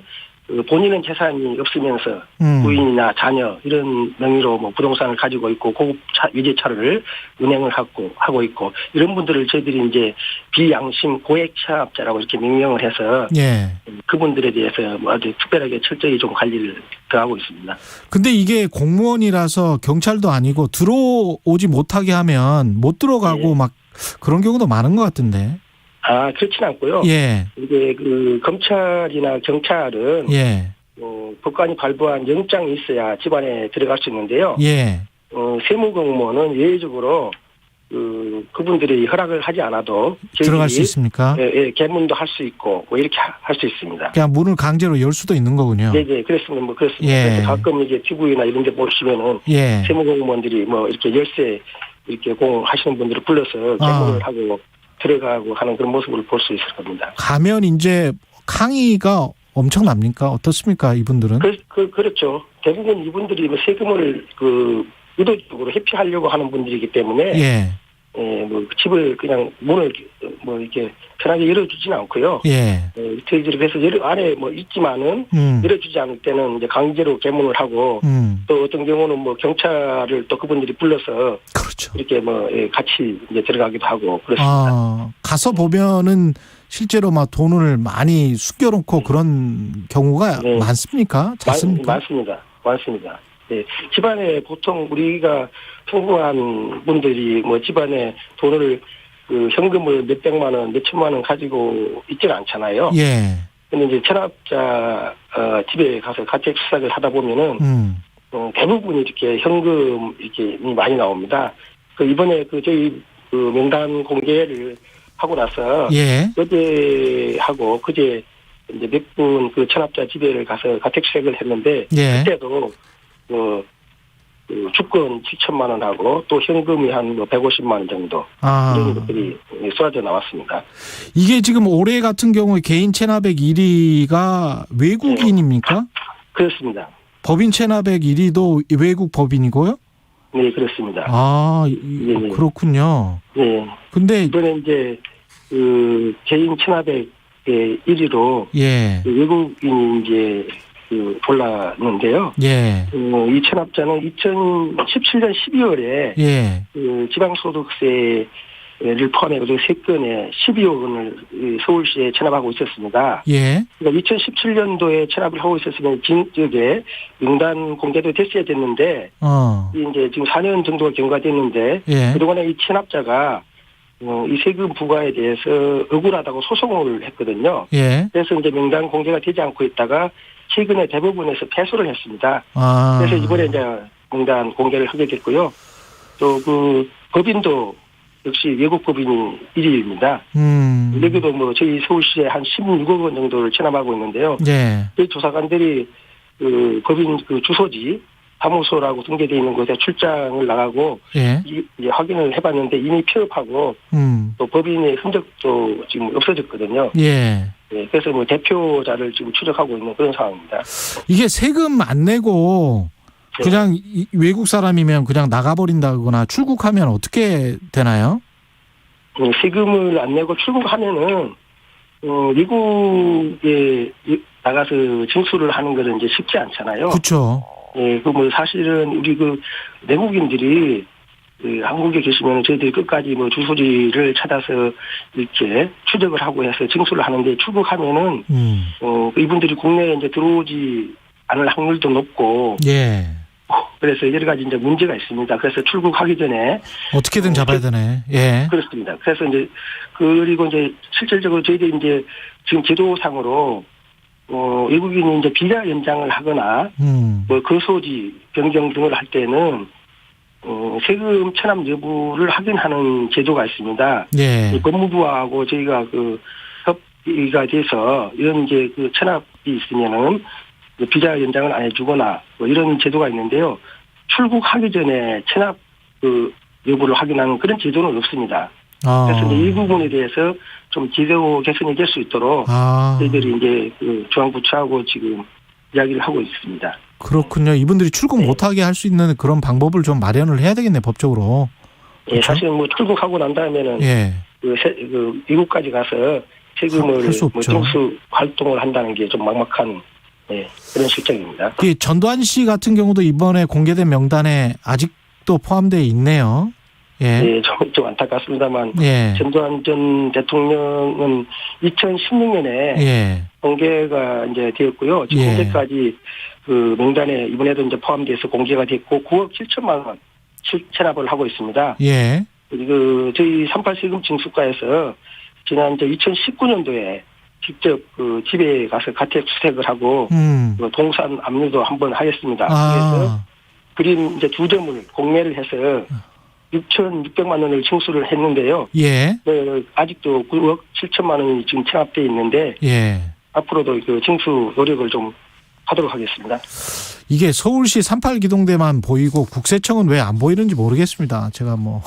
Speaker 5: 본인은 재산이 없으면서 부인이나 자녀 이런 명의로 뭐 부동산을 가지고 있고 고급 외제차를 운행을 하고 있고 이런 분들을 저희들이 이제 비양심 고액 체납자라고 이렇게 명명을 해서 그분들에 대해서 뭐 아주 특별하게 철저히 좀 관리를 더하고 있습니다.
Speaker 2: 근데 이게 공무원이라서 경찰도 아니고 들어오지 못하게 하면 못 들어가고 막 그런 경우도 많은 것 같은데.
Speaker 5: 아, 그렇진 않고요. 이게 그 검찰이나 경찰은 법관이 발부한 영장이 있어야 집안에 들어갈 수 있는데요. 세무공무원은 예외적으로 그분들이 허락을 하지 않아도
Speaker 2: 들어갈 수 있습니까?
Speaker 5: 개문도 할 수 있고 뭐 이렇게 할 수 있습니다.
Speaker 2: 그냥 문을 강제로 열 수도 있는 거군요.
Speaker 5: 네, 그렇습니다. 그래서 가끔 이제 TV나 이런 데 보시면은 세무공무원들이 뭐 이렇게 열쇠 이렇게 공하시는 분들을 불러서 개문을 하고 들어가고 하는 그런 모습을 볼 수 있을 겁니다.
Speaker 2: 가면 이제 항의가 엄청납니까? 어떻습니까, 이분들은?
Speaker 5: 그렇죠. 대부분 이분들이 뭐 세금을 의도적으로 회피하려고 하는 분들이기 때문에 뭐 집을 그냥 문을 뭐 이렇게 편하게 열어주지는 않고요. 저희들이 그래서 안에 뭐 있지만은 열어주지 않을 때는 이제 강제로 개문을 하고 또 어떤 경우는 뭐 경찰을 또 그분들이 불러서 이렇게 뭐 같이 이제 들어가기도 하고 그렇습니다.
Speaker 2: 가서 보면은 실제로 막 돈을 많이 숨겨놓고 그런 경우가 많습니까? 잦습니까?
Speaker 5: 많습니다. 집안에 보통 우리가 평범한 분들이 뭐 집안에 돈을 현금을 몇백만 원, 몇천만 원 가지고 있지는 않잖아요. 근데 이제 체납자 집에 가서 가택 수색을 하다 보면은 대부분이 이렇게 현금 이렇게 많이 나옵니다. 이번에 저희 명단 공개를 하고 나서 어제하고 그제 이제 몇 분 체납자 집에를 가서 가택 수색을 했는데 그때도 주권 7천만 원하고 또 현금이 한 150만 원 정도 이런 것들이 쏟아져 나왔습니다.
Speaker 2: 이게 지금 올해 같은 경우에 개인 체납액 1위가 외국인입니까?
Speaker 5: 그렇습니다.
Speaker 2: 법인 체납액 1위도 외국 법인이고요?
Speaker 5: 네, 그렇습니다.
Speaker 2: 그렇군요. 근데
Speaker 5: 이번에 이제 개인 체납액 1위로 외국인이 이제 골랐는데요. 이 체납자는 2017년 12월에 지방소득세를 포함해서 3건에 12억 원을 서울시에 체납하고 있었습니다. 그러니까 2017년도에 체납을 하고 있었으면 지역에 명단 공개도 됐어야 됐는데 이제 지금 4년 정도가 경과됐는데 그동안에 이 체납자가 이 세금 부과에 대해서 억울하다고 소송을 했거든요. 그래서 이제 명단 공개가 되지 않고 있다가 최근에 대법원에서 패소를 했습니다. 그래서 이번에 이제 명단 공개를 하게 됐고요. 또 법인도 역시 외국 법인이 1위입니다. 여기도 뭐 저희 서울시에 한 16억 원 정도를 체납하고 있는데요. 저희 조사관들이 법인 주소지 사무소라고 등재되어 있는 곳에 출장을 나가고 이제 확인을 해봤는데 이미 폐업하고 또 법인의 흔적도 지금 없어졌거든요. 그래서 뭐 대표자를 지금 추적하고 있는 그런 상황입니다.
Speaker 2: 이게 세금 안 내고 그냥 외국 사람이면 그냥 나가버린다거나 출국하면 어떻게 되나요?
Speaker 5: 세금을 안 내고 출국하면은 외국에 나가서 징수를 하는 것은 이제 쉽지 않잖아요.
Speaker 2: 그렇죠.
Speaker 5: 예, 그 뭐 사실은 우리 그 내국인들이 한국에 계시면 저희들이 끝까지 뭐 주소지를 찾아서 이렇게 추적을 하고 해서 징수를 하는데 출국하면은 이분들이 국내에 이제 들어오지 않을 확률도 높고
Speaker 2: 예.
Speaker 5: 그래서 여러 가지 이제 문제가 있습니다. 그래서 출국하기 전에
Speaker 2: 어떻게든 잡아야 되네. 예.
Speaker 5: 그렇습니다. 그래서 이제 그리고 이제 실질적으로 저희들이 이제 지금 제도상으로 외국인이 이제 비자 연장을 하거나 뭐 거소지 변경 등을 할 때는 세금 체납 여부를 확인하는 제도가 있습니다.
Speaker 2: 예.
Speaker 5: 법무부하고 저희가 그 협의가 돼서 이런 이제 그 체납이 있으면은 비자 연장을 안 해주거나 뭐 이런 제도가 있는데요. 출국하기 전에 체납 그 여부를 확인하는 그런 제도는 없습니다. 그래서 이제 이 부분에 대해서 좀 제도 개선이 될 수 있도록 저희들이 이제 그 중앙부처하고 지금 이야기를 하고 있습니다.
Speaker 2: 그렇군요. 이분들이 출국 못하게 할 수 있는 그런 방법을 좀 마련을 해야 되겠네, 법적으로.
Speaker 5: 예, 그렇죠? 사실 뭐 출국하고 난 다음에는 그 미국까지 가서 세금을 뭐 징수 활동을 한다는 게 좀 막막한 그런 실정입니다.
Speaker 2: 이 전두환 씨 같은 경우도 이번에 공개된 명단에 아직도 포함되어 있네요.
Speaker 5: 예, 좀 안타깝습니다만 전두환 전 대통령은 2016년에 공개가 이제 되었고요. 지금 현재까지 그 명단에 이번에도 이제 포함돼서 공개가 됐고 9억 7천만 원 체납을 하고 있습니다. 그 저희 38 세금 징수과에서 지난 이제 2019년도에 직접 그 집에 가서 가택 수색을 하고 그 동산 압류도 한번 하겠습니다. 그래서 그림 이제 2점을 공매를 해서 6,600만 원을 징수를 했는데요. 아직도 9억 7천만 원이 지금 체납돼 있는데 앞으로도 그 징수 노력을 좀 하도록 하겠습니다.
Speaker 2: 이게 서울시 38기동대만 보이고 국세청은 왜 안 보이는지 모르겠습니다. 제가 뭐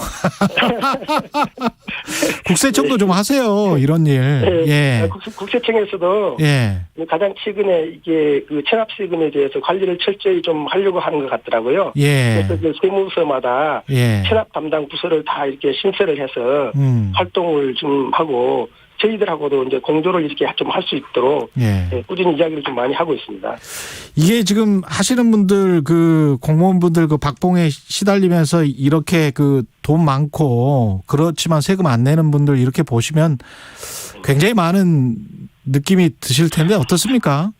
Speaker 2: 국세청도 좀 하세요. 이런 일.
Speaker 5: 국세청에서도 가장 최근에 이게 그 체납 세금에 대해서 관리를 철저히 좀 하려고 하는 것 같더라고요. 그래서 그 세무서마다 체납 담당 부서를 다 이렇게 신설을 해서 활동을 좀 하고 저희들하고도 이제 공조를 이렇게 좀 할 수 있도록 꾸준히 이야기를 좀 많이 하고 있습니다.
Speaker 2: 이게 지금 하시는 분들 그 공무원분들 그 박봉에 시달리면서 이렇게 그 돈 많고 그렇지만 세금 안 내는 분들 이렇게 보시면 굉장히 많은 느낌이 드실 텐데 어떻습니까?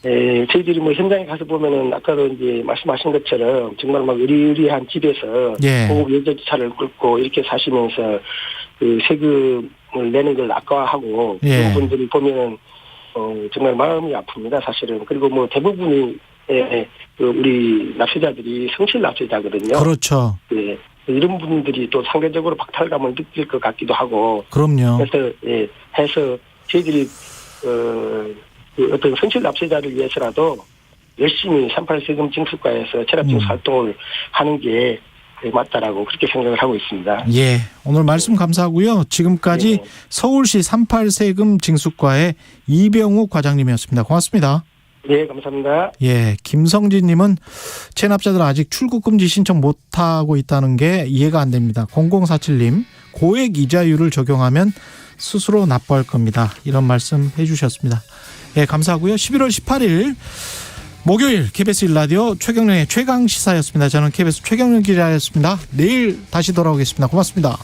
Speaker 5: 네, 저희들이 뭐 현장에 가서 보면은 아까도 이제 말씀하신 것처럼 정말 막 의리의리한 집에서 고급 외제차를 끌고 이렇게 사시면서 그 세금을 내는 걸 아까워하고 그런 분들이 보면은 정말 마음이 아픕니다, 사실은. 그리고 뭐 대부분이 그 우리 납세자들이 성실 납세자거든요.
Speaker 2: 그렇죠.
Speaker 5: 네. 이런 분들이 또 상대적으로 박탈감을 느낄 것 같기도 하고.
Speaker 2: 그럼요.
Speaker 5: 그래서 해서 저희들이 그 어떤 성실 납세자를 위해서라도 열심히 38 세금 징수과에서 체납 징수 활동을 하는 게 맞다라고 그렇게 생각을 하고 있습니다.
Speaker 2: 예, 오늘 말씀 감사하고요. 지금까지 서울시 38 세금 징수과의 이병욱 과장님이었습니다. 고맙습니다.
Speaker 5: 네, 감사합니다.
Speaker 2: 예, 김성진님은 체납자들 아직 출국 금지 신청 못하고 있다는 게 이해가 안 됩니다. 0047님, 고액 이자율을 적용하면 스스로 납부할 겁니다. 이런 말씀 해주셨습니다. 예, 감사하고요. 11월 18일 목요일 KBS 1라디오 최경영의 최강시사였습니다. 저는 KBS 최경영 기자였습니다. 내일 다시 돌아오겠습니다. 고맙습니다.